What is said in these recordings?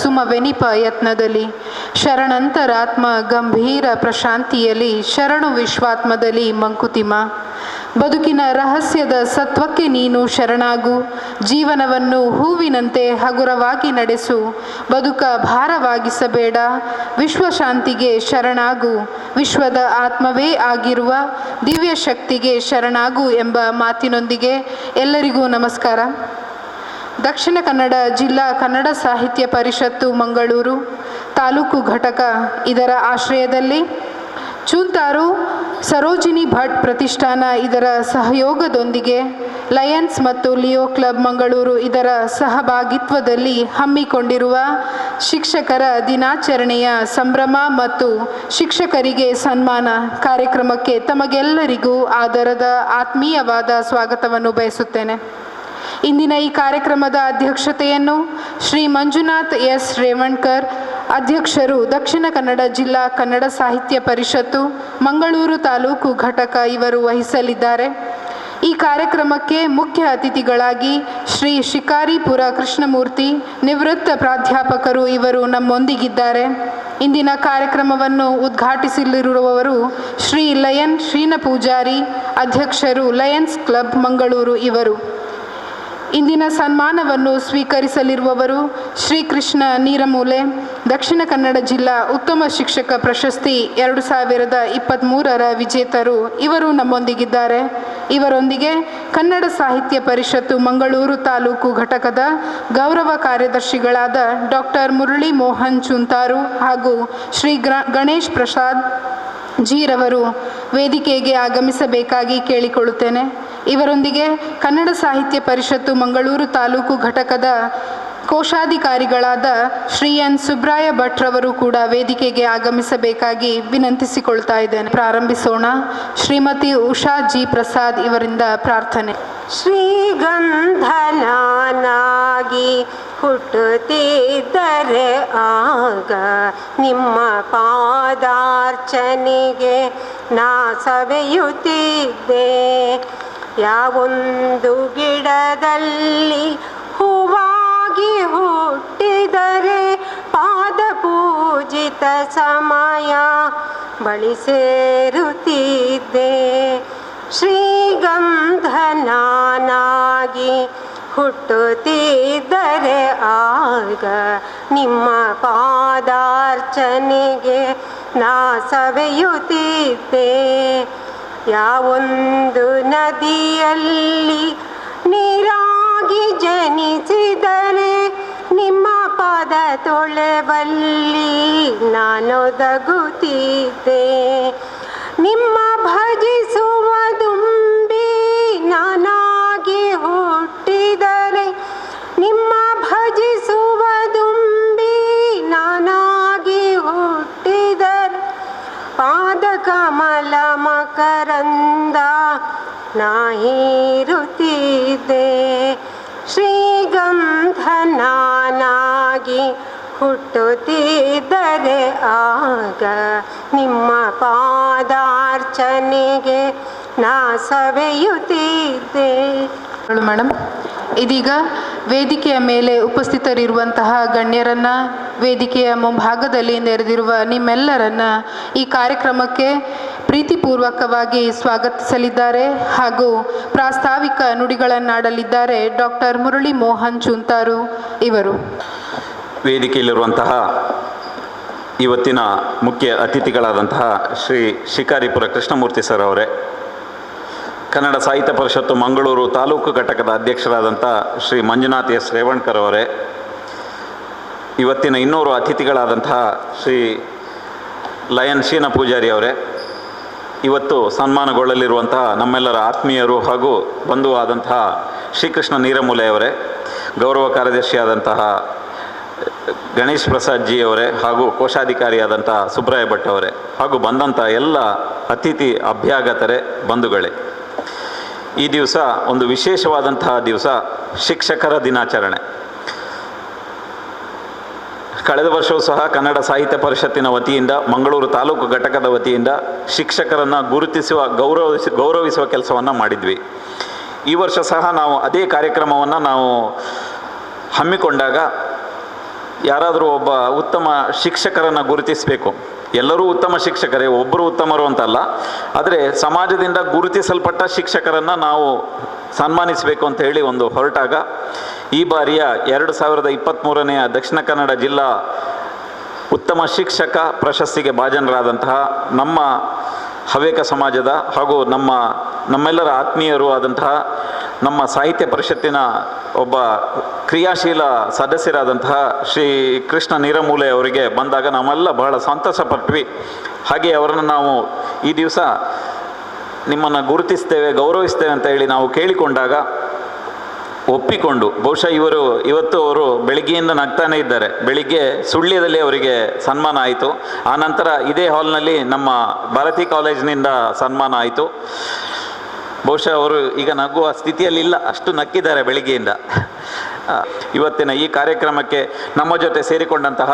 ಸುಮವೆನಿಪ ಯತ್ನದಲ್ಲಿ, ಶರಣಂತರಾತ್ಮ ಗಂಭೀರ ಪ್ರಶಾಂತಿಯಲ್ಲಿ, ಶರಣು ವಿಶ್ವಾತ್ಮದಲ್ಲಿ ಮಂಕುತಿಮ್ಮ. ಬದುಕಿನ ರಹಸ್ಯದ ಸತ್ವಕ್ಕೆ ನೀನು ಶರಣಾಗು, ಜೀವನವನ್ನು ಹೂವಿನಂತೆ ಹಗುರವಾಗಿ ನಡೆಸು, ಬದುಕ ಭಾರವಾಗಿಸಬೇಡ, ವಿಶ್ವಶಾಂತಿಗೆ ಶರಣಾಗು, ವಿಶ್ವದ ಆತ್ಮವೇ ಆಗಿರುವ ದಿವ್ಯ ಶಕ್ತಿಗೆ ಶರಣಾಗು ಎಂಬ ಮಾತಿನೊಂದಿಗೆ ಎಲ್ಲರಿಗೂ ನಮಸ್ಕಾರ. ದಕ್ಷಿಣ ಕನ್ನಡ ಜಿಲ್ಲಾ ಕನ್ನಡ ಸಾಹಿತ್ಯ ಪರಿಷತ್ತು ಮಂಗಳೂರು ತಾಲೂಕು ಘಟಕ ಇದರ ಆಶ್ರಯದಲ್ಲಿ ಚೂಂತಾರು ಸರೋಜಿನಿ ಭಟ್ ಪ್ರತಿಷ್ಠಾನ ಇದರ ಸಹಯೋಗದೊಂದಿಗೆ ಲಯನ್ಸ್ ಮತ್ತು ಲಿಯೋ ಕ್ಲಬ್ ಮಂಗಳೂರು ಇದರ ಸಹಭಾಗಿತ್ವದಲ್ಲಿ ಹಮ್ಮಿಕೊಂಡಿರುವ ಶಿಕ್ಷಕರ ದಿನಾಚರಣೆಯ ಸಂಭ್ರಮ ಮತ್ತು ಶಿಕ್ಷಕರಿಗೆ ಸನ್ಮಾನ ಕಾರ್ಯಕ್ರಮಕ್ಕೆ ತಮಗೆಲ್ಲರಿಗೂ ಆದರದ ಆತ್ಮೀಯವಾದ ಸ್ವಾಗತವನ್ನು ಬಯಸುತ್ತೇನೆ. ಇಂದಿನ ಈ ಕಾರ್ಯಕ್ರಮದ ಅಧ್ಯಕ್ಷತೆಯನ್ನು ಶ್ರೀ ಮಂಜುನಾಥ್ ಎಸ್ ರೇವಣ್ಕರ್, ಅಧ್ಯಕ್ಷರು, ದಕ್ಷಿಣ ಕನ್ನಡ ಜಿಲ್ಲಾ ಕನ್ನಡ ಸಾಹಿತ್ಯ ಪರಿಷತ್ತು ಮಂಗಳೂರು ತಾಲೂಕು ಘಟಕ ಇವರು ವಹಿಸಲಿದ್ದಾರೆ. ಈ ಕಾರ್ಯಕ್ರಮಕ್ಕೆ ಮುಖ್ಯ ಅತಿಥಿಗಳಾಗಿ ಶ್ರೀ ಶಿಕಾರಿಪುರ ಕೃಷ್ಣಮೂರ್ತಿ, ನಿವೃತ್ತ ಪ್ರಾಧ್ಯಾಪಕರು ಇವರು ನಮ್ಮೊಂದಿಗಿದ್ದಾರೆ. ಇಂದಿನ ಕಾರ್ಯಕ್ರಮವನ್ನು ಉದ್ಘಾಟಿಸಲಿರುವವರು ಶ್ರೀ ಲಯನ್ ಶ್ರೀನ ಪೂಜಾರಿ, ಅಧ್ಯಕ್ಷರು ಲಯನ್ಸ್ ಕ್ಲಬ್ ಮಂಗಳೂರು ಇವರು. ಇಂದಿನ ಸನ್ಮಾನವನ್ನು ಸ್ವೀಕರಿಸಲಿರುವವರು ಶ್ರೀ ಕೃಷ್ಣ ನೀರಮೂಲೆ, ದಕ್ಷಿಣ ಕನ್ನಡ ಜಿಲ್ಲಾ ಉತ್ತಮ ಶಿಕ್ಷಕ ಪ್ರಶಸ್ತಿ 2023ರ ವಿಜೇತರು ಇವರು ನಮ್ಮೊಂದಿಗಿದ್ದಾರೆ. ಇವರೊಂದಿಗೆ ಕನ್ನಡ ಸಾಹಿತ್ಯ ಪರಿಷತ್ತು ಮಂಗಳೂರು ತಾಲೂಕು ಘಟಕದ ಗೌರವ ಕಾರ್ಯದರ್ಶಿಗಳಾದ ಡಾಕ್ಟರ್ ಮುರಳಿ ಮೋಹನ್ ಚುಂತಾರು ಹಾಗೂ ಶ್ರೀ ಗಣೇಶ್ ಪ್ರಸಾದ್ ಜೀರವರು ವೇದಿಕೆಗೆ ಆಗಮಿಸಬೇಕಾಗಿ ಕೇಳಿಕೊಳ್ಳುತ್ತೇನೆ. ಇವರೊಂದಿಗೆ ಕನ್ನಡ ಸಾಹಿತ್ಯ ಪರಿಷತ್ತು ಮಂಗಳೂರು ತಾಲೂಕು ಘಟಕದ ಕೋಶಾಧಿಕಾರಿಗಳಾದ ಶ್ರೀ ಎನ್ ಸುಬ್ರಾಯ ಭಟ್ರವರು ಕೂಡ ವೇದಿಕೆಗೆ ಆಗಮಿಸಬೇಕಾಗಿ ವಿನಂತಿಸಿಕೊಳ್ತಾ ಇದ್ದೇನೆ. ಪ್ರಾರಂಭಿಸೋಣ. ಶ್ರೀಮತಿ ಉಷಾ ಜಿ ಪ್ರಸಾದ್ ಇವರಿಂದ ಪ್ರಾರ್ಥನೆ. ಶ್ರೀಗಂಧನಾಗಿ ಹುಟ್ಟುತ್ತಿದ್ದರೆ ಆಗ ನಿಮ್ಮ ಪಾದಾರ್ಚನೆಗೆ ನಾ ಸವೆಯುತ್ತಿದ್ದೆ. ಯಾವೊಂದು ಗಿಡದಲ್ಲಿ ಹೂವಾಗಿ ಹುಟ್ಟಿದರೆ ಪಾದ ಪೂಜಿತ ಸಮಯ ಬಳಿ ಸೇರುತ್ತಿದ್ದೆ. ಶ್ರೀಗಂಧನಾಗಿ ಹುಟ್ಟುತ್ತಿದ್ದರೆ ಆಗ ನಿಮ್ಮ ಪಾದಾರ್ಚನೆಗೆ ನಾ ಸವೆಯುತ್ತಿದ್ದೆ. ಯಾವೊಂದು ನದಿಯಲ್ಲಿ ನೀರಾಗಿ ಜನಿಸಿದರೆ ನಿಮ್ಮ ಪಾದ ತೊಳೆವಲ್ಲಿ ನಾನೊದಗುತ್ತಿದ್ದೆ. ನಿಮ್ಮ ಭಜಿಸುವ ದುಂಬಿ ನಾನಾಗಿ ಹುಟ್ಟಿದರೆ, ನಿಮ್ಮ ಭಜಿಸುವ ದುಂಬಿ ನಾನಾಗಿ ಹುಟ್ಟಿದರೆ, ಪಾದ ಕಮಲ ಮಕರಂದ ನಾ ಹೀರುತ್ತಿದ್ದೆ. ಶ್ರೀಗಂಧನಾಗಿ ಹುಟ್ಟುತ್ತಿದ್ದರೆ ಆಗ ನಿಮ್ಮ ಪಾದಾರ್ಚನೆಗೆ ನಾ ಸವೆಯುತ್ತಿದ್ದೆ. ಮೇಡಮ್, ಇದೀಗ ವೇದಿಕೆಯ ಮೇಲೆ ಉಪಸ್ಥಿತರಿರುವಂತಹ ಗಣ್ಯರನ್ನ, ವೇದಿಕೆಯ ಮುಂಭಾಗದಲ್ಲಿ ನೆರೆದಿರುವ ನಿಮ್ಮೆಲ್ಲರನ್ನ ಈ ಕಾರ್ಯಕ್ರಮಕ್ಕೆ ಪ್ರೀತಿಪೂರ್ವಕವಾಗಿ ಸ್ವಾಗತಿಸಲಿದ್ದಾರೆ ಹಾಗೂ ಪ್ರಾಸ್ತಾವಿಕ ನುಡಿಗಳನ್ನಾಡಲಿದ್ದಾರೆ ಡಾಕ್ಟರ್ ಮುರಳಿ ಮೋಹನ್ ಚುಂತಾರು ಇವರು. ವೇದಿಕೆಯಲ್ಲಿರುವಂತಹ ಇವತ್ತಿನ ಮುಖ್ಯ ಅತಿಥಿಗಳಾದಂತಹ ಶ್ರೀ ಶಿಕಾರಿಪುರ ಕೃಷ್ಣಮೂರ್ತಿ ಸರ್ ಅವರೇ, ಕನ್ನಡ ಸಾಹಿತ್ಯ ಪರಿಷತ್ತು ಮಂಗಳೂರು ತಾಲೂಕು ಘಟಕದ ಅಧ್ಯಕ್ಷರಾದಂಥ ಶ್ರೀ ಮಂಜುನಾಥ್ ಎಸ್ ರೇವಣ್ಕರ್ ಅವರೇ, ಇವತ್ತಿನ ಇನ್ನೂರು ಅತಿಥಿಗಳಾದಂತಹ ಶ್ರೀ ಲಯನ್ ಶ್ರೀನ ಪೂಜಾರಿ ಅವರೇ, ಇವತ್ತು ಸನ್ಮಾನಗೊಳ್ಳಲಿರುವಂತಹ ನಮ್ಮೆಲ್ಲರ ಆತ್ಮೀಯರು ಹಾಗೂ ಬಂಧುವಾದಂತಹ ಶ್ರೀಕೃಷ್ಣ ನೀರಮೂಲೆ ಅವರೇ, ಗೌರವ ಕಾರ್ಯದರ್ಶಿಯಾದಂತಹ ಗಣೇಶ್ ಪ್ರಸಾದ್ ಜಿ ಅವರೇ ಹಾಗೂ ಕೋಶಾಧಿಕಾರಿಯಾದಂಥ ಸುಬ್ರಾಯ ಭಟ್ ಅವರೇ ಹಾಗೂ ಬಂದಂಥ ಎಲ್ಲ ಅತಿಥಿ ಅಭ್ಯಾಗತರೇ, ಬಂಧುಗಳೇ, ಈ ದಿವಸ ಒಂದು ವಿಶೇಷವಾದಂತಹ ದಿವಸ, ಶಿಕ್ಷಕರ ದಿನಾಚರಣೆ. ಕಳೆದ ವರ್ಷವೂ ಸಹ ಕನ್ನಡ ಸಾಹಿತ್ಯ ಪರಿಷತ್ತಿನ ವತಿಯಿಂದ ಮಂಗಳೂರು ತಾಲೂಕು ಘಟಕದ ವತಿಯಿಂದ ಶಿಕ್ಷಕರನ್ನು ಗುರುತಿಸುವ ಗೌರವಿಸುವ ಕೆಲಸವನ್ನು ಮಾಡಿದ್ವಿ. ಈ ವರ್ಷ ಸಹ ನಾವು ಅದೇ ಕಾರ್ಯಕ್ರಮವನ್ನು ನಾವು ಹಮ್ಮಿಕೊಂಡಾಗ ಯಾರಾದರೂ ಒಬ್ಬ ಉತ್ತಮ ಶಿಕ್ಷಕರನ್ನು ಗುರುತಿಸಬೇಕು. ಎಲ್ಲರೂ ಉತ್ತಮ ಶಿಕ್ಷಕರೇ, ಒಬ್ಬರು ಉತ್ತಮರು ಅಂತಲ್ಲ. ಆದರೆ ಸಮಾಜದಿಂದ ಗುರುತಿಸಲ್ಪಟ್ಟ ಶಿಕ್ಷಕರನ್ನು ನಾವು ಸನ್ಮಾನಿಸಬೇಕು ಅಂತ ಹೇಳಿ ಒಂದು ಹೊರಟಾಗ ಈ ಬಾರಿಯ 2023ನೇ ದಕ್ಷಿಣ ಕನ್ನಡ ಜಿಲ್ಲಾ ಉತ್ತಮ ಶಿಕ್ಷಕ ಪ್ರಶಸ್ತಿಗೆ ಭಾಜನರಾದಂತಹ ನಮ್ಮ ಹವ್ಯಕ ಸಮಾಜದ ಹಾಗೂ ನಮ್ಮೆಲ್ಲರ ಆತ್ಮೀಯರು ಆದಂತಹ ನಮ್ಮ ಸಾಹಿತ್ಯ ಪರಿಷತ್ತಿನ ಒಬ್ಬ ಕ್ರಿಯಾಶೀಲ ಸದಸ್ಯರಾದಂತಹ ಶ್ರೀ ಕೃಷ್ಣ ನೀರಮೂಲೆ ಅವರಿಗೆ ಬಂದಾಗ ನಾವೆಲ್ಲ ಬಹಳ ಸಂತಸ ಪಟ್ವಿ. ಹಾಗೆ ಅವರನ್ನು ನಾವು ಈ ದಿವಸ ನಿಮ್ಮನ್ನು ಗುರುತಿಸ್ತೇವೆ, ಗೌರವಿಸ್ತೇವೆ ಅಂತ ಹೇಳಿ ನಾವು ಕೇಳಿಕೊಂಡಾಗ ಒಪ್ಪಿಕೊಂಡು, ಬಹುಶಃ ಇವತ್ತು ಅವರು ಬೆಳಿಗ್ಗೆಯಿಂದ ನಗ್ತಾನೇ ಇದ್ದಾರೆ. ಬೆಳಿಗ್ಗೆ ಸುಳ್ಯದಲ್ಲಿ ಅವರಿಗೆ ಸನ್ಮಾನ ಆಯಿತು. ಆನಂತರ ಇದೇ ಹಾಲ್ನಲ್ಲಿ ನಮ್ಮ ಭಾರತಿ ಕಾಲೇಜಿನಿಂದ ಸನ್ಮಾನ ಆಯಿತು. ಬಹುಶಃ ಅವರು ಈಗ ನಗುವ ಸ್ಥಿತಿಯಲ್ಲಿಲ್ಲ, ಅಷ್ಟು ನಕ್ಕಿದ್ದಾರೆ ಬೆಳಿಗ್ಗೆಯಿಂದ. ಇವತ್ತಿನ ಈ ಕಾರ್ಯಕ್ರಮಕ್ಕೆ ನಮ್ಮ ಜೊತೆ ಸೇರಿಕೊಂಡಂತಹ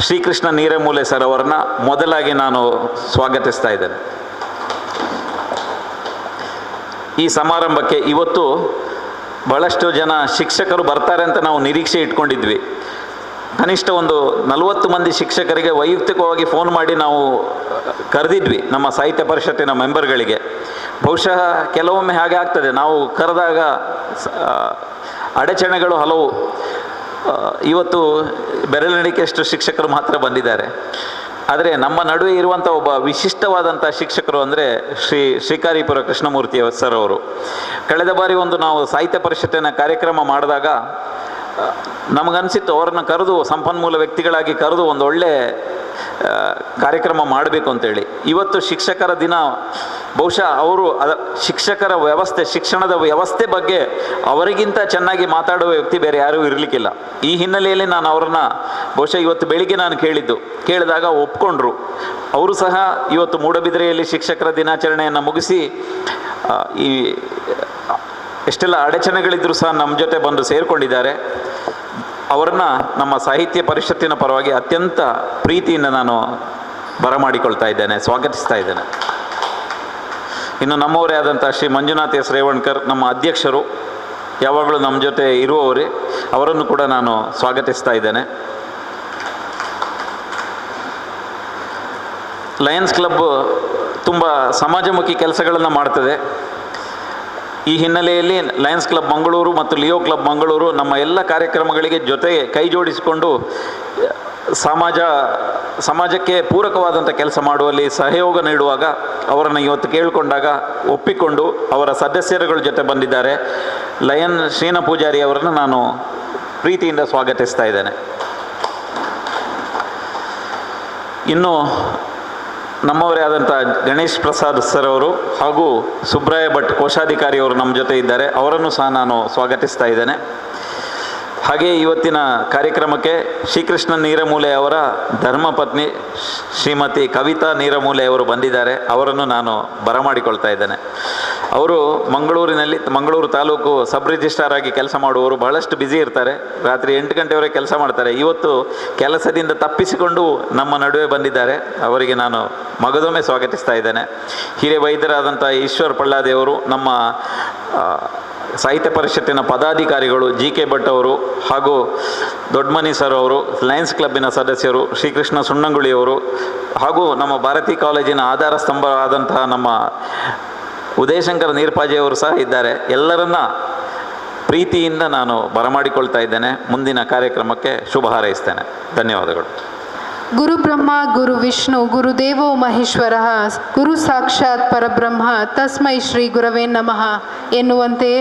ಶ್ರೀಕೃಷ್ಣ ನೀರಮೂಲೆ ಸರ್ ಅವರನ್ನ ಮೊದಲಾಗಿ ನಾನು ಸ್ವಾಗತಿಸ್ತಾ ಇದ್ದೇನೆ. ಈ ಸಮಾರಂಭಕ್ಕೆ ಇವತ್ತು ಬಹಳಷ್ಟು ಜನ ಶಿಕ್ಷಕರು ಬರ್ತಾರೆ ಅಂತ ನಾವು ನಿರೀಕ್ಷೆ ಇಟ್ಕೊಂಡಿದ್ವಿ. ಕನಿಷ್ಠ ಒಂದು 40 ಮಂದಿ ಶಿಕ್ಷಕರಿಗೆ ವೈಯಕ್ತಿಕವಾಗಿ ಫೋನ್ ಮಾಡಿ ನಾವು ಕರೆದಿದ್ವಿ, ನಮ್ಮ ಸಾಹಿತ್ಯ ಪರಿಷತ್ತಿನ ಮೆಂಬರ್ಗಳಿಗೆ. ಬಹುಶಃ ಕೆಲವೊಮ್ಮೆ ಹಾಗೆ ಆಗ್ತದೆ, ನಾವು ಕರೆದಾಗ ಅಡಚಣೆಗಳು ಹಲವು. ಇವತ್ತು ಬೆರಳೆಣಿಕೆಯಷ್ಟು ಶಿಕ್ಷಕರು ಮಾತ್ರ ಬಂದಿದ್ದಾರೆ. ಆದರೆ ನಮ್ಮ ನಡುವೆ ಇರುವಂಥ ಒಬ್ಬ ವಿಶಿಷ್ಟವಾದಂಥ ಶಿಕ್ಷಕರು ಅಂದರೆ ಶ್ರೀಕಾರಿಪುರ ಕೃಷ್ಣಮೂರ್ತಿ ಸರ್ ಅವರು. ಕಳೆದ ಬಾರಿ ನಾವು ಸಾಹಿತ್ಯ ಪರಿಷತ್ತಿನ ಕಾರ್ಯಕ್ರಮ ಮಾಡಿದಾಗ ನಮಗನ್ಸಿತ್ತು ಅವ್ರನ್ನ ಕರೆದು ಸಂಪನ್ಮೂಲ ವ್ಯಕ್ತಿಗಳಾಗಿ ಕರೆದು ಒಂದು ಒಳ್ಳೆ ಕಾರ್ಯಕ್ರಮ ಮಾಡಬೇಕು ಅಂತೇಳಿ. ಇವತ್ತು ಶಿಕ್ಷಕರ ದಿನ. ಬಹುಶಃ ಅವರು ಶಿಕ್ಷಕರ ವ್ಯವಸ್ಥೆ, ಶಿಕ್ಷಣದ ವ್ಯವಸ್ಥೆ ಬಗ್ಗೆ ಅವರಿಗಿಂತ ಚೆನ್ನಾಗಿ ಮಾತಾಡುವ ವ್ಯಕ್ತಿ ಬೇರೆ ಯಾರೂ ಇರಲಿಕ್ಕಿಲ್ಲ. ಈ ಹಿನ್ನೆಲೆಯಲ್ಲಿ ನಾನು ಅವ್ರನ್ನ ಬಹುಶಃ ಇವತ್ತು ಬೆಳಿಗ್ಗೆ ನಾನು ಕೇಳಿದಾಗ ಒಪ್ಕೊಂಡ್ರು. ಅವರು ಸಹ ಇವತ್ತು ಮೂಡಬಿದಿರೆಯಲ್ಲಿ ಶಿಕ್ಷಕರ ದಿನಾಚರಣೆಯನ್ನು ಮುಗಿಸಿ ಈ ಎಷ್ಟೆಲ್ಲ ಅಡಚಣೆಗಳಿದ್ದರೂ ಸಹ ನಮ್ಮ ಜೊತೆ ಬಂದು ಸೇರಿಕೊಂಡಿದ್ದಾರೆ. ಅವರನ್ನು ನಮ್ಮ ಸಾಹಿತ್ಯ ಪರಿಷತ್ತಿನ ಪರವಾಗಿ ಅತ್ಯಂತ ಪ್ರೀತಿಯಿಂದ ನಾನು ಬರಮಾಡಿಕೊಳ್ತಾ ಇದ್ದೇನೆ, ಸ್ವಾಗತಿಸ್ತಾ ಇದ್ದೇನೆ. ಇನ್ನು ನಮ್ಮವರೇ ಆದಂಥ ಶ್ರೀ ಮಂಜುನಾಥ್ ಎಸ್ ರೇವಣ್ಕರ್, ನಮ್ಮ ಅಧ್ಯಕ್ಷರು, ಯಾವಾಗಲೂ ನಮ್ಮ ಜೊತೆ ಇರುವವರೇ, ಅವರನ್ನು ಕೂಡ ನಾನು ಸ್ವಾಗತಿಸ್ತಾ ಇದ್ದೇನೆ. ಲಯನ್ಸ್ ಕ್ಲಬ್ ತುಂಬ ಸಮಾಜಮುಖಿ ಕೆಲಸಗಳನ್ನು ಮಾಡ್ತದೆ. ಈ ಹಿನ್ನೆಲೆಯಲ್ಲಿ ಲಯನ್ಸ್ ಕ್ಲಬ್ ಮಂಗಳೂರು ಮತ್ತು ಲಿಯೋ ಕ್ಲಬ್ ಮಂಗಳೂರು ನಮ್ಮ ಎಲ್ಲ ಕಾರ್ಯಕ್ರಮಗಳಿಗೆ ಜೊತೆಗೆ ಕೈ ಜೋಡಿಸಿಕೊಂಡು ಸಮಾಜಕ್ಕೆ ಪೂರಕವಾದಂಥ ಕೆಲಸ ಮಾಡುವಲ್ಲಿ ಸಹಯೋಗ ನೀಡುವಾಗ ಅವರನ್ನು ಇವತ್ತು ಕೇಳಿಕೊಂಡಾಗ ಒಪ್ಪಿಕೊಂಡು ಅವರ ಸದಸ್ಯರುಗಳ ಜೊತೆ ಬಂದಿದ್ದಾರೆ. ಲಯನ್ ಶ್ರೀನ ಪೂಜಾರಿ ಅವರನ್ನು ನಾನು ಪ್ರೀತಿಯಿಂದ ಸ್ವಾಗತಿಸ್ತಾ ಇದ್ದೇನೆ. ಇನ್ನು ನಮ್ಮವರೇ ಆದಂಥ ಗಣೇಶ್ ಪ್ರಸಾದ್ ಸರ್ ಅವರು ಹಾಗೂ ಸುಬ್ರಾಯ ಭಟ್ ಕೋಶಾಧಿಕಾರಿ ಅವರು ನಮ್ಮ ಜೊತೆ ಇದ್ದಾರೆ. ಅವರನ್ನು ಸಹ ನಾನು ಸ್ವಾಗತಿಸ್ತಾ ಇದ್ದೇನೆ. ಹಾಗೆ ಇವತ್ತಿನ ಕಾರ್ಯಕ್ರಮಕ್ಕೆ ಶ್ರೀಕೃಷ್ಣ ನೀರಮೂಲೆ ಅವರ ಧರ್ಮಪತ್ನಿ ಶ್ರೀಮತಿ ಕವಿತಾ ನೀರಮೂಲೆ ಅವರು ಬಂದಿದ್ದಾರೆ. ಅವರನ್ನು ನಾನು ಬರಮಾಡಿಕೊಳ್ತಾ ಇದ್ದೇನೆ. ಅವರು ಮಂಗಳೂರು ತಾಲೂಕು ಸಬ್ ರಿಜಿಸ್ಟ್ರಾರ್ ಆಗಿ ಕೆಲಸ ಮಾಡುವವರು. ಬಹಳಷ್ಟು ಬ್ಯುಸಿ ಇರ್ತಾರೆ, ರಾತ್ರಿ 8 ಗಂಟೆವರೆಗೆ ಕೆಲಸ ಮಾಡ್ತಾರೆ. ಇವತ್ತು ಕೆಲಸದಿಂದ ತಪ್ಪಿಸಿಕೊಂಡು ನಮ್ಮ ನಡುವೆ ಬಂದಿದ್ದಾರೆ. ಅವರಿಗೆ ನಾನು ಮಗದೊಮ್ಮೆ ಸ್ವಾಗತಿಸ್ತಾ ಇದ್ದೇನೆ. ಹಿರಿಯ ವೈದ್ಯರಾದಂಥ ಈಶ್ವರ್ ಪಳ್ಳಾದೇವರು, ನಮ್ಮ ಸಾಹಿತ್ಯ ಪರಿಷತ್ತಿನ ಪದಾಧಿಕಾರಿಗಳು GK ಭಟ್ ಅವರು ಹಾಗೂ ದೊಡ್ಡಮನಿ ಸರ್ ಅವರು, ಲಯನ್ಸ್ ಕ್ಲಬ್ಬಿನ ಸದಸ್ಯರು ಶ್ರೀಕೃಷ್ಣ ಸುಣ್ಣಂಗುಳಿಯವರು ಹಾಗೂ ನಮ್ಮ ಭಾರತಿ ಕಾಲೇಜಿನ ಆಧಾರ ಸ್ತಂಭ ಆದಂತಹ ನಮ್ಮ ಉದಯಶಂಕರ ನೀರ್ಪಾಜಿಯವರು ಸಹ ಇದ್ದಾರೆ. ಎಲ್ಲರನ್ನ ಪ್ರೀತಿಯಿಂದ ನಾನು ಬರಮಾಡಿಕೊಳ್ತಾ ಇದ್ದೇನೆ. ಮುಂದಿನ ಕಾರ್ಯಕ್ರಮಕ್ಕೆ ಶುಭ ಹಾರೈಸ್ತೇನೆ. ಧನ್ಯವಾದಗಳು. ಗುರು ಬ್ರಹ್ಮ ಗುರು ವಿಷ್ಣು ಗುರುದೇವೋ ಮಹೇಶ್ವರ ಗುರು ಸಾಕ್ಷಾತ್ ಪರಬ್ರಹ್ಮ ತಸ್ಮೈ ಶ್ರೀ ಗುರವೇ ನಮಃ ಎನ್ನುವಂತೆಯೇ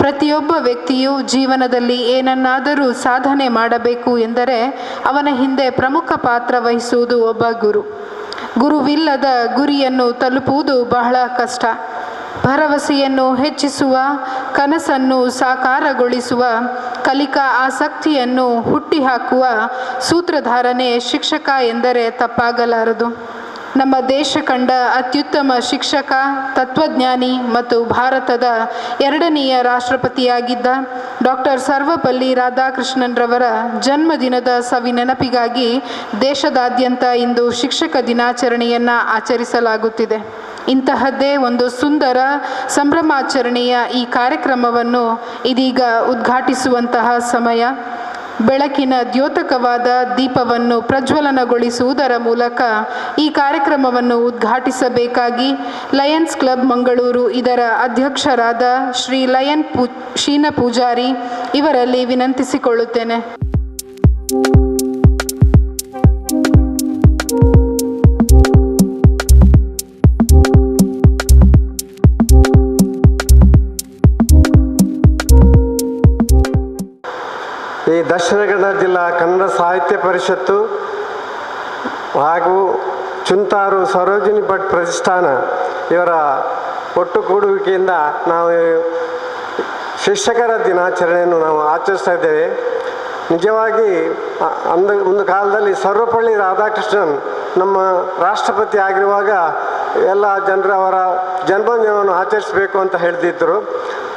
ಪ್ರತಿಯೊಬ್ಬ ವ್ಯಕ್ತಿಯು ಜೀವನದಲ್ಲಿ ಏನನ್ನಾದರೂ ಸಾಧನೆ ಮಾಡಬೇಕು ಎಂದರೆ ಅವನ ಹಿಂದೆ ಪ್ರಮುಖ ಪಾತ್ರ ವಹಿಸುವುದು ಒಬ್ಬ ಗುರು. ಗುರುವಿಲ್ಲದ ಗುರಿಯನ್ನು ತಲುಪುವುದು ಬಹಳ ಕಷ್ಟ. ಭರವಸೆಯನ್ನು ಹೆಚ್ಚಿಸುವ, ಕನಸನ್ನು ಸಾಕಾರಗೊಳಿಸುವ, ಕಲಿಕಾ ಆಸಕ್ತಿಯನ್ನು ಹುಟ್ಟಿಹಾಕುವ ಸೂತ್ರಧಾರನೇ ಶಿಕ್ಷಕ ಎಂದರೆ ತಪ್ಪಾಗಲಾರದು. ನಮ್ಮ ದೇಶ ಕಂಡ ಅತ್ಯುತ್ತಮ ಶಿಕ್ಷಕ, ತತ್ವಜ್ಞಾನಿ ಮತ್ತು ಭಾರತದ 2ನೇಯ ರಾಷ್ಟ್ರಪತಿಯಾಗಿದ್ದ ಡಾಕ್ಟರ್ ಸರ್ವಪಲ್ಲಿ ರಾಧಾಕೃಷ್ಣನ್ರವರ ಜನ್ಮದಿನದ ಸವಿನೆನಪಿಗಾಗಿ ದೇಶದಾದ್ಯಂತ ಇಂದು ಶಿಕ್ಷಕ ದಿನಾಚರಣೆಯನ್ನು ಆಚರಿಸಲಾಗುತ್ತಿದೆ. ಇಂತಹದ್ದೇ ಒಂದು ಸುಂದರ ಸಂಭ್ರಮಾಚರಣೆಯ ಈ ಕಾರ್ಯಕ್ರಮವನ್ನು ಇದೀಗ ಉದ್ಘಾಟಿಸುವಂತಹ ಸಮಯ. ಬೆಳಕಿನ ದ್ಯೋತಕವಾದ ದೀಪವನ್ನು ಪ್ರಜ್ವಲನಗೊಳಿಸುವುದರ ಮೂಲಕ ಈ ಕಾರ್ಯಕ್ರಮವನ್ನು ಉದ್ಘಾಟಿಸಬೇಕಾಗಿ ಲಯನ್ಸ್ ಕ್ಲಬ್ ಮಂಗಳೂರು ಇದರ ಅಧ್ಯಕ್ಷರಾದ ಶ್ರೀ ಶೀನ ಪೂಜಾರಿ ಇವರಲ್ಲಿ ವಿನಂತಿಸಿಕೊಳ್ಳುತ್ತೇನೆ. ಈ ದಕ್ಷಿಣ ಕನ್ನಡ ಜಿಲ್ಲಾ ಕನ್ನಡ ಸಾಹಿತ್ಯ ಪರಿಷತ್ತು ಹಾಗೂ ಚುಂತಾರು ಸರೋಜಿನಿ ಭಟ್ ಪ್ರತಿಷ್ಠಾನ ಇವರ ಒಟ್ಟುಗೂಡುವಿಕೆಯಿಂದ ನಾವು ಶಿಕ್ಷಕರ ದಿನಾಚರಣೆಯನ್ನು ನಾವು ಆಚರಿಸ್ತಾ ಇದ್ದೇವೆ. ನಿಜವಾಗಿ ಒಂದು ಕಾಲದಲ್ಲಿ ಸರ್ವಪಳ್ಳಿ ರಾಧಾಕೃಷ್ಣನ್ ನಮ್ಮ ರಾಷ್ಟ್ರಪತಿ ಆಗಿರುವಾಗ ಎಲ್ಲ ಜನರು ಅವರ ಜನ್ಮದಿನವನ್ನು ಆಚರಿಸಬೇಕು ಅಂತ ಹೇಳ್ತಿದ್ದರು.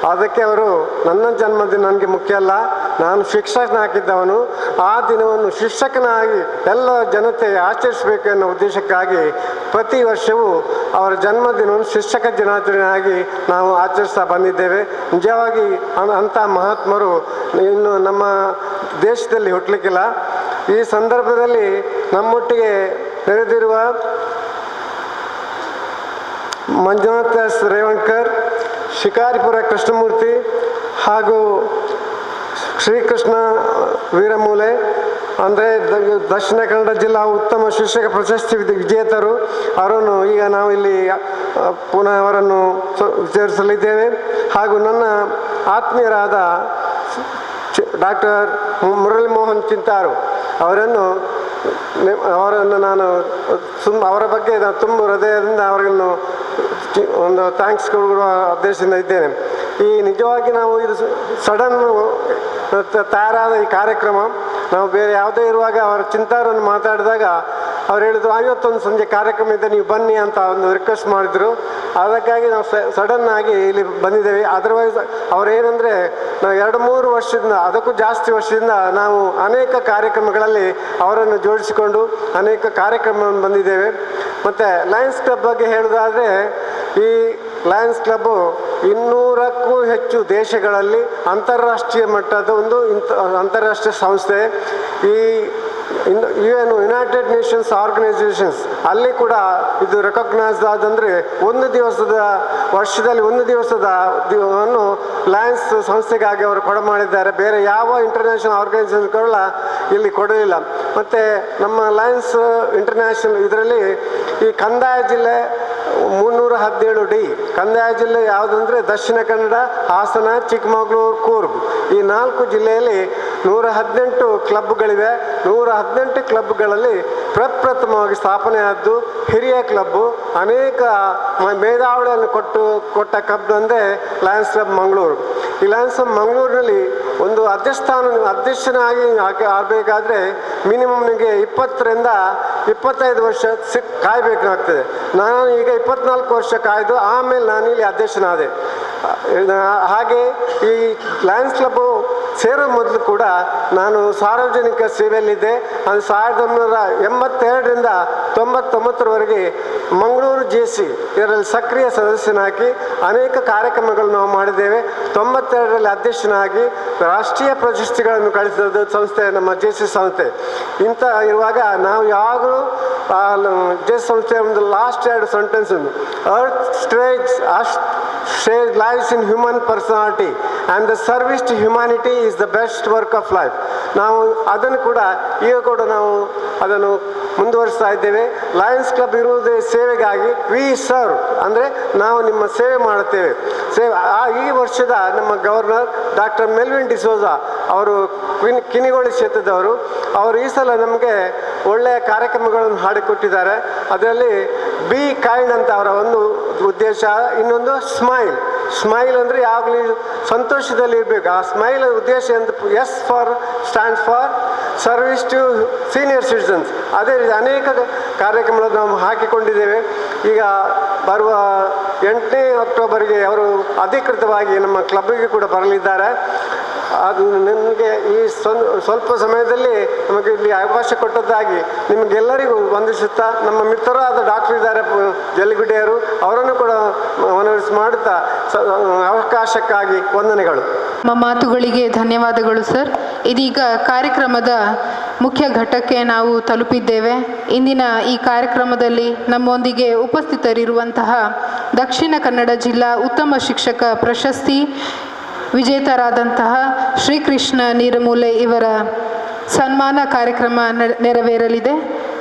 ಅದಕ್ಕೆ ಅವರು ನನ್ನ ಜನ್ಮದಿನ ನನಗೆ ಮುಖ್ಯ ಅಲ್ಲ, ನಾನು ಶಿಕ್ಷಕನಾಗಿದ್ದವನು, ಆ ದಿನವನ್ನು ಶಿಕ್ಷಕನಾಗಿ ಎಲ್ಲ ಜನತೆ ಆಚರಿಸಬೇಕು ಅನ್ನೋ ಉದ್ದೇಶಕ್ಕಾಗಿ ಪ್ರತಿ ವರ್ಷವೂ ಅವರ ಜನ್ಮದಿನವನ್ನು ಶಿಕ್ಷಕ ದಿನಾಚರಣೆಯಾಗಿ ನಾವು ಆಚರಿಸ್ತಾ ಬಂದಿದ್ದೇವೆ. ನಿಜವಾಗಿ ಅಂಥ ಮಹಾತ್ಮರು ಇನ್ನು ನಮ್ಮ ದೇಶದಲ್ಲಿ ಹುಟ್ಟಲಿಕ್ಕಿಲ್ಲ. ಈ ಸಂದರ್ಭದಲ್ಲಿ ನಮ್ಮೊಟ್ಟಿಗೆ ನೆರೆದಿರುವ ಮಂಜುನಾಥ ಎಸ್ ರೇವಣ್ಕರ್, ಶಿಕಾರಿಪುರ ಕೃಷ್ಣಮೂರ್ತಿ ಹಾಗೂ ಶ್ರೀಕೃಷ್ಣ ವೀರಮೂಲೆ ಅಂದರೆ ದಕ್ಷಿಣ ಕನ್ನಡ ಜಿಲ್ಲಾ ಉತ್ತಮ ಶಿಕ್ಷಕ ಪ್ರಶಸ್ತಿ ವಿಜೇತರು, ಅವರನ್ನು ಈಗ ನಾವು ಇಲ್ಲಿ ಪುನಃ ಅವರನ್ನು ವಿಚಾರಿಸಲಿದ್ದೇವೆ. ಹಾಗೂ ನನ್ನ ಆತ್ಮೀಯರಾದ ಡಾಕ್ಟರ್ ಮುರಳಿ ಮೋಹನ್ ಚಿಂತಾರು ಅವರನ್ನು ನಾನು ಅವರ ಬಗ್ಗೆ ನಾನು ತುಂಬ ಹೃದಯದಿಂದ ಅವರನ್ನು ಒಂದು ಥ್ಯಾಂಕ್ಸ್ ಕೊಡುವ ಉದ್ದೇಶದಿಂದ ಇದ್ದೇನೆ. ಈ ನಿಜವಾಗಿ ನಾವು ಇದು ಸಡನ್ ತಯಾರಾದ ಈ ಕಾರ್ಯಕ್ರಮ ನಾವು ಬೇರೆ ಯಾವುದೇ ಇರುವಾಗ ಅವರ ಚಿಂತಾರನ್ನು ಮಾತಾಡಿದಾಗ ಅವ್ರು ಹೇಳಿದ್ರು 51 ಸಂಜೆ ಕಾರ್ಯಕ್ರಮ ಇದೆ, ನೀವು ಬನ್ನಿ ಅಂತ ಒಂದು ರಿಕ್ವೆಸ್ಟ್ ಮಾಡಿದರು. ಅದಕ್ಕಾಗಿ ನಾವು ಸಡನ್ನಾಗಿ ಇಲ್ಲಿ ಬಂದಿದ್ದೇವೆ. ಅದರ್ವೈಸ್ ಅವರೇನೆಂದರೆ ನಾವು 2-3 ವರ್ಷದಿಂದ, ಅದಕ್ಕೂ ಜಾಸ್ತಿ ವರ್ಷದಿಂದ ನಾವು ಅನೇಕ ಕಾರ್ಯಕ್ರಮಗಳಲ್ಲಿ ಅವರನ್ನು ಜೋಡಿಸಿಕೊಂಡು ಅನೇಕ ಕಾರ್ಯಕ್ರಮವನ್ನು ಬಂದಿದ್ದೇವೆ. ಮತ್ತು ಲಯನ್ಸ್ ಕ್ಲಬ್ ಬಗ್ಗೆ ಹೇಳೋದಾದರೆ, ಈ ಲಯನ್ಸ್ ಕ್ಲಬ್ಬು 200ಕ್ಕೂ ಹೆಚ್ಚು ದೇಶಗಳಲ್ಲಿ ಅಂತಾರಾಷ್ಟ್ರೀಯ ಮಟ್ಟದ ಒಂದು ಅಂತಾರಾಷ್ಟ್ರೀಯ ಸಂಸ್ಥೆ. ಈ ಯುನೈಟೆಡ್ ನೇಷನ್ಸ್ ಆರ್ಗನೈಸೇಷನ್ಸ್ ಅಲ್ಲಿ ಕೂಡ ಇದು ರೆಕಗ್ನೈಸ್ಡ್ ಆದಂದರೆ ವರ್ಷದಲ್ಲಿ ಒಂದು ದಿವಸವನ್ನು ಲಯನ್ಸ್ ಸಂಸ್ಥೆಗಾಗಿ ಅವರು ಮಾಡಿದ್ದಾರೆ. ಬೇರೆ ಯಾವ ಇಂಟರ್ನ್ಯಾಷನಲ್ ಆರ್ಗನೈಸೇಷನ್ಗಳ ಇಲ್ಲಿ ಕೊಡಲಿಲ್ಲ. ಮತ್ತು ನಮ್ಮ ಲಯನ್ಸ್ ಇಂಟರ್ನ್ಯಾಷನಲ್ ಇದರಲ್ಲಿ ಈ ಕಂದಾಯ ಜಿಲ್ಲೆ 317D ಕಂದಾಯ ಜಿಲ್ಲೆ ಯಾವುದಂದರೆ ದಕ್ಷಿಣ ಕನ್ನಡ, ಹಾಸನ, ಚಿಕ್ಕಮಗಳೂರು, ಕೂರ್ಗ್ ಈ 4 ಜಿಲ್ಲೆಯಲ್ಲಿ 118 ಕ್ಲಬ್ಗಳಿವೆ. 118 ಕ್ಲಬ್ಗಳಲ್ಲಿ ಪ್ರಪ್ರಥಮವಾಗಿ ಸ್ಥಾಪನೆಯಾದ್ದು ಹಿರಿಯ ಕ್ಲಬ್ಬು. ಅನೇಕ ಮೇಧಾವಳಿಯನ್ನು ಕೊಟ್ಟ ಕ್ಲಬ್ ಅಂದರೆ ಲಯನ್ಸ್ ಕ್ಲಬ್ ಮಂಗಳೂರು. ಈ ಲಯನ್ಸ್ ಕ್ಲಬ್ ಮಂಗಳೂರಿನಲ್ಲಿ ಒಂದು ಅಧ್ಯಕ್ಷನಾಗಿ ಆಗಬೇಕಾದ್ರೆ ಮಿನಿಮಮ್ ನಿಮಗೆ 20ರಿಂದ 25 ವರ್ಷ ಕಾಯಬೇಕಾಗ್ತದೆ. ನಾನು ಈಗ 24 ವರ್ಷ ಕಾಯ್ದು ಆಮೇಲೆ ನಾನು ಇಲ್ಲಿ ಅಧ್ಯಕ್ಷನಾದೆ. ಹಾಗೆ ಈ ಲಯನ್ಸ್ ಕ್ಲಬ್ಬು ಸೇರೋ ಮೊದಲು ಕೂಡ ನಾನು ಸಾರ್ವಜನಿಕ ಸೇವೆಯಲ್ಲಿದ್ದೆ. ಅದು 1982ರಿಂದ 99ರವರೆಗೆ ಮಂಗಳೂರು JC ಇದರಲ್ಲಿ ಸಕ್ರಿಯ ಸದಸ್ಯನಾಗಿ ಅನೇಕ ಕಾರ್ಯಕ್ರಮಗಳು ನಾವು ಮಾಡಿದ್ದೇವೆ. 92ರಲ್ಲಿ ಅಧ್ಯಕ್ಷನಾಗಿ ರಾಷ್ಟ್ರೀಯ ಪ್ರಶಸ್ತಿಗಳನ್ನು ಗಳಿಸಿದ ಸಂಸ್ಥೆ ನಮ್ಮ JC ಸಂಸ್ಥೆ. ಇಂಥ ಇರುವಾಗ ನಾವು ಯಾವಾಗಲೂ JC ಸಂಸ್ಥೆಯ ಒಂದು last 2 sentence earth stage lies in human personality and the service to humanity is the best work of life. ನಾವು ಅದನ್ನು ಕೂಡ ಈಗ ಕೂಡ ನಾವು ಅದನ್ನು ಮುಂದುವರಿಸ್ತಾ ಇದ್ದೇವೆ. ಲಯನ್ಸ್ ಕ್ಲಬ್ ಇರುವುದೇ ಸೇವೆಗಾಗಿ, ವಿ ಸರ್ವ್ ಅಂದರೆ ನಾವು ನಿಮ್ಮ ಸೇವೆ ಮಾಡುತ್ತೇವೆ. ಈ ವರ್ಷದ ನಮ್ಮ ಗವರ್ನರ್ ಡಾಕ್ಟರ್ ಮೆಲ್ವಿನ್ ಡಿಸೋಜಾ ಅವರು ಕಿನಿಗೋಳಿ ಕ್ಷೇತ್ರದವರು, ಅವರು ಈ ಸಲ ನಮಗೆ ಒಳ್ಳೆಯ ಕಾರ್ಯಕ್ರಮಗಳನ್ನು ಹಾಡಿಕೊಟ್ಟಿದ್ದಾರೆ. ಅದರಲ್ಲಿ ಬಿ ಕೈಂಡ್ ಅಂತ ಅವರ ಒಂದು ಉದ್ದೇಶ, ಇನ್ನೊಂದು ಸ್ಮೈಲ್ ಅಂದರೆ ಯಾವಾಗಲೂ ಸಂತೋಷದಲ್ಲಿ ಇರಬೇಕು. ಆ ಸ್ಮೈಲ್ ಉದ್ದೇಶ ಅಂತ stands for service to senior citizens. ಅದೇ ರೀತಿ ಅನೇಕ ಕಾರ್ಯಕ್ರಮಗಳನ್ನು ನಾವು ಹಾಕಿಕೊಂಡಿದ್ದೇವೆ. ಈಗ ಬರುವ 8ನೇ ಅಕ್ಟೋಬರ್ಗೆ ಅವರು ಅಧಿಕೃತವಾಗಿ ನಮ್ಮ ಕ್ಲಬ್ಬಿಗೆ ಕೂಡ ಬರಲಿದ್ದಾರೆ. ಅದು ನನಗೆ ಈ ಸ್ವಲ್ಪ ಸಮಯದಲ್ಲಿ ನಮಗೆ ಇಲ್ಲಿ ಅವಕಾಶ ಕೊಟ್ಟದ್ದಾಗಿ ನಿಮಗೆಲ್ಲರಿಗೂ ವಂದಿಸುತ್ತಾ, ನಮ್ಮ ಮಿತ್ರರಾದ ಡಾಕ್ಟರ್ ಇದ್ದಾರೆ ಜಲ್ಲಿಗುಡ್ಡೆಯರು ಅವರನ್ನು ಕೂಡ ಮನವರಿಸಿ ಮಾಡುತ್ತಾ ಅವಕಾಶಕ್ಕಾಗಿ ವಂದನೆಗಳು. ನಿಮ್ಮ ಮಾತುಗಳಿಗೆ ಧನ್ಯವಾದಗಳು ಸರ್. ಇದೀಗ ಕಾರ್ಯಕ್ರಮದ ಮುಖ್ಯ ಘಟ್ಟಕ್ಕೆ ನಾವು ತಲುಪಿದ್ದೇವೆ. ಇಂದಿನ ಈ ಕಾರ್ಯಕ್ರಮದಲ್ಲಿ ನಮ್ಮೊಂದಿಗೆ ಉಪಸ್ಥಿತರಿರುವಂತಹ ದಕ್ಷಿಣ ಕನ್ನಡ ಜಿಲ್ಲಾ ಉತ್ತಮ ಶಿಕ್ಷಕ ಪ್ರಶಸ್ತಿ ವಿಜೇತರಾದಂತಹ ಶ್ರೀಕೃಷ್ಣ ನೀರಮೂಲೆ ಇವರ ಸನ್ಮಾನ ಕಾರ್ಯಕ್ರಮ ನೆರವೇರಲಿದೆ.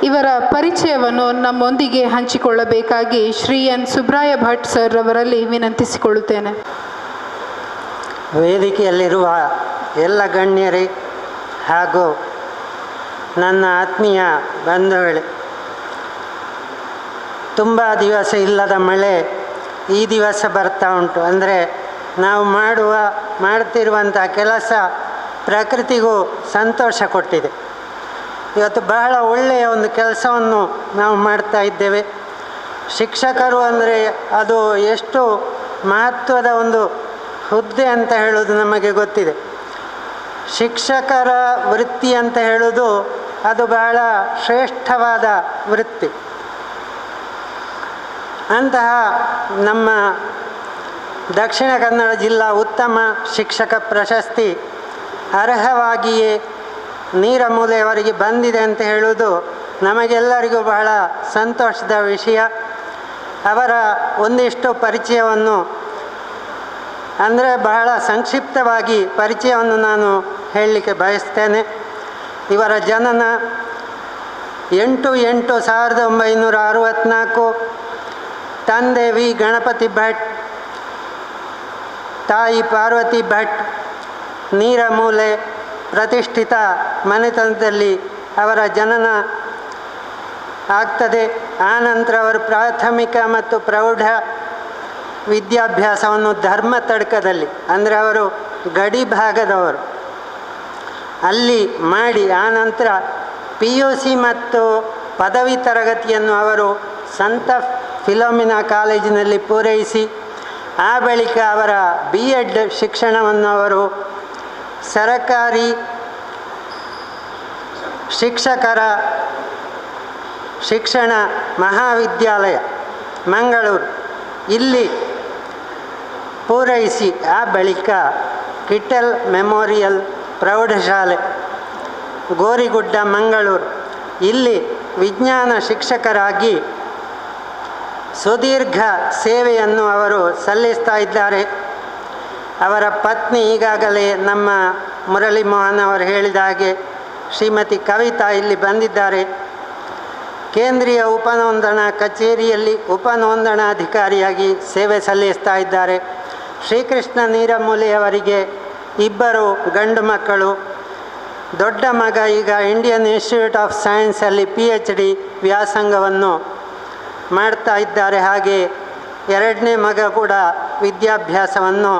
ಇವರ ಪರಿಚಯವನ್ನು ನಮ್ಮೊಂದಿಗೆ ಹಂಚಿಕೊಳ್ಳಬೇಕಾಗಿ ಶ್ರೀ ಎನ್ ಸುಬ್ರಾಯ ಭಟ್ ಸರ್ ಅವರಲ್ಲಿ ವಿನಂತಿಸಿಕೊಳ್ಳುತ್ತೇನೆ. ವೇದಿಕೆಯಲ್ಲಿರುವ ಎಲ್ಲ ಗಣ್ಯರೇ ಹಾಗೂ ನನ್ನ ಆತ್ಮೀಯ ಬಂಧುಗಳೇ, ತುಂಬ ದಿವಸ ಇಲ್ಲದ ಮಳೆ ಈ ದಿವಸ ಬರ್ತಾ ಉಂಟು. ಅಂದರೆ ನಾವು ಮಾಡ್ತಿರುವಂಥ ಕೆಲಸ ಪ್ರಕೃತಿಗೂ ಸಂತೋಷ ಕೊಟ್ಟಿದೆ. ಇವತ್ತು ಬಹಳ ಒಳ್ಳೆಯ ಒಂದು ಕೆಲಸವನ್ನು ನಾವು ಮಾಡ್ತಾ ಇದ್ದೇವೆ. ಶಿಕ್ಷಕರು ಅಂದರೆ ಅದು ಎಷ್ಟು ಮಹತ್ವದ ಒಂದು ಹುದ್ದೆ ಅಂತ ಹೇಳೋದು ನಮಗೆ ಗೊತ್ತಿದೆ. ಶಿಕ್ಷಕರ ವೃತ್ತಿ ಅಂತ ಹೇಳೋದು ಅದು ಬಹಳ ಶ್ರೇಷ್ಠವಾದ ವೃತ್ತಿ. ಅಂತಹ ನಮ್ಮ ದಕ್ಷಿಣ ಕನ್ನಡ ಜಿಲ್ಲಾ ಉತ್ತಮ ಶಿಕ್ಷಕ ಪ್ರಶಸ್ತಿ ಅರ್ಹವಾಗಿಯೇ ನೀರಮೂಲೆಯವರಿಗೆ ಬಂದಿದೆ ಅಂತ ಹೇಳುವುದು ನಮಗೆಲ್ಲರಿಗೂ ಬಹಳ ಸಂತೋಷದ ವಿಷಯ. ಅವರ ಒಂದಿಷ್ಟು ಪರಿಚಯವನ್ನು ಅಂದರೆ ಬಹಳ ಸಂಕ್ಷಿಪ್ತವಾಗಿ ಪರಿಚಯವನ್ನು ನಾನು ಹೇಳಲಿಕ್ಕೆ ಬಯಸ್ತೇನೆ. ಇವರ ಜನನ 8/8/1964. ತಂದೆ ವಿ ಗಣಪತಿ ಭಟ್, ತಾಯಿ ಪಾರ್ವತಿ ಭಟ್. ನೀರಮೂಲೆ ಪ್ರತಿಷ್ಠಿತ ಮನೆತನದಲ್ಲಿ ಅವರ ಜನನ ಆಗ್ತದೆ. ಆನಂತರ ಅವರು ಪ್ರಾಥಮಿಕ ಮತ್ತು ಪ್ರೌಢ ವಿದ್ಯಾಭ್ಯಾಸವನ್ನು ಧರ್ಮತಡ್ಕದಲ್ಲಿ, ಅಂದರೆ ಅವರು ಗಡಿ ಭಾಗದವರು, ಅಲ್ಲಿ ಮಾಡಿ ಆನಂತರ PUC ಮತ್ತು ಪದವಿ ತರಗತಿಯನ್ನು ಅವರು ಸಂತ ಫಿಲೋಮಿನಾ ಕಾಲೇಜಿನಲ್ಲಿ ಪೂರೈಸಿ ಆ ಬಳಿಕ ಅವರ B.Ed ಶಿಕ್ಷಣವನ್ನು ಅವರು ಸರಕಾರಿ ಶಿಕ್ಷಕರ ಶಿಕ್ಷಣ ಮಹಾವಿದ್ಯಾಲಯ ಮಂಗಳೂರು ಇಲ್ಲಿ ಪೂರೈಸಿ ಆ ಬಳಿಕ ಕಿಟಲ್ ಮೆಮೋರಿಯಲ್ ಪ್ರೌಢಶಾಲೆ ಗೋರಿಗುಡ್ಡ ಮಂಗಳೂರು ಇಲ್ಲಿ ವಿಜ್ಞಾನ ಶಿಕ್ಷಕರಾಗಿ ಸುದೀರ್ಘ ಸೇವೆಯನ್ನು ಅವರು ಸಲ್ಲಿಸ್ತಾ ಇದ್ದಾರೆ. ಅವರ ಪತ್ನಿ ಈಗಾಗಲೇ ನಮ್ಮ ಮುರಳಿ ಮೋಹನ್ ಅವರು ಹೇಳಿದ ಹಾಗೆ ಶ್ರೀಮತಿ ಕವಿತಾ ಇಲ್ಲಿ ಬಂದಿದ್ದಾರೆ. ಕೇಂದ್ರೀಯ ಉಪನೋಂದಣಾ ಕಚೇರಿಯಲ್ಲಿ ಉಪನೋಂದಣಾಧಿಕಾರಿಯಾಗಿ ಸೇವೆ ಸಲ್ಲಿಸ್ತಾ ಇದ್ದಾರೆ. ಶ್ರೀಕೃಷ್ಣ ನೀರಮೂಲೆಯವರಿಗೆ 2 ಗಂಡು ಮಕ್ಕಳು. ದೊಡ್ಡ ಮಗ ಈಗ ಇಂಡಿಯನ್ ಇನ್ಸ್ಟಿಟ್ಯೂಟ್ ಆಫ್ ಸೈನ್ಸಲ್ಲಿ PhD ವ್ಯಾಸಂಗವನ್ನು ಮಾಡ್ತಾ ಇದ್ದಾರೆ. ಹಾಗೆ 2ನೇ ಮಗ ಕೂಡ ವಿದ್ಯಾಭ್ಯಾಸವನ್ನು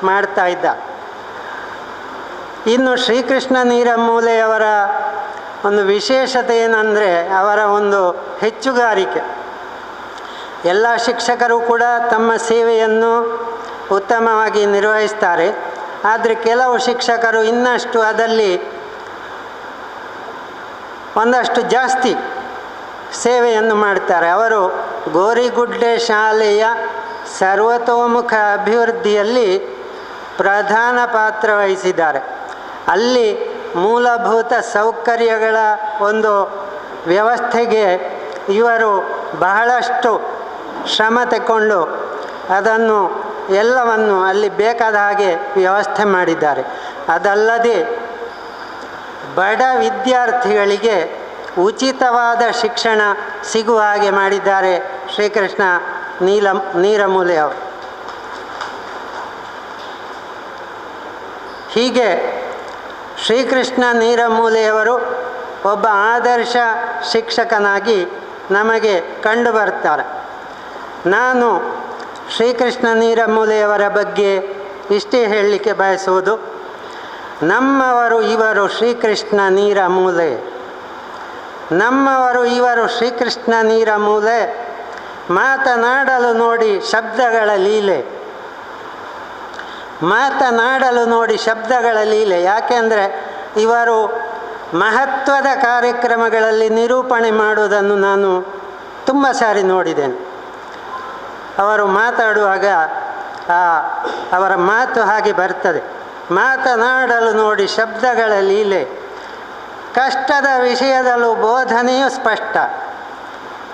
ಮಾಡ್ತಾ ಇದ್ದ. ಇನ್ನು ಶ್ರೀಕೃಷ್ಣ ನೀರಮೂಲೆಯವರ ಒಂದು ವಿಶೇಷತೆ ಏನಂದರೆ ಅವರ ಒಂದು ಹೆಚ್ಚುಗಾರಿಕೆ. ಎಲ್ಲ ಶಿಕ್ಷಕರು ಕೂಡ ತಮ್ಮ ಸೇವೆಯನ್ನು ಉತ್ತಮವಾಗಿ ನಿರ್ವಹಿಸ್ತಾರೆ. ಆದರೆ ಕೆಲವು ಶಿಕ್ಷಕರು ಇನ್ನಷ್ಟು ಅದರಲ್ಲಿ ಒಂದಷ್ಟು ಜಾಸ್ತಿ ಸೇವೆಯನ್ನು ಮಾಡ್ತಾರೆ. ಅವರು ಗೋರಿಗುಡ್ಡೆ ಶಾಲೆಯ ಸರ್ವತೋಮುಖ ಅಭಿವೃದ್ಧಿಯಲ್ಲಿ ಪ್ರಧಾನ ಪಾತ್ರ ವಹಿಸಿದ್ದಾರೆ. ಅಲ್ಲಿ ಮೂಲಭೂತ ಸೌಕರ್ಯಗಳ ಒಂದು ವ್ಯವಸ್ಥೆಗೆ ಇವರು ಬಹಳಷ್ಟು ಶ್ರಮ ತಗೊಂಡು ಅದನ್ನು ಎಲ್ಲವನ್ನು ಅಲ್ಲಿ ಬೇಕಾದ ಹಾಗೆ ವ್ಯವಸ್ಥೆ ಮಾಡಿದ್ದಾರೆ. ಅದಲ್ಲದೆ ಬಡ ವಿದ್ಯಾರ್ಥಿಗಳಿಗೆ ಉಚಿತವಾದ ಶಿಕ್ಷಣ ಸಿಗುವ ಹಾಗೆ ಮಾಡಿದ್ದಾರೆ ಶ್ರೀಕೃಷ್ಣ ನೀರಮೂಲೆಯವರು. ಹೀಗೆ ಶ್ರೀಕೃಷ್ಣ ನೀರಮೂಲೆಯವರು ಒಬ್ಬ ಆದರ್ಶ ಶಿಕ್ಷಕನಾಗಿ ನಮಗೆ ಕಂಡುಬರ್ತಾರೆ. ನಾನು ಶ್ರೀಕೃಷ್ಣ ನೀರಮೂಲೆಯವರ ಬಗ್ಗೆ ಇಷ್ಟೇ ಹೇಳಲಿಕ್ಕೆ ಬಯಸುವುದು, ನಮ್ಮವರು ಇವರು ಶ್ರೀಕೃಷ್ಣ ನೀರಮೂಲೆ, ನಮ್ಮವರು ಇವರು ಶ್ರೀಕೃಷ್ಣ ನೀರಮೂಲೆ, ಮಾತನಾಡಲು ನೋಡಿ ಶಬ್ದಗಳ ಲೀಲೆ, ಮಾತನಾಡಲು ನೋಡಿ ಶಬ್ದಗಳ ಲೀಲೆ. ಯಾಕೆಂದರೆ ಇವರು ಮಹತ್ವದ ಕಾರ್ಯಕ್ರಮಗಳಲ್ಲಿ ನಿರೂಪಣೆ ಮಾಡುವುದನ್ನು ನಾನು ತುಂಬ ಸಾರಿ ನೋಡಿದ್ದೇನೆ. ಅವರು ಮಾತಾಡುವಾಗ ಅವರ ಮಾತು ಹಾಗೆ ಬರ್ತದೆ. ಮಾತನಾಡಲು ನೋಡಿ ಶಬ್ದಗಳ ಲೀಲೆ, ಕಷ್ಟದ ವಿಷಯದಲ್ಲೂ ಬೋಧನೆಯೂ ಸ್ಪಷ್ಟ.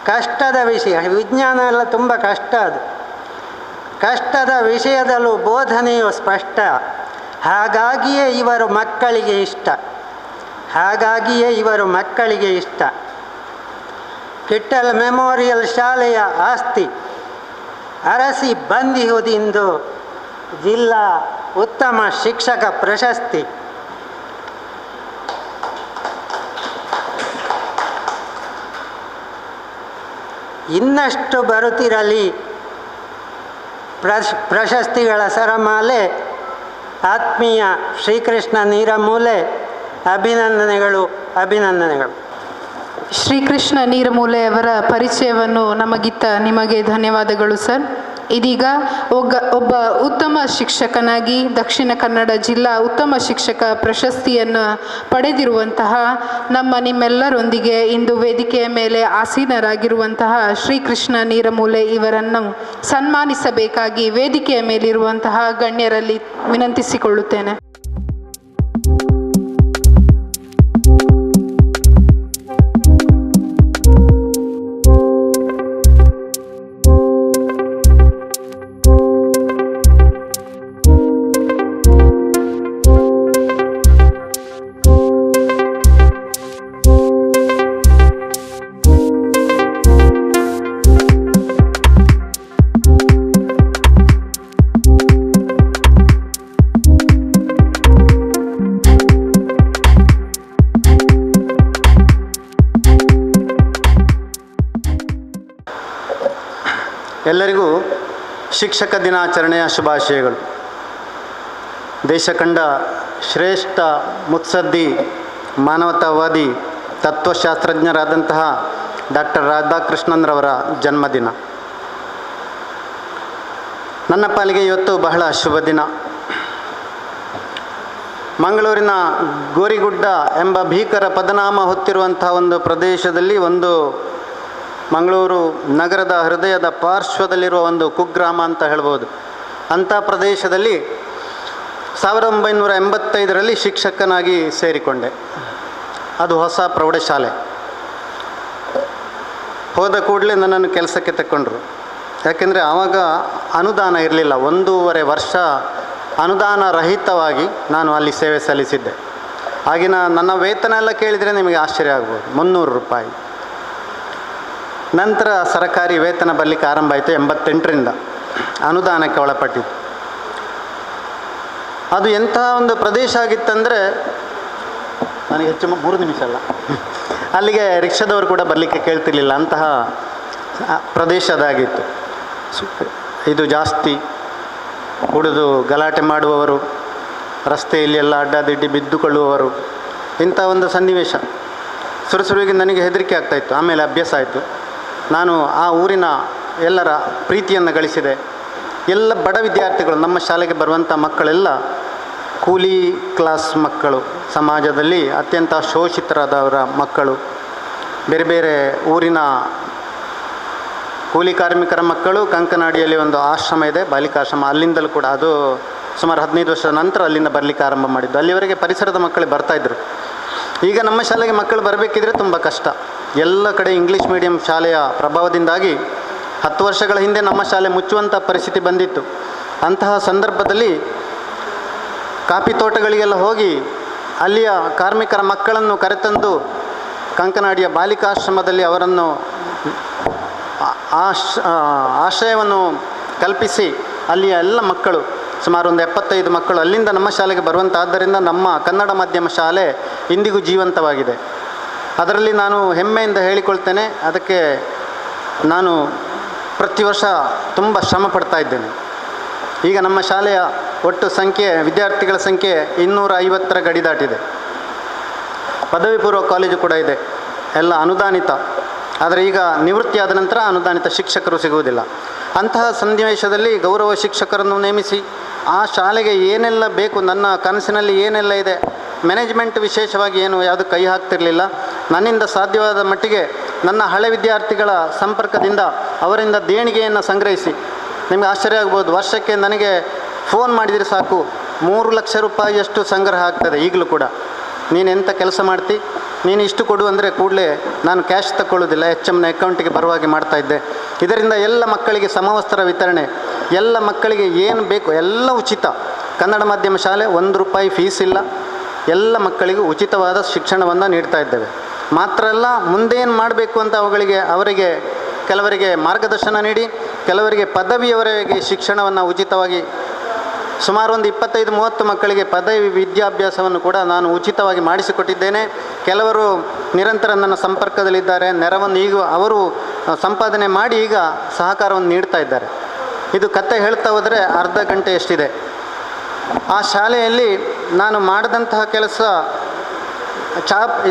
ಕಷ್ಟದ ವಿಷಯ, ವಿಜ್ಞಾನ ಎಲ್ಲ ತುಂಬ ಕಷ್ಟ, ಅದು ಕಷ್ಟದ ವಿಷಯದಲ್ಲೂ ಬೋಧನೆಯು ಸ್ಪಷ್ಟ. ಹಾಗಾಗಿಯೇ ಇವರು ಮಕ್ಕಳಿಗೆ ಇಷ್ಟ, ಹಾಗಾಗಿಯೇ ಇವರು ಮಕ್ಕಳಿಗೆ ಇಷ್ಟ. ಕಿಟ್ಟಲ್ ಮೆಮೋರಿಯಲ್ ಶಾಲೆಯ ಆಸ್ತಿ ಅರಸಿ ಬಂದಿಹುದಿಂದು ಜಿಲ್ಲಾ ಉತ್ತಮ ಶಿಕ್ಷಕ ಪ್ರಶಸ್ತಿ. ಇನ್ನಷ್ಟು ಬರುತ್ತಿರಲಿ ಪ್ರಶಸ್ತಿಗಳ ಸರಮಾಲೆ. ಆತ್ಮೀಯ ಶ್ರೀಕೃಷ್ಣ ನೀರಮೂಲೆ, ಅಭಿನಂದನೆಗಳು, ಅಭಿನಂದನೆಗಳು. ಶ್ರೀಕೃಷ್ಣ ನೀರಮೂಲೆಯವರ ಪರಿಚಯವನ್ನು ನಮಗಿತ್ತ ನಿಮಗೆ ಧನ್ಯವಾದಗಳು ಸರ್. ಇದೀಗ ಒಬ್ಬ ಉತ್ತಮ ಶಿಕ್ಷಕನಾಗಿ ದಕ್ಷಿಣ ಕನ್ನಡ ಜಿಲ್ಲಾ ಉತ್ತಮ ಶಿಕ್ಷಕ ಪ್ರಶಸ್ತಿಯನ್ನು ಪಡೆದಿರುವಂತಹ ನಿಮ್ಮೆಲ್ಲರೊಂದಿಗೆ ಇಂದು ವೇದಿಕೆಯ ಮೇಲೆ ಆಸೀನರಾಗಿರುವಂತಹ ಶ್ರೀಕೃಷ್ಣ ನೀರಮೂಲೆ ಇವರನ್ನು ಸನ್ಮಾನಿಸಬೇಕಾಗಿ ವೇದಿಕೆಯ ಮೇಲಿರುವಂತಹ ಗಣ್ಯರಲ್ಲಿ ವಿನಂತಿಸಿಕೊಳ್ಳುತ್ತೇನೆ. ಎಲ್ಲರಿಗೂ ಶಿಕ್ಷಕ ದಿನಾಚರಣೆಯ ಶುಭಾಶಯಗಳು. ದೇಶ ಕಂಡ ಶ್ರೇಷ್ಠ ಮುತ್ಸದ್ದಿ, ಮಾನವತಾವಾದಿ, ತತ್ವಶಾಸ್ತ್ರಜ್ಞರಾದಂತಹ ಡಾಕ್ಟರ್ ರಾಧಾಕೃಷ್ಣನ್ರವರ ಜನ್ಮದಿನ. ನನ್ನ ಪಾಲಿಗೆ ಇವತ್ತು ಬಹಳ ಶುಭ ದಿನ. ಮಂಗಳೂರಿನ ಗೋರಿಗುಡ್ಡ ಎಂಬ ಭೀಕರ ಪದನಾಮ ಹೊತ್ತಿರುವಂತಹ ಒಂದು ಪ್ರದೇಶದಲ್ಲಿ, ಒಂದು ಮಂಗಳೂರು ನಗರದ ಹೃದಯದ ಪಾರ್ಶ್ವದಲ್ಲಿರುವ ಒಂದು ಕುಗ್ರಾಮ ಅಂತ ಹೇಳ್ಬೋದು, ಅಂಥ ಪ್ರದೇಶದಲ್ಲಿ 1985ರಲ್ಲಿ ಶಿಕ್ಷಕನಾಗಿ ಸೇರಿಕೊಂಡೆ. ಅದು ಹೊಸ ಪ್ರೌಢಶಾಲೆ. ಹೋದ ಕೂಡಲೇ ನನ್ನನ್ನು ಕೆಲಸಕ್ಕೆ ತಗೊಂಡ್ರು. ಯಾಕೆಂದರೆ ಆವಾಗ ಅನುದಾನ ಇರಲಿಲ್ಲ. 1.5 ವರ್ಷ ಅನುದಾನ ರಹಿತವಾಗಿ ನಾನು ಅಲ್ಲಿ ಸೇವೆ ಸಲ್ಲಿಸಿದ್ದೆ. ಆಗಿನ ನನ್ನ ವೇತನ ಎಲ್ಲ ಕೇಳಿದರೆ ನಿಮಗೆ ಆಶ್ಚರ್ಯ ಆಗ್ಬೋದು, 300 ರೂಪಾಯಿ. ನಂತರ ಸರಕಾರಿ ವೇತನ ಬರಲಿಕ್ಕೆ ಆರಂಭ ಆಯಿತು. 88ರಿಂದ ಅನುದಾನಕ್ಕೆ ಒಳಪಟ್ಟಿದ್ದು. ಅದು ಎಂಥ ಒಂದು ಪ್ರದೇಶ ಆಗಿತ್ತಂದರೆ, ನನಗೆ ಹೆಚ್ಚು 3 ನಿಮಿಷ ಅಲ್ಲ, ಅಲ್ಲಿಗೆ ರಿಕ್ಷಾದವರು ಕೂಡ ಬರಲಿಕ್ಕೆ ಕೇಳ್ತಿರ್ಲಿಲ್ಲ, ಅಂತಹ ಪ್ರದೇಶ ಅದಾಗಿತ್ತು. ಇದು ಜಾಸ್ತಿ ಕುಡಿದು ಗಲಾಟೆ ಮಾಡುವವರು, ರಸ್ತೆಯಲ್ಲಿ ಎಲ್ಲ ಅಡ್ಡಾದಿಡ್ಡಿ ಬಿದ್ದುಕೊಳ್ಳುವವರು, ಇಂಥ ಒಂದು ಸನ್ನಿವೇಶ. ಸುರುಸುರುವಿಗೆ ನನಗೆ ಹೆದರಿಕೆ ಆಗ್ತಾಯಿತ್ತು. ಆಮೇಲೆ ಅಭ್ಯಾಸ ಆಯಿತು. ನಾನು ಆ ಊರಿನ ಎಲ್ಲರ ಪ್ರೀತಿಯನ್ನು ಗಳಿಸಿದೆ. ಎಲ್ಲ ಬಡ ವಿದ್ಯಾರ್ಥಿಗಳು, ನಮ್ಮ ಶಾಲೆಗೆ ಬರುವಂಥ ಮಕ್ಕಳೆಲ್ಲ ಕೂಲಿ ಕ್ಲಾಸ್ ಮಕ್ಕಳು, ಸಮಾಜದಲ್ಲಿ ಅತ್ಯಂತ ಶೋಷಿತರಾದವರ ಮಕ್ಕಳು, ಬೇರೆ ಬೇರೆ ಊರಿನ ಕೂಲಿ ಕಾರ್ಮಿಕರ ಮಕ್ಕಳು. ಕಂಕನಾಡಿಯಲ್ಲಿ ಒಂದು ಆಶ್ರಮ ಇದೆ, ಬಾಲಿಕಾಶ್ರಮ, ಅಲ್ಲಿಂದಲೂ ಕೂಡ, ಅದು ಸುಮಾರು 15 ವರ್ಷದ ನಂತರ ಅಲ್ಲಿಂದ ಬರಲಿಕ್ಕೆ ಆರಂಭ ಮಾಡಿದ್ದು. ಅಲ್ಲಿವರೆಗೆ ಪರಿಸರದ ಮಕ್ಕಳೇ ಬರ್ತಾಯಿದ್ರು. ಈಗ ನಮ್ಮ ಶಾಲೆಗೆ ಮಕ್ಕಳು ಬರಬೇಕಿದ್ರೆ ತುಂಬ ಕಷ್ಟ. ಎಲ್ಲ ಕಡೆ ಇಂಗ್ಲೀಷ್ ಮೀಡಿಯಂ ಶಾಲೆಯ ಪ್ರಭಾವದಿಂದಾಗಿ 10 ವರ್ಷಗಳ ಹಿಂದೆ ನಮ್ಮ ಶಾಲೆ ಮುಚ್ಚುವಂಥ ಪರಿಸ್ಥಿತಿ ಬಂದಿತ್ತು. ಅಂತಹ ಸಂದರ್ಭದಲ್ಲಿ ಕಾಫಿ ತೋಟಗಳಿಗೆಲ್ಲ ಹೋಗಿ ಅಲ್ಲಿಯ ಕಾರ್ಮಿಕರ ಮಕ್ಕಳನ್ನು ಕರೆತಂದು ಕಂಕನಾಡಿಯ ಬಾಲಿಕಾಶ್ರಮದಲ್ಲಿ ಅವರನ್ನು ಆಶ್ರಯವನ್ನು ಕಲ್ಪಿಸಿ ಅಲ್ಲಿಯ ಎಲ್ಲ ಮಕ್ಕಳು, ಸುಮಾರು ಒಂದು 75 ಮಕ್ಕಳು ಅಲ್ಲಿಂದ ನಮ್ಮ ಶಾಲೆಗೆ ಬರುವಂತಾದ್ದರಿಂದ ನಮ್ಮ ಕನ್ನಡ ಮಾಧ್ಯಮ ಶಾಲೆ ಇಂದಿಗೂ ಜೀವಂತವಾಗಿದೆ. ಅದರಲ್ಲಿ ನಾನು ಹೆಮ್ಮೆಯಿಂದ ಹೇಳಿಕೊಳ್ತೇನೆ. ಅದಕ್ಕೆ ನಾನು ಪ್ರತಿ ವರ್ಷ ತುಂಬ ಶ್ರಮ ಪಡ್ತಾ ಇದ್ದೇನೆ. ಈಗ ನಮ್ಮ ಶಾಲೆಯ ಒಟ್ಟು ಸಂಖ್ಯೆ, ವಿದ್ಯಾರ್ಥಿಗಳ ಸಂಖ್ಯೆ 250ರ ಗಡಿ ದಾಟಿದೆ. ಪದವಿ ಪೂರ್ವ ಕಾಲೇಜು ಕೂಡ ಇದೆ, ಎಲ್ಲ ಅನುದಾನಿತ. ಆದರೆ ಈಗ ನಿವೃತ್ತಿಯಾದ ನಂತರ ಅನುದಾನಿತ ಶಿಕ್ಷಕರು ಸಿಗುವುದಿಲ್ಲ. ಅಂತಹ ಸನ್ನಿವೇಶದಲ್ಲಿ ಗೌರವ ಶಿಕ್ಷಕರನ್ನು ನೇಮಿಸಿ ಆ ಶಾಲೆಗೆ ಏನೆಲ್ಲ ಬೇಕು, ನನ್ನ ಕನಸಿನಲ್ಲಿ ಏನೆಲ್ಲ ಇದೆ, ಮ್ಯಾನೇಜ್ಮೆಂಟ್ ವಿಶೇಷವಾಗಿ ಯಾವುದು ಕೈ ಹಾಕ್ತಿರಲಿಲ್ಲ. ನನ್ನಿಂದ ಸಾಧ್ಯವಾದ ಮಟ್ಟಿಗೆ ನನ್ನ ಹಳೆ ವಿದ್ಯಾರ್ಥಿಗಳ ಸಂಪರ್ಕದಿಂದ ಅವರಿಂದ ದೇಣಿಗೆಯನ್ನು ಸಂಗ್ರಹಿಸಿ, ನಿಮಗೆ ಆಶ್ಚರ್ಯ ಆಗ್ಬೋದು, ವರ್ಷಕ್ಕೆ ನನಗೆ ಫೋನ್ ಮಾಡಿದರೆ ಸಾಕು 3 ಲಕ್ಷ ರೂಪಾಯಿಯಷ್ಟು ಸಂಗ್ರಹ ಆಗ್ತದೆ. ಈಗಲೂ ಕೂಡ ನೀನು ಎಂಥ ಕೆಲಸ ಮಾಡ್ತಿ, ನೀನು ಇಷ್ಟು ಕೊಡು ಅಂದರೆ ಕೂಡಲೇ ನಾನು ಕ್ಯಾಶ್ ತಗೊಳ್ಳೋದಿಲ್ಲ, HMನ ಅಕೌಂಟಿಗೆ ಬರುವಾಗೆ ಮಾಡ್ತಾಯಿದ್ದೆ. ಇದರಿಂದ ಎಲ್ಲ ಮಕ್ಕಳಿಗೆ ಸಮವಸ್ತ್ರ ವಿತರಣೆ, ಎಲ್ಲ ಮಕ್ಕಳಿಗೆ ಏನು ಬೇಕು ಎಲ್ಲ ಉಚಿತ. ಕನ್ನಡ ಮಾಧ್ಯಮ ಶಾಲೆ 1 ರೂಪಾಯಿ ಫೀಸ್ ಇಲ್ಲ, ಎಲ್ಲ ಮಕ್ಕಳಿಗೂ ಉಚಿತವಾದ ಶಿಕ್ಷಣವನ್ನು ನೀಡ್ತಾ ಇದ್ದೇವೆ. ಮಾತ್ರ ಅಲ್ಲ, ಮುಂದೇನು ಮಾಡಬೇಕು ಅಂತ ಅವರಿಗೆ ಕೆಲವರಿಗೆ ಮಾರ್ಗದರ್ಶನ ನೀಡಿ, ಕೆಲವರಿಗೆ ಪದವಿಯವರೆಗೆ ಶಿಕ್ಷಣವನ್ನು ಉಚಿತವಾಗಿ ಸುಮಾರು ಒಂದು 25-30 ಮಕ್ಕಳಿಗೆ ಪದವಿ ವಿದ್ಯಾಭ್ಯಾಸವನ್ನು ಕೂಡ ನಾನು ಉಚಿತವಾಗಿ ಮಾಡಿಸಿಕೊಟ್ಟಿದ್ದೇನೆ. ಕೆಲವರು ನಿರಂತರ ನನ್ನ ಸಂಪರ್ಕದಲ್ಲಿದ್ದಾರೆ, ನೆರವನ್ನು ಈಗ ಅವರು ಸಂಪಾದನೆ ಮಾಡಿ ಈಗ ಸಹಕಾರವನ್ನು ನೀಡ್ತಾ ಇದ್ದಾರೆ. ಇದು ಕತೆ ಹೇಳ್ತಾ ಹೋದರೆ ಅರ್ಧ ಗಂಟೆ ಎಷ್ಟಿದೆ. ಆ ಶಾಲೆಯಲ್ಲಿ ನಾನು ಮಾಡಿದಂತಹ ಕೆಲಸ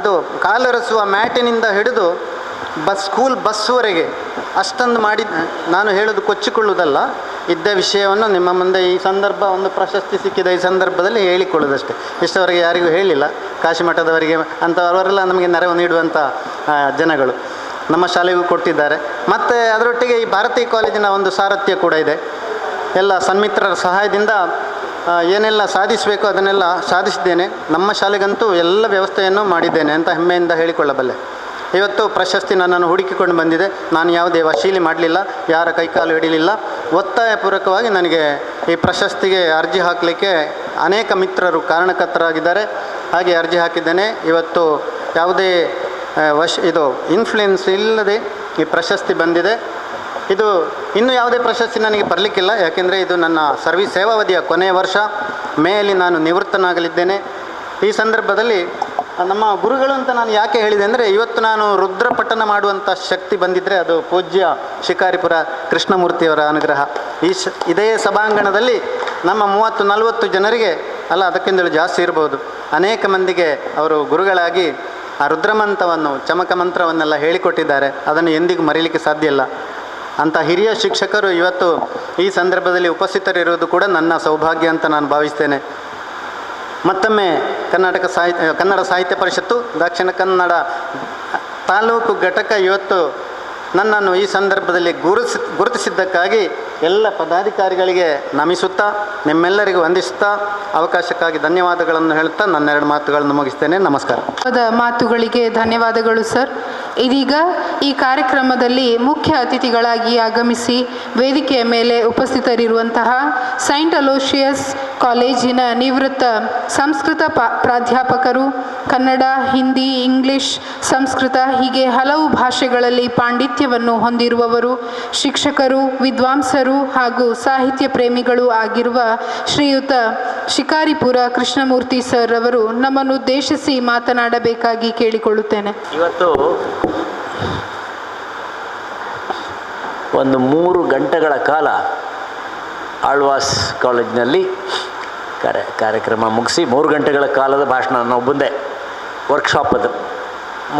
ಇದು ಕಾಲೊರೆಸುವ ಮ್ಯಾಟಿನಿಂದ ಹಿಡಿದು ಸ್ಕೂಲ್ ಬಸ್ವರೆಗೆ ಅಷ್ಟೊಂದು ಮಾಡಿ, ನಾನು ಹೇಳೋದು ಕೊಚ್ಚಿಕೊಳ್ಳುವುದಲ್ಲ, ಇದ್ದ ವಿಷಯವನ್ನು ನಿಮ್ಮ ಮುಂದೆ ಈ ಸಂದರ್ಭ ಒಂದು ಪ್ರಶಸ್ತಿ ಸಿಕ್ಕಿದ ಈ ಸಂದರ್ಭದಲ್ಲಿ ಹೇಳಿಕೊಳ್ಳೋದಷ್ಟೇ. ಇಷ್ಟವರೆಗೆ ಯಾರಿಗೂ ಹೇಳಿಲ್ಲ. ಕಾಶಿಮಠದವರಿಗೆ ಅಂಥವರೆಲ್ಲ ನಮಗೆ ನೆರವು ನೀಡುವಂಥ ಜನಗಳು ನಮ್ಮ ಶಾಲೆಗೂ ಕೊಟ್ಟಿದ್ದಾರೆ. ಮತ್ತು ಅದರೊಟ್ಟಿಗೆ ಈ ಭಾರತೀಯ ಕಾಲೇಜಿನ ಒಂದು ಸಾರಥ್ಯ ಕೂಡ ಇದೆ. ಎಲ್ಲ ಸನ್ಮಿತ್ರರ ಸಹಾಯದಿಂದ ಏನೆಲ್ಲ ಸಾಧಿಸಬೇಕು ಅದನ್ನೆಲ್ಲ ಸಾಧಿಸಿದ್ದೇನೆ. ನಮ್ಮ ಶಾಲೆಗಂತೂ ಎಲ್ಲ ವ್ಯವಸ್ಥೆಯನ್ನು ಮಾಡಿದ್ದೇನೆ ಅಂತ ಹೆಮ್ಮೆಯಿಂದ ಹೇಳಿಕೊಳ್ಳಬಲ್ಲೆ. ಇವತ್ತು ಪ್ರಶಸ್ತಿ ನನ್ನನ್ನು ಹುಡುಕಿಕೊಂಡು ಬಂದಿದೆ. ನಾನು ಯಾವುದೇ ವಶೀಲಿ ಮಾಡಲಿಲ್ಲ, ಯಾರ ಕೈಕಾಲು ಹಿಡಿಲಿಲ್ಲ. ಒತ್ತಾಯಪೂರ್ವಕವಾಗಿ ನನಗೆ ಈ ಪ್ರಶಸ್ತಿಗೆ ಅರ್ಜಿ ಹಾಕಲಿಕ್ಕೆ ಅನೇಕ ಮಿತ್ರರು ಕಾರಣಕರ್ತರಾಗಿದ್ದಾರೆ. ಹಾಗೆ ಅರ್ಜಿ ಹಾಕಿದ್ದೇನೆ. ಇವತ್ತು ಯಾವುದೇ ಇದು ಇನ್ಫ್ಲುಯೆನ್ಸ್ ಇಲ್ಲದೆ ಈ ಪ್ರಶಸ್ತಿ ಬಂದಿದೆ. ಇದು ಇನ್ನೂ ಯಾವುದೇ ಪ್ರಶಸ್ತಿ ನನಗೆ ಬರಲಿಕ್ಕಿಲ್ಲ, ಯಾಕೆಂದರೆ ಇದು ನನ್ನ ಸರ್ವಿಸ್ ಸೇವಾವಧಿಯ ಕೊನೆಯ ವರ್ಷ. ಮೇಯಲ್ಲಿ ನಾನು ನಿವೃತ್ತನಾಗಲಿದ್ದೇನೆ. ಈ ಸಂದರ್ಭದಲ್ಲಿ ನಮ್ಮ ಗುರುಗಳು ಅಂತ ನಾನು ಯಾಕೆ ಹೇಳಿದೆ ಅಂದರೆ, ಇವತ್ತು ನಾನು ರುದ್ರಪಠನ ಮಾಡುವಂಥ ಶಕ್ತಿ ಬಂದಿದ್ದರೆ ಅದು ಪೂಜ್ಯ ಶಿಕಾರಿಪುರ ಕೃಷ್ಣಮೂರ್ತಿಯವರ ಅನುಗ್ರಹ. ಇದೇ ಸಭಾಂಗಣದಲ್ಲಿ ನಮ್ಮ 30-40 ಜನರಿಗೆ, ಅಲ್ಲ ಅದಕ್ಕಿಂತಲೂ ಜಾಸ್ತಿ ಇರ್ಬೋದು, ಅನೇಕ ಮಂದಿಗೆ ಅವರು ಗುರುಗಳಾಗಿ ಆ ರುದ್ರಮಂತ್ರವನ್ನು, ಚಮಕ ಮಂತ್ರವನ್ನೆಲ್ಲ ಹೇಳಿಕೊಟ್ಟಿದ್ದಾರೆ. ಅದನ್ನು ಎಂದಿಗೂ ಮರೀಲಿಕ್ಕೆ ಸಾಧ್ಯ ಇಲ್ಲ. ಅಂಥ ಹಿರಿಯ ಶಿಕ್ಷಕರು ಇವತ್ತು ಈ ಸಂದರ್ಭದಲ್ಲಿ ಉಪಸ್ಥಿತರಿರುವುದು ಕೂಡ ನನ್ನ ಸೌಭಾಗ್ಯ ಅಂತ ನಾನು ಭಾವಿಸ್ತೇನೆ. ಮತ್ತೊಮ್ಮೆ ಕನ್ನಡ ಸಾಹಿತ್ಯ ಪರಿಷತ್ತು ದಕ್ಷಿಣ ಕನ್ನಡ ತಾಲೂಕು ಘಟಕ ಇವತ್ತು ನನ್ನನ್ನು ಈ ಸಂದರ್ಭದಲ್ಲಿ ಗುರುತಿಸಿದ್ದಕ್ಕಾಗಿ ಎಲ್ಲ ಪದಾಧಿಕಾರಿಗಳಿಗೆ ನಮಿಸುತ್ತಾ, ನಿಮ್ಮೆಲ್ಲರಿಗೂ ವಂದಿಸುತ್ತಾ, ಅವಕಾಶಕ್ಕಾಗಿ ಧನ್ಯವಾದಗಳನ್ನು ಹೇಳುತ್ತಾ ನನ್ನ 2 ಮಾತುಗಳನ್ನು ಮುಗಿಸ್ತೇನೆ. ನಮಸ್ಕಾರ. ಮಾತುಗಳಿಗೆ ಧನ್ಯವಾದಗಳು ಸರ್. ಇದೀಗ ಈ ಕಾರ್ಯಕ್ರಮದಲ್ಲಿ ಮುಖ್ಯ ಅತಿಥಿಗಳಾಗಿ ಆಗಮಿಸಿ ವೇದಿಕೆಯ ಮೇಲೆ ಉಪಸ್ಥಿತರಿರುವಂತಹ ಸೈಂಟ್ ಅಲೋಷಿಯಸ್ ಕಾಲೇಜಿನ ನಿವೃತ್ತ ಸಂಸ್ಕೃತ ಪ್ರಾಧ್ಯಾಪಕರು, ಕನ್ನಡ, ಹಿಂದಿ, ಇಂಗ್ಲಿಷ್, ಸಂಸ್ಕೃತ ಹೀಗೆ ಹಲವು ಭಾಷೆಗಳಲ್ಲಿ ಪಾಂಡಿತ್ಯವನ್ನು ಹೊಂದಿರುವವರು, ಶಿಕ್ಷಕರು, ವಿದ್ವಾಂಸರು ಹಾಗೂ ಸಾಹಿತ್ಯ ಪ್ರೇಮಿಗಳು ಆಗಿರುವ ಶ್ರೀಯುತ ಶಿಕಾರಿಪುರ ಕೃಷ್ಣಮೂರ್ತಿ ಸರ್ ಅವರು ನಮ್ಮನ್ನು ಉದ್ದೇಶಿಸಿ ಮಾತನಾಡಬೇಕಾಗಿ ಕೇಳಿಕೊಳ್ಳುತ್ತೇನೆ. ಇವತ್ತು ಒಂದು 3 ಗಂಟೆಗಳ ಕಾಲ ಆಳ್ವಾಸ್ ಕಾಲೇಜಿನಲ್ಲಿ ಕಾರ್ಯಕ್ರಮ ಮುಗಿಸಿ 3 ಗಂಟೆಗಳ ಕಾಲದ ಭಾಷಣ ನಾವು ಬಂದೆ ವರ್ಕ್ಶಾಪ್ ಅದು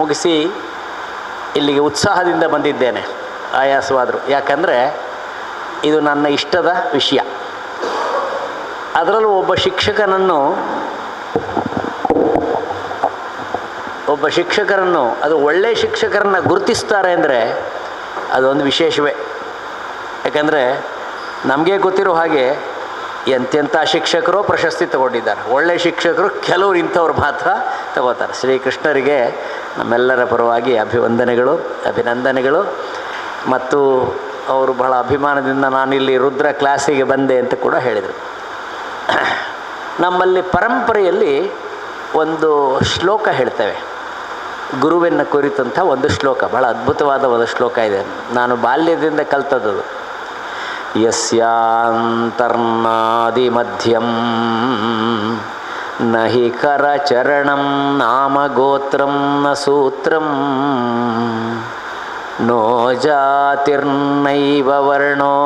ಮುಗಿಸಿ ಇಲ್ಲಿಗೆ ಉತ್ಸಾಹದಿಂದ ಬಂದಿದ್ದೇನೆ. ಆಯಾಸವಾದರು, ಯಾಕಂದರೆ ಇದು ನನ್ನ ಇಷ್ಟದ ವಿಷಯ. ಅದರಲ್ಲೂ ಒಬ್ಬ ಶಿಕ್ಷಕರನ್ನು ಅದು ಒಳ್ಳೆಯ ಶಿಕ್ಷಕರನ್ನು ಗುರುತಿಸ್ತಾರೆ ಅಂದರೆ ಅದೊಂದು ವಿಶೇಷವೇ. ಯಾಕಂದರೆ ನಮಗೆ ಗೊತ್ತಿರೋ ಹಾಗೆ ಎಂತೆಂಥ ಶಿಕ್ಷಕರು ಪ್ರಶಸ್ತಿ ತಗೊಂಡಿದ್ದಾರೆ. ಒಳ್ಳೆಯ ಶಿಕ್ಷಕರು ಕೆಲವರು ಇಂಥವ್ರು ಮಾತ್ರ ತಗೋತಾರೆ. ಶ್ರೀಕೃಷ್ಣರಿಗೆ ನಮ್ಮೆಲ್ಲರ ಪರವಾಗಿ ಅಭಿನಂದನೆಗಳು. ಮತ್ತು ಅವರು ಬಹಳ ಅಭಿಮಾನದಿಂದ ನಾನಿಲ್ಲಿ ರುದ್ರ ಕ್ಲಾಸಿಗೆ ಬಂದೆ ಅಂತ ಕೂಡ ಹೇಳಿದರು. ನಮ್ಮಲ್ಲಿ ಪರಂಪರೆಯಲ್ಲಿ ಒಂದು ಶ್ಲೋಕ ಹೇಳ್ತೇವೆ, ಗುರುವಿನ ಕುರಿತಂಥ ಒಂದು ಶ್ಲೋಕ, ಬಹಳ ಅದ್ಭುತವಾದ ಒಂದು ಶ್ಲೋಕ ಇದೆ. ನಾನು ಬಾಲ್ಯದಿಂದ ಕಲ್ತದ್ದು. ಯಸ್ಯಾಂತರ್ನಾದಿ ಮಧ್ಯಂ ನಹಿ ಕರಚರಣಂ ನಾಮ ಗೋತ್ರಂ ನ ಸೂತ್ರಂ ನೋ ಜಾತಿರ್ನೈವ ವರ್ಣೋ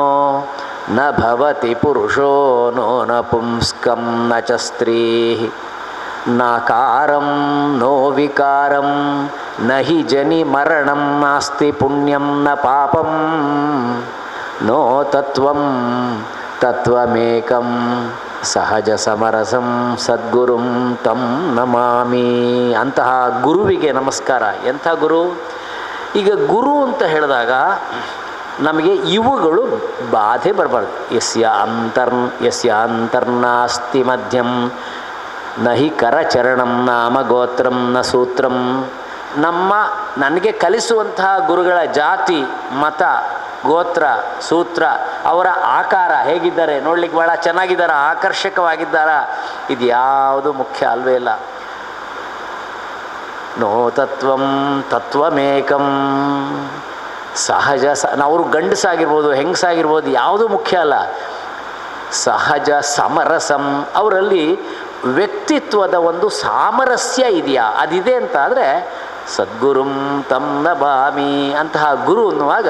ನ ಭವತಿ ಪುರುಷೋ ನೋ ನಪುಂಸ್ಕಂ ನ ಚ ಸ್ತ್ರೀಃ ನಾಕಾರಂ ನೋ ವಿಕಾರಂ ನಹಿ ಜನಿ ಮರಣಂ ನಾಸ್ತಿ ಪುಣ್ಯಂ ನ ಪಾಪಂ ನೋ ತತ್ವಂ ತತ್ವಮೇಕಂ ಸಹಜ ಸಮರಸಂ ಸದ್ಗುರುಂ ತಂ ನಮಾಮಿ. ಅಂತಹ ಗುರುವಿಗೆ ನಮಸ್ಕಾರ. ಎಂಥ ಗುರು? ಈಗ ಗುರು ಅಂತ ಹೇಳಿದಾಗ ನಮಗೆ ಇವುಗಳು ಬಾಧೆ ಬರಬಾರ್ದು. ಯಸ್ಯ ಅಂತರ್ನಾಸ್ತಿ ಮಧ್ಯಂ ನಹಿ ಕರಚರಣಂ ನಾಮ ಗೋತ್ರಂ ನ ಸೂತ್ರಂ. ನನಗೆ ಕಲಿಸುವಂತಹ ಗುರುಗಳ ಜಾತಿ, ಮತ, ಗೋತ್ರ, ಸೂತ್ರ, ಅವರ ಆಕಾರ ಹೇಗಿದ್ದಾರೆ, ನೋಡ್ಲಿಕ್ಕೆ ಭಾಳ ಚೆನ್ನಾಗಿದ್ದಾರ, ಆಕರ್ಷಕವಾಗಿದ್ದಾರ, ಇದು ಯಾವುದು ಮುಖ್ಯ ಅಲ್ವೇ ಇಲ್ಲ. ನೋ ತತ್ವಂ ತತ್ವಮೇಕಂ. ಸಹಜ ಅವರು ಗಂಡಸಾಗಿರ್ಬೋದು ಹೆಂಗಸಾಗಿರ್ಬೋದು ಯಾವುದೂ ಮುಖ್ಯ ಅಲ್ಲ. ಸಹಜ ಸಮರಸಂ, ಅವರಲ್ಲಿ ವ್ಯಕ್ತಿತ್ವದ ಒಂದು ಸಾಮರಸ್ಯ ಇದೆಯಾ, ಅದಿದೆ ಅಂತ ಆದರೆ ಸದ್ಗುರುಂ ತಂ ನಮಾಮಿ. ಅಂತಹ ಗುರು ಅನ್ನುವಾಗ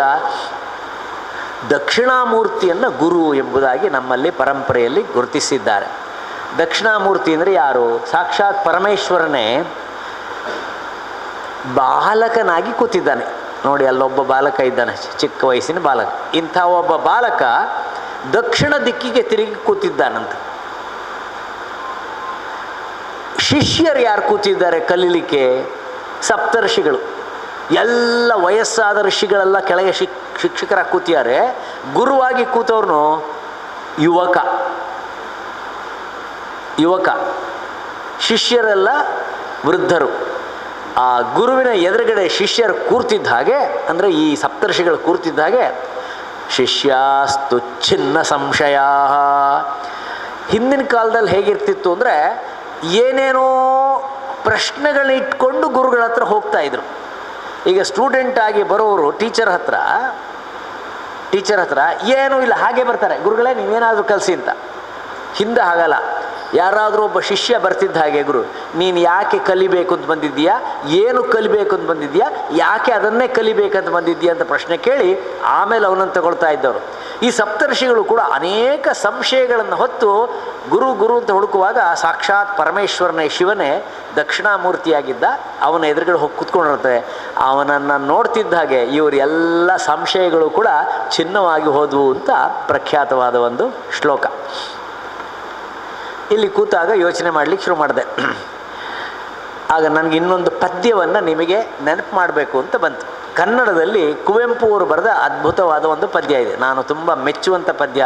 ದಕ್ಷಿಣಾಮೂರ್ತಿಯನ್ನು ಗುರು ಎಂಬುದಾಗಿ ನಮ್ಮಲ್ಲಿ ಪರಂಪರೆಯಲ್ಲಿ ಗುರುತಿಸಿದ್ದಾರೆ. ದಕ್ಷಿಣಾಮೂರ್ತಿ ಅಂದರೆ ಯಾರು? ಸಾಕ್ಷಾತ್ ಪರಮೇಶ್ವರನೇ ಬಾಲಕನಾಗಿ ಕೂತಿದ್ದಾನೆ. ನೋಡಿ, ಅಲ್ಲೊಬ್ಬ ಬಾಲಕ ಇದ್ದಾನೆ, ಚಿಕ್ಕ ವಯಸ್ಸಿನ ಬಾಲಕ. ಇಂಥ ಒಬ್ಬ ಬಾಲಕ ದಕ್ಷಿಣ ದಿಕ್ಕಿಗೆ ತಿರುಗಿ ಕೂತಿದ್ದಾನಂತ. ಶಿಷ್ಯರು ಯಾರು ಕೂತಿದ್ದಾರೆ ಕಲೀಲಿಕ್ಕೆ? ಸಪ್ತರ್ಷಿಗಳು. ಎಲ್ಲ ವಯಸ್ಸಾದ ಋಷಿಗಳೆಲ್ಲ ಕೆಳಗೆ ಶಿಕ್ಷಕರಾಗಿ ಕೂತಿದ್ದಾರೆ. ಗುರುವಾಗಿ ಕೂತವ್ರನು ಯುವಕ, ಶಿಷ್ಯರೆಲ್ಲ ವೃದ್ಧರು. ಆ ಗುರುವಿನ ಎದುರುಗಡೆ ಶಿಷ್ಯರು ಕೂರ್ತಿದ್ದ ಹಾಗೆ, ಅಂದರೆ ಈ ಸಪ್ತರ್ಷಿಗಳು ಕೂರ್ತಿದ್ದ ಹಾಗೆ, ಶಿಷ್ಯಾಸ್ತು ಛಿನ್ನ ಸಂಶಯ. ಹಿಂದಿನ ಕಾಲದಲ್ಲಿ ಹೇಗಿರ್ತಿತ್ತು ಅಂದರೆ ಏನೇನೋ ಪ್ರಶ್ನೆಗಳನ್ನ ಇಟ್ಕೊಂಡು ಗುರುಗಳ ಹತ್ರ ಹೋಗ್ತಾ ಇದ್ರು. ಈಗ ಸ್ಟೂಡೆಂಟ್ ಆಗಿ ಬರೋರು ಟೀಚರ್ ಹತ್ರ ಏನೂ ಇಲ್ಲ ಹಾಗೆ ಬರ್ತಾರೆ, ಗುರುಗಳೇ ನೀವೇನಾದರೂ ಕಲಿಸಿ ಅಂತ. ಹಿಂದೆ ಹಾಗಲ್ಲ, ಯಾರಾದರೂ ಒಬ್ಬ ಶಿಷ್ಯ ಬರ್ತಿದ್ದ ಹಾಗೆ, ಗುರು ನೀನು ಯಾಕೆ ಕಲಿಬೇಕು ಅಂತ ಬಂದಿದ್ದೀಯಾ, ಏನು ಕಲಿಬೇಕು ಅಂತ ಬಂದಿದ್ದೀಯಾ, ಯಾಕೆ ಅದನ್ನೇ ಕಲಿಬೇಕಂತ ಬಂದಿದ್ದೀಯಾ ಅಂತ ಪ್ರಶ್ನೆ ಕೇಳಿ ಆಮೇಲೆ ಅವನನ್ನು ತಗೊಳ್ತಾ ಇದ್ದವರು. ಈ ಸಪ್ತರ್ಷಿಗಳು ಕೂಡ ಅನೇಕ ಸಂಶಯಗಳನ್ನು ಹೊತ್ತು ಗುರು ಅಂತ ಹುಡುಕುವಾಗ ಸಾಕ್ಷಾತ್ ಪರಮೇಶ್ವರನೇ, ಶಿವನೇ ದಕ್ಷಿಣಾಮೂರ್ತಿಯಾಗಿದ್ದ. ಅವನ ಎದುರುಗಡೆ ಹೋಗಿ ಕೂತ್ಕೊಂಡಿರ್ತವೆ. ಅವನನ್ನು ನೋಡ್ತಿದ್ದ ಹಾಗೆ ಇವರು ಎಲ್ಲ ಸಂಶಯಗಳು ಕೂಡ ಚಿನ್ನವಾಗಿ ಹೋದವು ಅಂತ ಪ್ರಖ್ಯಾತವಾದ ಒಂದು ಶ್ಲೋಕ. ಇಲ್ಲಿ ಕೂತಾಗ ಯೋಚನೆ ಮಾಡಲಿಕ್ಕೆ ಶುರು ಮಾಡಿದೆ. ಆಗ ನನಗೆ ಇನ್ನೊಂದು ಪದ್ಯವನ್ನು ನಿಮಗೆ ನೆನಪು ಮಾಡಬೇಕು ಅಂತ ಬಂತು. ಕನ್ನಡದಲ್ಲಿ ಕುವೆಂಪು ಅವರು ಬರೆದ ಅದ್ಭುತವಾದ ಒಂದು ಪದ್ಯ ಇದೆ. ನಾನು ತುಂಬ ಮೆಚ್ಚುವಂಥ ಪದ್ಯ.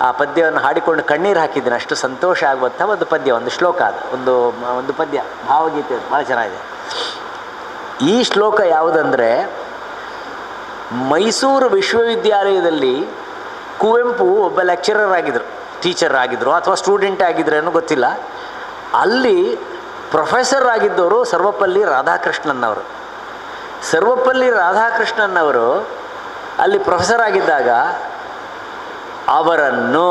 ಆ ಪದ್ಯವನ್ನು ಹಾಡಿಕೊಂಡು ಕಣ್ಣೀರು ಹಾಕಿದ್ದೀನಿ, ಅಷ್ಟು ಸಂತೋಷ ಆಗುವಂಥ ಒಂದು ಪದ್ಯ, ಒಂದು ಶ್ಲೋಕ. ಅದು ಒಂದು ಪದ್ಯ, ಭಾವಗೀತೆ, ಭಾಳ ಚೆನ್ನಾಗಿದೆ. ಈ ಶ್ಲೋಕ ಯಾವುದಂದರೆ, ಮೈಸೂರು ವಿಶ್ವವಿದ್ಯಾಲಯದಲ್ಲಿ ಕುವೆಂಪು ಒಬ್ಬ ಲೆಕ್ಚರರ್ ಆಗಿದ್ದರು, ಟೀಚರ್ ಆಗಿದ್ದರು ಅಥವಾ ಸ್ಟೂಡೆಂಟ್ ಆಗಿದ್ರೇನೋ ಗೊತ್ತಿಲ್ಲ. ಅಲ್ಲಿ ಪ್ರೊಫೆಸರ್ ಆಗಿದ್ದವರು ಸರ್ವಪಲ್ಲಿ ರಾಧಾಕೃಷ್ಣನ್ ಅವರು ಅಲ್ಲಿ ಪ್ರೊಫೆಸರ್ ಆಗಿದ್ದಾಗ ಅವರನ್ನು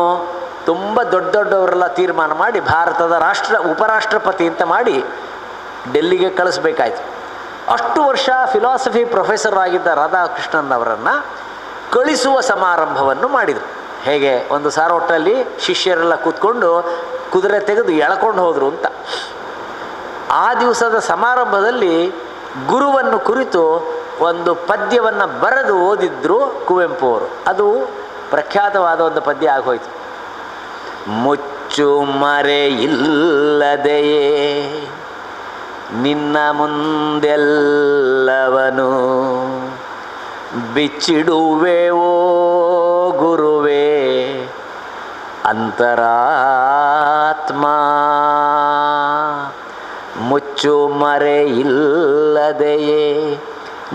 ತುಂಬ ದೊಡ್ಡವರೆಲ್ಲ ತೀರ್ಮಾನ ಮಾಡಿ ಭಾರತದ ಉಪರಾಷ್ಟ್ರಪತಿ ಅಂತ ಮಾಡಿ ಡೆಲ್ಲಿಗೆ ಕಳಿಸ್ಬೇಕಾಯ್ತು. ಅಷ್ಟು ವರ್ಷ ಫಿಲಾಸಫಿ ಪ್ರೊಫೆಸರ್ ಆಗಿದ್ದ ರಾಧಾಕೃಷ್ಣನ್ ಅವರನ್ನು ಕಳಿಸುವ ಸಮಾರಂಭವನ್ನು ಮಾಡಿದರು. ಹೇಗೆ, ಒಂದು ಸಾರೋಟಲ್ಲಿ ಶಿಷ್ಯರೆಲ್ಲ ಕೂತ್ಕೊಂಡು ಕುದುರೆ ತೆಗೆದು ಎಳ್ಕೊಂಡು ಹೋದರು ಅಂತ. ಆ ದಿವಸದ ಸಮಾರಂಭದಲ್ಲಿ ಗುರುವನ್ನು ಕುರಿತು ಒಂದು ಪದ್ಯವನ್ನು ಬರೆದು ಓದಿದ್ರು ಕುವೆಂಪು ಅವರು. ಅದು ಪ್ರಖ್ಯಾತವಾದ ಒಂದು ಪದ್ಯ ಆಗೋಯ್ತು. ಮುಚ್ಚು ಮರೆ ಇಲ್ಲದೆಯೇ ನಿನ್ನ ಮುಂದೆಲ್ಲವನು ಬಿಚ್ಚಿಡುವೆವೋ ಗುರುವೇ ಅಂತರಾತ್ಮ. ಮುಚ್ಚು ಮರೆ ಇಲ್ಲದೆಯೇ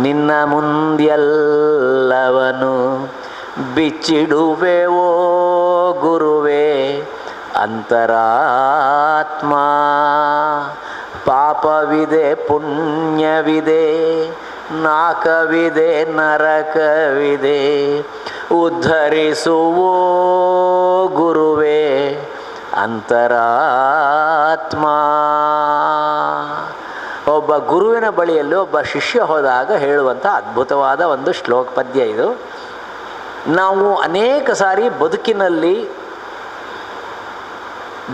ನಿನ್ನ ಮುಂದೆಲ್ಲವನು ಬಿಚ್ಚಿಡುವೆವೋ ಗುರುವೇ ಅಂತರಾತ್ಮ. ಪಾಪವಿದೆ ಪುಣ್ಯವಿದೆ ನಾಕವಿದೆ ನರಕವಿದೆ ಉದ್ಧರಿಸುವೋ ಗುರುವೇ ಅಂತರಾತ್ಮ. ಒಬ್ಬ ಗುರುವಿನ ಬಳಿಯಲ್ಲಿ ಒಬ್ಬ ಶಿಷ್ಯ ಹೋದಾಗ ಹೇಳುವಂಥ ಅದ್ಭುತವಾದ ಒಂದು ಶ್ಲೋಕ ಪದ್ಯ ಇದು. ನಾವು ಅನೇಕ ಸಾರಿ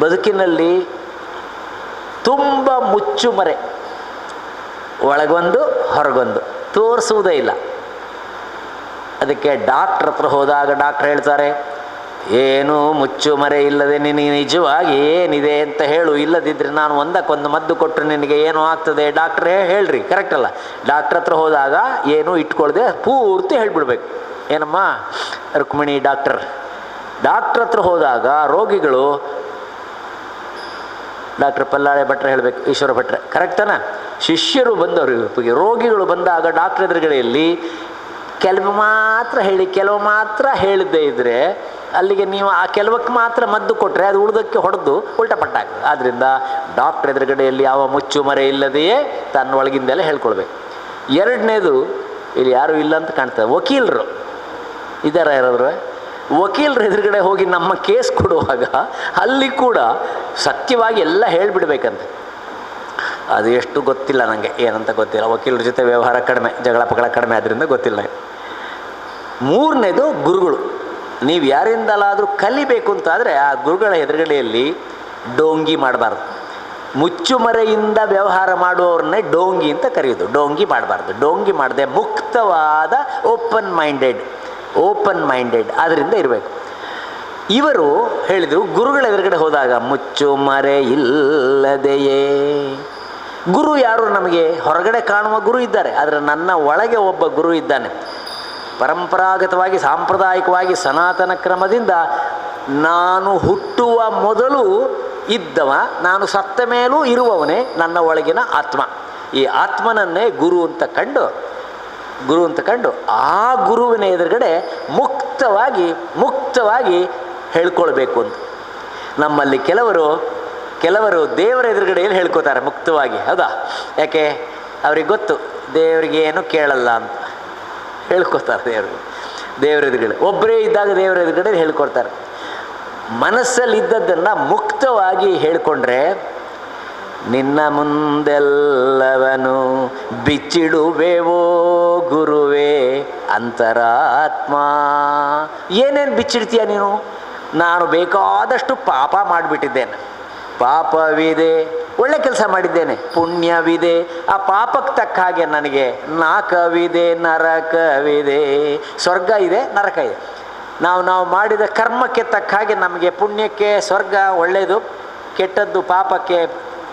ಬದುಕಿನಲ್ಲಿ ತುಂಬ ಮುಚ್ಚುಮರೆ, ಒಳಗೊಂದು ಹೊರಗೊಂದು ತೋರಿಸುವುದೇ ಇಲ್ಲ. ಅದಕ್ಕೆ ಡಾಕ್ಟ್ರ್ ಹತ್ರ ಹೋದಾಗ ಡಾಕ್ಟ್ರ್ ಹೇಳ್ತಾರೆ ಏನು ಮುಚ್ಚು ಮರೆ ಇಲ್ಲದೆ ನಿನಗೆ ನಿಜವಾಗಿ ಏನಿದೆ ಅಂತ ಹೇಳು, ಇಲ್ಲದಿದ್ದರೆ ನಾನು ಒಂದಕ್ಕೊಂದು ಮದ್ದು ಕೊಟ್ಟರೆ ನಿನಗೆ ಏನು ಆಗ್ತದೆ ಡಾಕ್ಟ್ರೇ ಹೇಳ್ರಿ, ಕರೆಕ್ಟ್ ಅಲ್ಲ? ಡಾಕ್ಟ್ರ್ ಹತ್ರ ಹೋದಾಗ ಏನು ಇಟ್ಕೊಳ್ದೆ ಪೂರ್ತಿ ಹೇಳ್ಬಿಡ್ಬೇಕು. ಏನಮ್ಮ ರುಕ್ಮಿಣಿ ಡಾಕ್ಟ್ರ್ ಹತ್ರ ಹೋದಾಗ ರೋಗಿಗಳು ಡಾಕ್ಟರ್ ಪಲ್ಲಾಳೆ ಭಟ್ರೆ ಹೇಳಬೇಕು, ಈಶ್ವರ ಭಟ್ರೆ, ಕರೆಕ್ಟನಾ? ಶಿಷ್ಯರು ಬಂದವರು, ರೋಗಿಗಳು ಬಂದಾಗ ಡಾಕ್ಟರ್ ಎದುರುಗಡೆಯಲ್ಲಿ ಕೆಲವು ಮಾತ್ರ ಹೇಳಿದ್ದೇ ಇದ್ದರೆ ಅಲ್ಲಿಗೆ ನೀವು ಆ ಕೆಲವಕ್ಕೆ ಮಾತ್ರ ಮದ್ದು ಕೊಟ್ಟರೆ ಅದು ಉಳಿದಕ್ಕೆ ಹೊಡೆದು ಉಲ್ಟಪಟ್ಟಾಗ್ತದೆ. ಆದ್ದರಿಂದ ಡಾಕ್ಟರ್ ಎದುರುಗಡೆಯಲ್ಲಿ ಯಾವ ಮುಚ್ಚು ಮರೆ ಇಲ್ಲದೆಯೇ ತನ್ನ ಒಳಗಿಂದಲೇ ಹೇಳ್ಕೊಳ್ಬೇಕು. ಎರಡನೇದು, ಇಲ್ಲಿ ಯಾರೂ ಇಲ್ಲ ಅಂತ ಕಾಣ್ತದೆ, ವಕೀಲರು ಇದ್ದಾರೆ. ಯಾರಾದರೂ ವಕೀಲರ ಎದುರುಗಡೆ ಹೋಗಿ ನಮ್ಮ ಕೇಸ್ ಕೊಡುವಾಗ ಅಲ್ಲಿ ಕೂಡ ಸತ್ಯವಾಗಿ ಎಲ್ಲ ಹೇಳಿಬಿಡ್ಬೇಕಂತೆ. ಅದು ಎಷ್ಟು ಗೊತ್ತಿಲ್ಲ ನನಗೆ, ಏನಂತ ಗೊತ್ತಿಲ್ಲ. ವಕೀಲರ ಜೊತೆ ವ್ಯವಹಾರ ಕಡಿಮೆ, ಜಗಳ ಪಗಳ ಕಡಿಮೆ, ಆದ್ದರಿಂದ ಗೊತ್ತಿಲ್ಲ. ಮೂರನೇದು ಗುರುಗಳು. ನೀವು ಯಾರಿಂದಲಾದರೂ ಕಲಿಬೇಕು ಅಂತಾದರೆ ಆ ಗುರುಗಳ ಎದುರುಗಡೆಯಲ್ಲಿ ಡೋಂಗಿ ಮಾಡಬಾರ್ದು. ಮುಚ್ಚುಮರೆಯಿಂದ ವ್ಯವಹಾರ ಮಾಡುವವ್ರನ್ನೇ ಡೋಂಗಿ ಅಂತ ಕರೆಯೋದು. ಡೋಂಗಿ ಮಾಡಬಾರ್ದು. ಡೋಂಗಿ ಮಾಡದೆ ಮುಕ್ತವಾದ ಓಪನ್ ಮೈಂಡೆಡ್ ಅದರಿಂದ ಇರಬೇಕು. ಇವರು ಹೇಳಿದರು, ಗುರುಗಳ ಎದುರುಗಡೆ ಹೋದಾಗ ಮುಚ್ಚು ಮರೆ ಇಲ್ಲದೆಯೇ. ಗುರು ಯಾರು? ನಮಗೆ ಹೊರಗಡೆ ಕಾಣುವ ಗುರು ಇದ್ದಾರೆ, ಆದರೆ ನನ್ನ ಒಳಗೆ ಒಬ್ಬ ಗುರು ಇದ್ದಾನೆ. ಪರಂಪರಾಗತವಾಗಿ ಸಾಂಪ್ರದಾಯಿಕವಾಗಿ ಸನಾತನ ಕ್ರಮದಿಂದ ನಾನು ಹುಟ್ಟುವ ಮೊದಲು ಇದ್ದವ, ನಾನು ಸತ್ತ ಮೇಲೂ ಇರುವವನೇ ನನ್ನ ಒಳಗಿನ ಆತ್ಮ. ಈ ಆತ್ಮನನ್ನೇ ಗುರು ಅಂತ ಕಂಡು ಆ ಗುರುವಿನ ಎದುರುಗಡೆ ಮುಕ್ತವಾಗಿ ಹೇಳ್ಕೊಳ್ಬೇಕು ಅಂತ. ನಮ್ಮಲ್ಲಿ ಕೆಲವರು ದೇವರ ಎದುರುಗಡೆಯಲ್ಲಿ ಹೇಳ್ಕೊತಾರೆ ಮುಕ್ತವಾಗಿ, ಹೌದಾ? ಯಾಕೆ? ಅವ್ರಿಗೆ ಗೊತ್ತು ದೇವರಿಗೆ ಏನು ಕೇಳಲ್ಲ ಅಂತ ಹೇಳ್ಕೊತಾರೆ. ದೇವರ ಎದುರುಗಡೆ ಒಬ್ಬರೇ ಇದ್ದಾಗ ದೇವರ ಎದುರುಗಡೆ ಹೇಳ್ಕೊಡ್ತಾರೆ. ಮನಸ್ಸಲ್ಲಿದ್ದದ್ದನ್ನು ಮುಕ್ತವಾಗಿ ಹೇಳ್ಕೊಂಡ್ರೆ, ನಿನ್ನ ಮುಂದೆಲ್ಲವನು ಬಿಚ್ಚಿಡುವೆವೋ ಗುರುವೇ ಅಂತರಾತ್ಮ. ಏನೇನು ಬಿಚ್ಚಿಡ್ತೀಯ ನೀನು? ನಾನು ಬೇಕಾದಷ್ಟು ಪಾಪ ಮಾಡಿಬಿಟ್ಟಿದ್ದೇನೆ, ಪಾಪವಿದೆ, ಒಳ್ಳೆ ಕೆಲಸ ಮಾಡಿದ್ದೇನೆ, ಪುಣ್ಯವಿದೆ. ಆ ಪಾಪಕ್ಕೆ ತಕ್ಕ ಹಾಗೆ ನನಗೆ ನಾಕವಿದೆ, ನರಕವಿದೆ, ಸ್ವರ್ಗ ಇದೆ, ನರಕ ಇದೆ. ನಾವು ಮಾಡಿದ ಕರ್ಮಕ್ಕೆ ತಕ್ಕ ಹಾಗೆ ನಮಗೆ ಪುಣ್ಯಕ್ಕೆ ಸ್ವರ್ಗ ಒಳ್ಳೆಯದು, ಕೆಟ್ಟದ್ದು ಪಾಪಕ್ಕೆ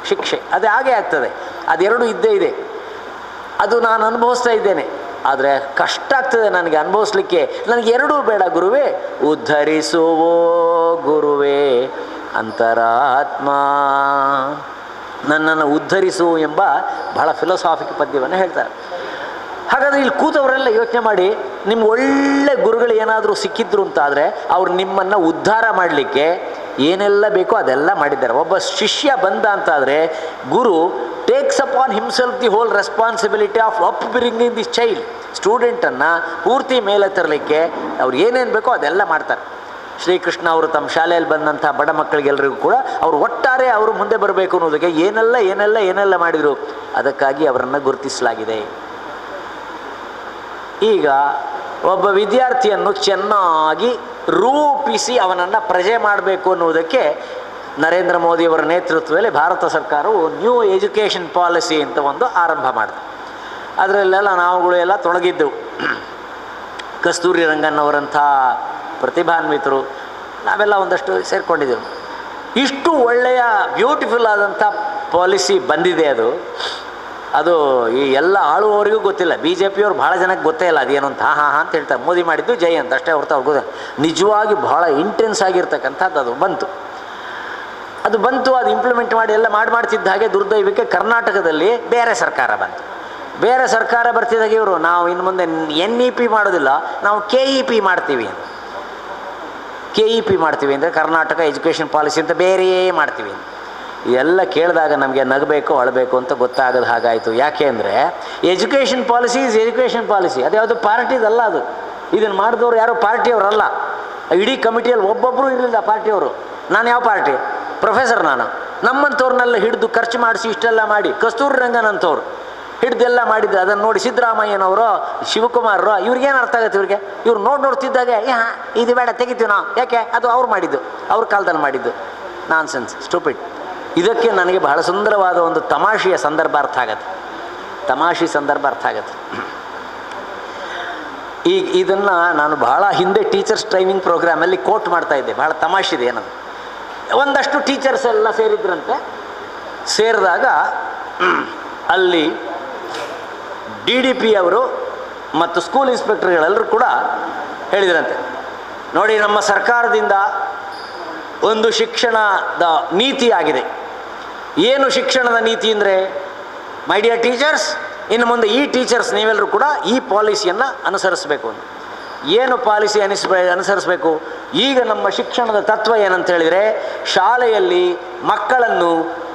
ಶಿಕ್ಷೆ. ಅದು ಹಾಗೆ ಆಗ್ತದೆ. ಅದೆರಡು ಇದ್ದೇ ಇದೆ. ಅದು ನಾನು ಅನುಭವಿಸ್ತಾ ಇದ್ದೇನೆ. ಆದರೆ ಕಷ್ಟ ಆಗ್ತದೆ ನನಗೆ ಅನುಭವಿಸ್ಲಿಕ್ಕೆ. ನನಗೆ ಎರಡೂ ಬೇಡ ಗುರುವೇ, ಉದ್ಧರಿಸುವೋ ಗುರುವೇ ಅಂತರಾತ್ಮ, ನನ್ನನ್ನು ಉದ್ಧರಿಸು ಎಂಬ ಬಹಳ ಫಿಲಸಾಫಿಕ್ ಪದ್ಯವನ್ನು ಹೇಳ್ತಾರೆ. ಹಾಗಾದರೆ ಇಲ್ಲಿ ಕೂತವರೆಲ್ಲ ಯೋಚನೆ ಮಾಡಿ, ನಿಮ್ಮ ಒಳ್ಳೆ ಗುರುಗಳು ಏನಾದರೂ ಸಿಕ್ಕಿದ್ರು ಅಂತಾದರೆ ಅವ್ರು ನಿಮ್ಮನ್ನು ಉದ್ಧಾರ ಮಾಡಲಿಕ್ಕೆ ಏನೆಲ್ಲ ಬೇಕೋ ಅದೆಲ್ಲ ಮಾಡಿದ್ದಾರೆ. ಒಬ್ಬ ಶಿಷ್ಯ ಬಂದ ಅಂತಾದರೆ ಗುರು takes upon himself the whole responsibility of upbringing the child. ಸ್ಟೂಡೆಂಟನ್ನು ಪೂರ್ತಿ ಮೇಲೆ ತರಲಿಕ್ಕೆ ಅವ್ರು ಏನೇನು ಬೇಕೋ ಅದೆಲ್ಲ ಮಾಡ್ತಾರೆ. ಶ್ರೀಕೃಷ್ಣ ಅವರು ತಮ್ಮ ಶಾಲೆಯಲ್ಲಿ ಬಂದಂಥ ಬಡ ಮಕ್ಕಳಿಗೆಲ್ಲರಿಗೂ ಕೂಡ ಅವರು ಒಟ್ಟಾರೆ ಅವರು ಮುಂದೆ ಬರಬೇಕು ಅನ್ನೋದಕ್ಕೆ ಏನೆಲ್ಲ ಮಾಡಿದರು. ಅದಕ್ಕಾಗಿ ಅವರನ್ನು ಗುರುತಿಸಲಾಗಿದೆ. ಈಗ ಒಬ್ಬ ವಿದ್ಯಾರ್ಥಿಯನ್ನು ಚೆನ್ನಾಗಿ ರೂಪಿಸಿ ಅವನನ್ನು ಪ್ರಜೆ ಮಾಡಬೇಕು ಅನ್ನುವುದಕ್ಕೆ ನರೇಂದ್ರ ಮೋದಿಯವರ ನೇತೃತ್ವದಲ್ಲಿ ಭಾರತ ಸರ್ಕಾರವು ನ್ಯೂ ಎಜುಕೇಷನ್ ಪಾಲಿಸಿ ಅಂತ ಒಂದು ಆರಂಭ ಮಾಡಿದೆ. ಅದರಲ್ಲೆಲ್ಲ ನಾವುಗಳು ಎಲ್ಲ ತೊಡಗಿದ್ದೆವು. ಕಸ್ತೂರಿ ರಂಗನ್ ಅವರಂಥ ಪ್ರತಿಭಾನ್ವಿತರು ನಾವೆಲ್ಲ ಒಂದಷ್ಟು ಸೇರಿಕೊಂಡಿದ್ದೆವು. ಇಷ್ಟು ಒಳ್ಳೆಯ ಬ್ಯೂಟಿಫುಲ್ ಆದಂಥ ಪಾಲಿಸಿ ಬಂದಿದೆ. ಅದು ಈ ಎಲ್ಲ ಆಳುವವರಿಗೂ ಗೊತ್ತಿಲ್ಲ. ಬಿ ಜೆ ಪಿಯವ್ರು ಭಾಳ ಜನಕ್ಕೆ ಗೊತ್ತೇ ಇಲ್ಲ ಅದೇನು ಅಂತ. ಹಾಂ ಅಂತ ಹೇಳ್ತಾರೆ. ಮೋದಿ ಮಾಡಿದ್ದು ಜೈ ಅಂತ ಅಷ್ಟೇ ಹೊರತು ಅವ್ರಿಗೆ ಗೊತ್ತಿಲ್ಲ. ನಿಜವಾಗಿ ಭಾಳ ಇಂಟೆನ್ಸ್ ಆಗಿರ್ತಕ್ಕಂಥದ್ದು ಅದು ಬಂತು. ಅದು ಇಂಪ್ಲಿಮೆಂಟ್ ಮಾಡಿ ಎಲ್ಲ ಮಾಡ್ತಿದ್ದ ಹಾಗೆ ದುರ್ದೈವಕ್ಕೆ ಕರ್ನಾಟಕದಲ್ಲಿ ಬೇರೆ ಸರ್ಕಾರ ಬಂತು. ಬೇರೆ ಸರ್ಕಾರ ಬರ್ತಿದ್ದಾಗ ಇವರು ನಾವು ಇನ್ನು ಮುಂದೆ NEP ಮಾಡೋದಿಲ್ಲ, ನಾವು KEP ಮಾಡ್ತೀವಿ ಅಂತ. KEP ಮಾಡ್ತೀವಿ ಅಂದರೆ ಕರ್ನಾಟಕ ಎಜುಕೇಷನ್ ಪಾಲಿಸಿ ಅಂತ ಬೇರೆಯೇ ಮಾಡ್ತೀವಿ ಅಂತ. ಇದೆಲ್ಲ ಕೇಳಿದಾಗ ನಮಗೆ ನಗಬೇಕು ಅಳಬೇಕು ಅಂತ ಗೊತ್ತಾಗೋದು ಹಾಗಾಯಿತು. ಯಾಕೆ ಅಂದರೆ education policy is education policy. ಅದ್ಯಾವುದು ಪಾರ್ಟಿದಲ್ಲ. ಅದು ಇದನ್ನು ಮಾಡಿದವರು ಯಾರೋ ಪಾರ್ಟಿಯವರಲ್ಲ. ಇಡೀ ಕಮಿಟಿಯಲ್ಲಿ ಒಬ್ಬೊಬ್ಬರು ಇರಲಿಲ್ಲ ಪಾರ್ಟಿಯವರು. ನಾನು ಯಾವ ಪಾರ್ಟಿ? ಪ್ರೊಫೆಸರ್ ನಾನು. ನಮ್ಮಂಥವ್ರನ್ನೆಲ್ಲ ಹಿಡಿದು ಖರ್ಚು ಮಾಡಿಸಿ ಇಷ್ಟೆಲ್ಲ ಮಾಡಿ ಕಸ್ತೂರಿ ರಂಗನ್ ಅಂಥವ್ರು ಹಿಡ್ದೆಲ್ಲ ಮಾಡಿದ್ದು. ಅದನ್ನು ನೋಡಿ ಸಿದ್ದರಾಮಯ್ಯನವರು, ಶಿವಕುಮಾರರು, ಇವ್ರಿಗೇನು ಅರ್ಥ ಆಗುತ್ತೆ? ಇವ್ರು ನೋಡ್ತಿದ್ದಾಗೆ ಇದು ಬೇಡ ತೆಗಿತೀವಿ ನಾವು. ಯಾಕೆ? ಅದು ಅವ್ರು ಮಾಡಿದ್ದು, ಅವ್ರ ಕಾಲದಲ್ಲಿ ಮಾಡಿದ್ದು. Nonsense, stupid. ಇದಕ್ಕೆ ನನಗೆ ಬಹಳ ಸುಂದರವಾದ ಒಂದು ತಮಾಷೆಯ ಸಂದರ್ಭ ಅರ್ಥ ಆಗತ್ತೆ. ಇದನ್ನು ನಾನು ಬಹಳ ಹಿಂದೆ ಟೀಚರ್ಸ್ ಟ್ರೈನಿಂಗ್ ಪ್ರೋಗ್ರಾಮಲ್ಲಿ ಕೋಟ್ ಮಾಡ್ತಾ ಇದ್ದೆ, ಭಾಳ ತಮಾಷೆದೆ ಏನದು. ಒಂದಷ್ಟು ಟೀಚರ್ಸ್ ಎಲ್ಲ ಸೇರಿದ್ರಂತೆ. ಸೇರಿದಾಗ ಅಲ್ಲಿ DDP ಅವರು ಮತ್ತು ಸ್ಕೂಲ್ ಇನ್ಸ್ಪೆಕ್ಟರ್ಗಳೆಲ್ಲರೂ ಕೂಡ ಹೇಳಿದ್ರಂತೆ, ನೋಡಿ ನಮ್ಮ ಸರ್ಕಾರದಿಂದ ಒಂದು ಶಿಕ್ಷಣದ ನೀತಿ ಆಗಿದೆ. ಏನು ಶಿಕ್ಷಣದ ನೀತಿ ಅಂದರೆ, ಮೈ ಡಿಯರ್ ಟೀಚರ್ಸ್, ಇನ್ನು ಮುಂದೆ ಈ ಟೀಚರ್ಸ್ ನೀವೆಲ್ಲರೂ ಕೂಡ ಈ ಪಾಲಿಸಿಯನ್ನು ಅನುಸರಿಸಬೇಕು ಅಂತ. ಏನು ಪಾಲಿಸಿ ಅನುಸರಿಸಬೇಕು? ಈಗ ನಮ್ಮ ಶಿಕ್ಷಣದ ತತ್ವ ಏನಂತ ಹೇಳಿದರೆ, ಶಾಲೆಯಲ್ಲಿ ಮಕ್ಕಳನ್ನು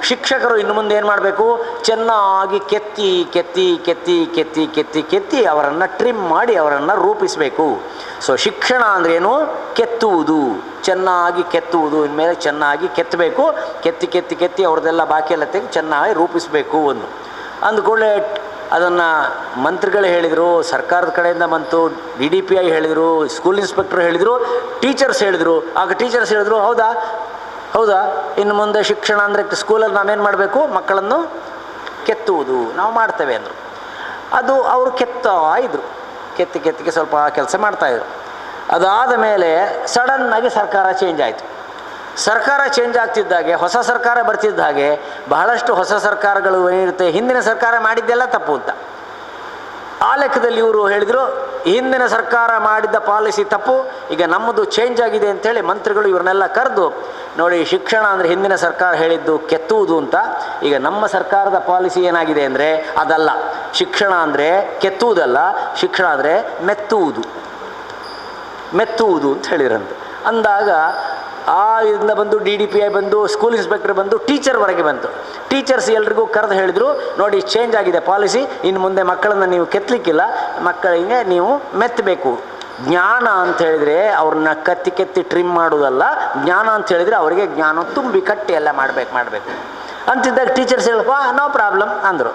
ಶಿಕ್ಷಕರು ಇನ್ನು ಮುಂದೆ ಏನು ಮಾಡಬೇಕು, ಚೆನ್ನಾಗಿ ಕೆತ್ತಿ ಕೆತ್ತಿ ಕೆತ್ತಿ ಕೆತ್ತಿ ಕೆತ್ತಿ ಕೆತ್ತಿ ಅವರನ್ನು ಟ್ರಿಮ್ ಮಾಡಿ ಅವರನ್ನು ರೂಪಿಸಬೇಕು. ಸೊ ಶಿಕ್ಷಣ ಅಂದ್ರೇನು? ಕೆತ್ತುವುದು, ಚೆನ್ನಾಗಿ ಕೆತ್ತುವುದು. ಇನ್ಮೇಲೆ ಚೆನ್ನಾಗಿ ಕೆತ್ತಬೇಕು, ಕೆತ್ತಿ ಕೆತ್ತಿ ಕೆತ್ತಿ ಅವ್ರದ್ದೆಲ್ಲ ಬಾಕಿ ಎಲ್ಲ ತೆಗೆದು ಚೆನ್ನಾಗಿ ರೂಪಿಸಬೇಕು ಒಂದು. ಅಂದ್ಕೊಳ್ಳೆ ಅದನ್ನು ಮಂತ್ರಿಗಳು ಹೇಳಿದರು, ಸರ್ಕಾರದ ಕಡೆಯಿಂದ ಬಂತು, DDPI ಹೇಳಿದರು, ಸ್ಕೂಲ್ ಇನ್ಸ್ಪೆಕ್ಟರ್ ಹೇಳಿದರು, ಟೀಚರ್ಸ್ ಹೇಳಿದರು. ಆಗ ಟೀಚರ್ಸ್ ಹೇಳಿದರು, ಹೌದಾ ಹೌದಾ, ಇನ್ನು ಮುಂದೆ ಶಿಕ್ಷಣ ಅಂದರೆ ಸ್ಕೂಲಲ್ಲಿ ನಾವೇನು ಮಾಡಬೇಕು, ಮಕ್ಕಳನ್ನು ಕೆತ್ತುವುದು ನಾವು ಮಾಡ್ತೇವೆ ಅಂದರು. ಅದು ಅವರು ಕೆತ್ತಾ ಇದ್ದರು, ಕೆತ್ತಿ ಕೆತ್ತಿಗೆ ಸ್ವಲ್ಪ ಕೆಲಸ ಮಾಡ್ತಾಯಿದ್ರು. ಅದಾದ ಮೇಲೆ ಸಡನ್ನಾಗಿ ಸರ್ಕಾರ ಚೇಂಜ್ ಆಯಿತು. ಸರ್ಕಾರ ಚೇಂಜ್ ಆಗ್ತಿದ್ದಾಗೆ, ಹೊಸ ಸರ್ಕಾರ ಬರ್ತಿದ್ದ ಹಾಗೆ ಬಹಳಷ್ಟು ಹೊಸ ಸರ್ಕಾರಗಳು ಏನಿರುತ್ತೆ, ಹಿಂದಿನ ಸರ್ಕಾರ ಮಾಡಿದ್ದೆಲ್ಲ ತಪ್ಪು ಅಂತ. ಆ ಲೆಕ್ಕದಲ್ಲಿ ಇವರು ಹೇಳಿದರು, ಹಿಂದಿನ ಸರ್ಕಾರ ಮಾಡಿದ್ದ ಪಾಲಿಸಿ ತಪ್ಪು, ಈಗ ನಮ್ಮದು ಚೇಂಜ್ ಆಗಿದೆ ಅಂಥೇಳಿ ಮಂತ್ರಿಗಳು ಇವ್ರನ್ನೆಲ್ಲ ಕರೆದು, ನೋಡಿ ಶಿಕ್ಷಣ ಅಂದರೆ ಹಿಂದಿನ ಸರ್ಕಾರ ಹೇಳಿದ್ದು ಕೆತ್ತುವುದು ಅಂತ, ಈಗ ನಮ್ಮ ಸರ್ಕಾರದ ಪಾಲಿಸಿ ಏನಾಗಿದೆ ಅಂದರೆ ಅದಲ್ಲ, ಶಿಕ್ಷಣ ಅಂದರೆ ಕೆತ್ತುವುದಲ್ಲ, ಶಿಕ್ಷಣ ಅಂದರೆ ಮೆತ್ತುವುದು, ಮೆತ್ತುವುದು ಅಂತ ಹೇಳಿದ್ರಂತೆ. ಅಂದಾಗ ಇದರಿಂದ ಬಂದು DDPI ಬಂದು, ಸ್ಕೂಲ್ ಇನ್ಸ್ಪೆಕ್ಟರ್ ಬಂದು, ಟೀಚರ್ವರೆಗೆ ಬಂತು. ಟೀಚರ್ಸ್ ಎಲ್ರಿಗೂ ಕರೆದು ಹೇಳಿದ್ರು, ನೋಡಿ ಚೇಂಜ್ ಆಗಿದೆ ಪಾಲಿಸಿ, ಇನ್ನು ಮುಂದೆ ಮಕ್ಕಳನ್ನು ನೀವು ಕೆತ್ತಲಿಕ್ಕಿಲ್ಲ, ಮಕ್ಕಳಿಗೆ ನೀವು ಮೆತ್ತಬೇಕು. ಜ್ಞಾನ ಅಂತ ಹೇಳಿದರೆ ಅವ್ರನ್ನ ಕತ್ತಿ ಕೆತ್ತಿ ಟ್ರಿಮ್ ಮಾಡೋದಲ್ಲ, ಜ್ಞಾನ ಅಂತ ಹೇಳಿದರೆ ಅವರಿಗೆ ಜ್ಞಾನ ತುಂಬಿ ಕಟ್ಟಿ ಎಲ್ಲ ಮಾಡಬೇಕು ಅಂತಿದ್ದಾಗ ಟೀಚರ್ಸ್ ಹೇಳಪ್ಪ ನೋ ಪ್ರಾಬ್ಲಮ್ ಅಂದರು.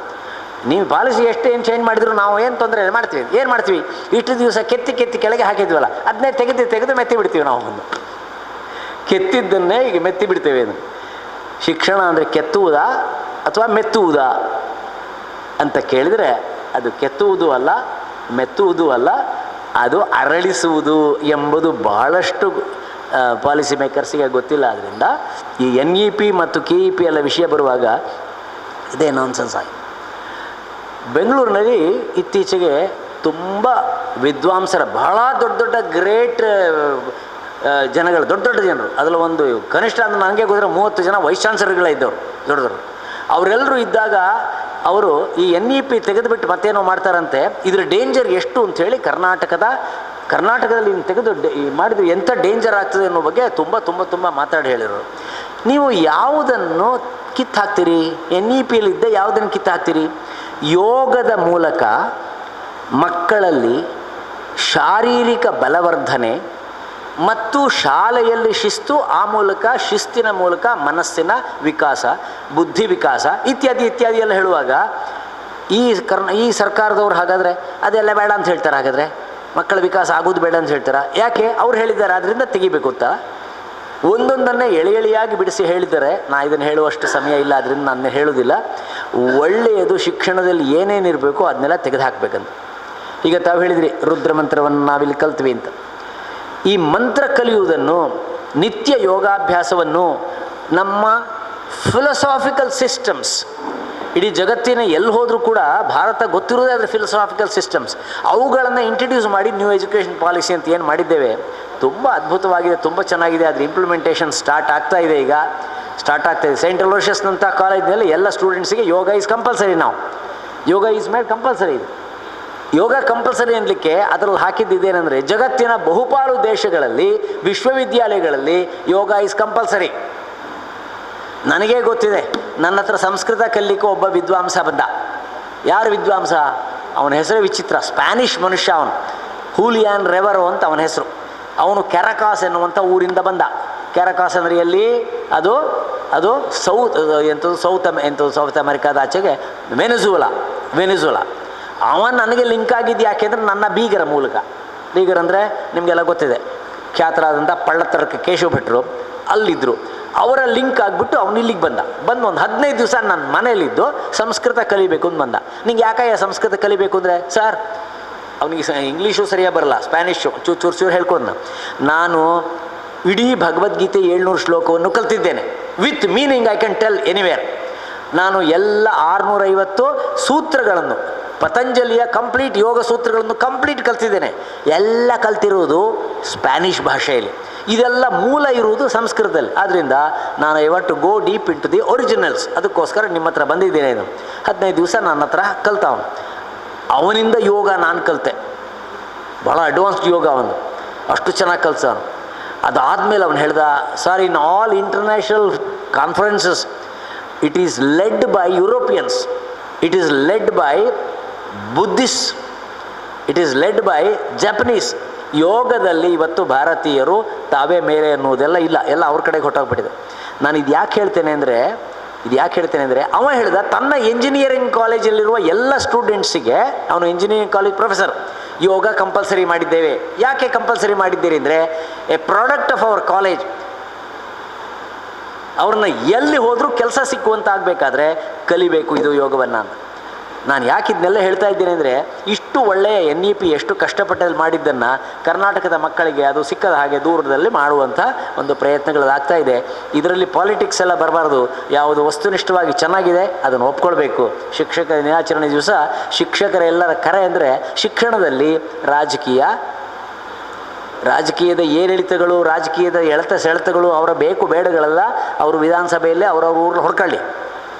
ನೀವು ಪಾಲಿಸಿ ಎಷ್ಟು ಏನು ಚೇಂಜ್ ಮಾಡಿದ್ರು ನಾವು ಏನು ತೊಂದರೆ ಮಾಡ್ತೀವಿ, ಏನು ಮಾಡ್ತೀವಿ, ಇಷ್ಟು ದಿವಸ ಕೆತ್ತಿ ಕೆತ್ತಿ ಕೆಳಗೆ ಹಾಕಿದ್ವಲ್ಲ ಅದನ್ನೇ ತೆಗೆದು ಮೆತ್ತಿ ಬಿಡ್ತೀವಿ ನಾವು. ಒಂದು ಕೆತ್ತಿದ್ದನ್ನೇ ಈಗ ಮೆತ್ತಿ ಬಿಡ್ತೇವೆ. ಅದು ಶಿಕ್ಷಣ ಅಂದರೆ ಕೆತ್ತುವುದಾ ಅಥವಾ ಮೆತ್ತುವುದಾ ಅಂತ ಕೇಳಿದರೆ, ಅದು ಕೆತ್ತುವುದು ಅಲ್ಲ, ಮೆತ್ತುವುದು ಅಲ್ಲ, ಅದು ಅರಳಿಸುವುದು ಎಂಬುದು ಭಾಳಷ್ಟು ಪಾಲಿಸಿ ಮೇಕರ್ಸಿಗೆ ಗೊತ್ತಿಲ್ಲ. ಆದ್ದರಿಂದ ಈ NEP ಮತ್ತು KEP ಎಲ್ಲ ವಿಷಯ ಬರುವಾಗ ಇದೇ ನಾನ್ಸೆನ್ಸ್ ಆಯಿತು. ಬೆಂಗಳೂರಿನಲ್ಲಿ ಇತ್ತೀಚೆಗೆ ತುಂಬ ವಿದ್ವಾಂಸರ ಬಹಳ ದೊಡ್ಡ ದೊಡ್ಡ ಗ್ರೇಟ್ ಜನಗಳು, ದೊಡ್ಡ ದೊಡ್ಡ ಜನರು, ಅದರಲ್ಲಿ ಒಂದು ಕನಿಷ್ಠ ಅಂದರೆ ನನಗೆ ಗೊತ್ತಿರೋ 30 ಜನ ವೈಸ್ ಚಾನ್ಸಲರ್ಗಳೇ ಇದ್ದವರು, ದೊಡ್ಡ ದೊಡ್ಡ. ಅವರೆಲ್ಲರೂ ಇದ್ದಾಗ ಅವರು ಈ NEP ತೆಗೆದುಬಿಟ್ಟು ಮತ್ತೇನೋ ಮಾಡ್ತಾರಂತೆ. ಇದರ ಡೇಂಜರ್ ಎಷ್ಟು ಅಂಥೇಳಿ ಕರ್ನಾಟಕದಲ್ಲಿ ತೆಗೆದು ಮಾಡಿದರೆ ಎಂಥ ಡೇಂಜರ್ ಆಗ್ತದೆ ಅನ್ನೋ ಬಗ್ಗೆ ತುಂಬ ತುಂಬ ತುಂಬ ಮಾತಾಡಿ ಹೇಳಿದರು. ನೀವು ಯಾವುದನ್ನು ಕಿತ್ತು ಹಾಕ್ತೀರಿ? NEPಯಲ್ಲಿದ್ದ ಯಾವುದನ್ನು ಕಿತ್ತು ಹಾಕ್ತೀರಿ? ಯೋಗದ ಮೂಲಕ ಮಕ್ಕಳಲ್ಲಿ ಶಾರೀರಿಕ ಬಲವರ್ಧನೆ ಮತ್ತು ಶಾಲೆಯಲ್ಲಿ ಶಿಸ್ತು, ಆ ಮೂಲಕ ಶಿಸ್ತಿನ ಮೂಲಕ ಮನಸ್ಸಿನ ವಿಕಾಸ, ಬುದ್ಧಿ ವಿಕಾಸ ಇತ್ಯಾದಿ ಇತ್ಯಾದಿ ಎಲ್ಲ ಹೇಳುವಾಗ ಈ ಸರ್ಕಾರದವ್ರು ಹಾಗಾದರೆ ಅದೆಲ್ಲ ಬೇಡ ಅಂತ ಹೇಳ್ತಾರೆ. ಹಾಗಾದರೆ ಮಕ್ಕಳ ವಿಕಾಸ ಆಗೋದು ಬೇಡ ಅಂತ ಹೇಳ್ತಾರೆ. ಯಾಕೆ? ಅವ್ರು ಹೇಳಿದ್ದಾರೆ ಅದರಿಂದ ತೆಗಿಬೇಕು ಅಂತ. ಒಂದೊಂದನ್ನೇ ಎಳೆಯಾಗಿ ಬಿಡಿಸಿ ಹೇಳಿದ್ದಾರೆ. ಇದನ್ನು ಹೇಳುವಷ್ಟು ಸಮಯ ಇಲ್ಲ, ಅದರಿಂದ ನಾನು ಹೇಳೋದಿಲ್ಲ. ಒಳ್ಳೆಯದು ಶಿಕ್ಷಣದಲ್ಲಿ ಏನೇನಿರಬೇಕು ಅದನ್ನೆಲ್ಲ ತೆಗೆದು ಹಾಕಬೇಕಂತ. ಈಗ ತಾವು ಹೇಳಿದ್ರಿ ರುದ್ರ ಮಂತ್ರವನ್ನು ನಾವಿಲ್ಲಿ ಕಲ್ತ್ವಿ ಅಂತ. ಈ ಮಂತ್ರ ಕಲಿಯುವುದನ್ನು, ನಿತ್ಯ ಯೋಗಾಭ್ಯಾಸವನ್ನು ನಮ್ಮ ಫಿಲಸಾಫಿಕಲ್ ಸಿಸ್ಟಮ್ಸ್, ಇಡೀ ಜಗತ್ತಿನ ಎಲ್ಲಿ ಹೋದರೂ ಕೂಡ ಭಾರತ ಗೊತ್ತಿರೋದೇ ಅದರ ಫಿಲಸಾಫಿಕಲ್ ಸಿಸ್ಟಮ್ಸ್, ಅವುಗಳನ್ನು ಇಂಟ್ರಡ್ಯೂಸ್ ಮಾಡಿ ನ್ಯೂ ಎಜುಕೇಷನ್ ಪಾಲಿಸಿ ಅಂತ ಏನು ಮಾಡಿದ್ದೇವೆ, ತುಂಬ ಅದ್ಭುತವಾಗಿದೆ, ತುಂಬ ಚೆನ್ನಾಗಿದೆ. ಅದರ ಇಂಪ್ಲಿಮೆಂಟೇಷನ್ ಸ್ಟಾರ್ಟ್ ಆಗ್ತಾ ಇದೆ. ಈಗ ಸ್ಟಾರ್ಟ್ ಆಗ್ತಾ ಇದೆ. ಸೈಂಟ್ ಅಲೋಷಿಯಸ್ನಂಥ ಕಾಲೇಜಿನಲ್ಲಿ ಎಲ್ಲ ಸ್ಟೂಡೆಂಟ್ಸಿಗೆ yoga is compulsory. Yoga is made compulsory. Yoga compulsory ಅನ್ನಲಿಕ್ಕೆ ಅದರಲ್ಲಿ ಹಾಕಿದ್ದೇನೆಂದರೆ, ಜಗತ್ತಿನ ಬಹುಪಾಲು ದೇಶಗಳಲ್ಲಿ ವಿಶ್ವವಿದ್ಯಾಲಯಗಳಲ್ಲಿ ಯೋಗ ಈಸ್ ಕಂಪಲ್ಸರಿ. ನನಗೇ ಗೊತ್ತಿದೆ, ನನ್ನ ಹತ್ರ ಸಂಸ್ಕೃತ ಕಲಿಲಿಕ್ಕೆ ಒಬ್ಬ ವಿದ್ವಾಂಸ ಬಂದ. ಯಾರು ವಿದ್ವಾಂಸ? ಅವನ ಹೆಸರು ವಿಚಿತ್ರ, ಸ್ಪ್ಯಾನಿಷ್ ಮನುಷ್ಯ ಅವನು, ಹೂಲಿಯಾನ್ ರೆವರೋ ಅಂತ ಅವನ ಹೆಸರು. ಅವನು ಕ್ಯಾರಕಾಸ್ ಎನ್ನುವಂಥ ಊರಿಂದ ಬಂದ. ಕ್ಯಾರಕಾಸ್ ಅಂದರೆ ಎಲ್ಲಿ? ಅದು ಸೌತ್ ಅಮೆರಿಕಾದ ಆಚೆಗೆ ವೆನಿಜುಲಾ. ಅವನು ನನಗೆ ಲಿಂಕ್ ಆಗಿದ್ದು ಯಾಕೆಂದರೆ ನನ್ನ ಬೀಗರ ಮೂಲಕ. ಬೀಗರ್ ಅಂದರೆ ನಿಮಗೆಲ್ಲ ಗೊತ್ತಿದೆ, ಖ್ಯಾತರಾದಂಥ ಪಳ್ಳತ್ತರಕ್ಕೆ ಕೇಶವ ಭಟ್ರು ಅಲ್ಲಿದ್ದರು. ಅವರ ಲಿಂಕ್ ಆಗಿಬಿಟ್ಟು ಅವನು ಇಲ್ಲಿಗೆ ಬಂದು ಒಂದು 15 ದಿವಸ ನನ್ನ ಮನೆಯಲ್ಲಿದ್ದು ಸಂಸ್ಕೃತ ಕಲಿಬೇಕು ಅಂತ ಬಂದ. ನಿಂಗೆ ಯಾಕಯ್ಯ ಸಂಸ್ಕೃತ ಕಲಿಬೇಕು ಅಂದರೆ, ಸರ್ ಅವನಿಗೆ ಇಂಗ್ಲೀಷು ಸರಿಯಾಗಿ ಬರಲ್ಲ, ಸ್ಪ್ಯಾನಿಷು ಚೂರು ಹೇಳ್ಕೊಂಡ. ನಾನು ಇಡೀ ಭಗವದ್ಗೀತೆ 700 ಶ್ಲೋಕವನ್ನು ಕಲ್ತಿದ್ದೇನೆ, with meaning I can tell anywhere. ನಾನು ಎಲ್ಲ 650 ಸೂತ್ರಗಳನ್ನು, ಪತಂಜಲಿಯ ಕಂಪ್ಲೀಟ್ ಯೋಗ ಸೂತ್ರಗಳನ್ನು ಕಂಪ್ಲೀಟ್ ಕಲ್ತಿದ್ದೇನೆ. ಎಲ್ಲ ಕಲ್ತಿರುವುದು ಸ್ಪ್ಯಾನಿಷ್ ಭಾಷೆಯಲ್ಲಿ, ಇದೆಲ್ಲ ಮೂಲ ಇರುವುದು ಸಂಸ್ಕೃತದಲ್ಲಿ. ಆದ್ದರಿಂದ ನಾನು I want to go deep into the originals. ಅದಕ್ಕೋಸ್ಕರ ನಿಮ್ಮ ಹತ್ರ ಬಂದಿದ್ದೇನೆ. ಇದು 15 ದಿವಸ ನನ್ನ ಹತ್ರ ಕಲ್ತವನು. ಅವನಿಂದ ಯೋಗ ನಾನು ಕಲಿತೆ, ಭಾಳ ಅಡ್ವಾನ್ಸ್ಡ್ ಯೋಗ ಅವನು, ಅಷ್ಟು ಚೆನ್ನಾಗಿ ಕಲ್ಸವನು. ಅದಾದಮೇಲೆ ಅವನು ಹೇಳ್ದ, sir, in all international conferences it is led by Europeans, it is led by Buddhist, it is led by Japanese. ಯೋಗದಲ್ಲಿ ಇವತ್ತು ಭಾರತೀಯರು ತಾವೇ ಮೇಲೆ ಅನ್ನೋದೆಲ್ಲ ಇಲ್ಲ, ಎಲ್ಲ ಅವ್ರ ಕಡೆಗೆ ಹೊಟ್ಟೋಗ್ಬಿಟ್ಟಿದೆ. ನಾನು ಇದು ಯಾಕೆ ಹೇಳ್ತೇನೆ ಅಂದರೆ ಅವ ಹೇಳ್ದ ತನ್ನ ಎಂಜಿನಿಯರಿಂಗ್ ಕಾಲೇಜಲ್ಲಿರುವ ಎಲ್ಲ ಸ್ಟೂಡೆಂಟ್ಸಿಗೆ, ಅವನು ಇಂಜಿನಿಯರಿಂಗ್ ಕಾಲೇಜ್ ಪ್ರೊಫೆಸರ್, ಯೋಗ ಕಂಪಲ್ಸರಿ ಮಾಡಿದ್ದೇವೆ. ಯಾಕೆ ಕಂಪಲ್ಸರಿ ಮಾಡಿದ್ದೀರಿ ಅಂದರೆ, A product of our college, ಅವ್ರನ್ನ ಎಲ್ಲಿ ಹೋದರೂ ಕೆಲಸ ಸಿಕ್ಕುವಂತ ಆಗಬೇಕಾದ್ರೆ ಕಲಿಬೇಕು ಇದು ಯೋಗವನ್ನು ಅಂತ. ನಾನು ಯಾಕೆ ಇದನ್ನೆಲ್ಲ ಹೇಳ್ತಾ ಇದ್ದೇನೆ ಅಂದರೆ, ಇಷ್ಟು ಒಳ್ಳೆಯ NEP ಎಷ್ಟು ಕಷ್ಟಪಟ್ಟಲ್ಲಿ ಮಾಡಿದ್ದನ್ನು ಕರ್ನಾಟಕದ ಮಕ್ಕಳಿಗೆ ಅದು ಸಿಕ್ಕದ ಹಾಗೆ ದೂರದಲ್ಲಿ ಮಾಡುವಂಥ ಒಂದು ಪ್ರಯತ್ನಗಳಾಗ್ತಾ ಇದೆ. ಇದರಲ್ಲಿ ಪಾಲಿಟಿಕ್ಸ್ ಎಲ್ಲ ಬರಬಾರ್ದು, ಯಾವುದು ವಸ್ತುನಿಷ್ಠವಾಗಿ ಚೆನ್ನಾಗಿದೆ ಅದನ್ನು ಒಪ್ಕೊಳ್ಬೇಕು. ಶಿಕ್ಷಕ ದಿನಾಚರಣೆ ದಿವಸ ಶಿಕ್ಷಕರೆಲ್ಲರ ಕರೆ ಅಂದರೆ, ಶಿಕ್ಷಣದಲ್ಲಿ ರಾಜಕೀಯದ ಏರಿಳಿತಗಳು, ರಾಜಕೀಯದ ಸೆಳೆತಗಳು, ಅವರ ಬೇಕು ಬೇಡಗಳೆಲ್ಲ ಅವರು ವಿಧಾನಸಭೆಯಲ್ಲೇ ಅವರವ್ರ ಊರಲ್ಲಿ ಹೊಡ್ಕೊಳ್ಳಿ,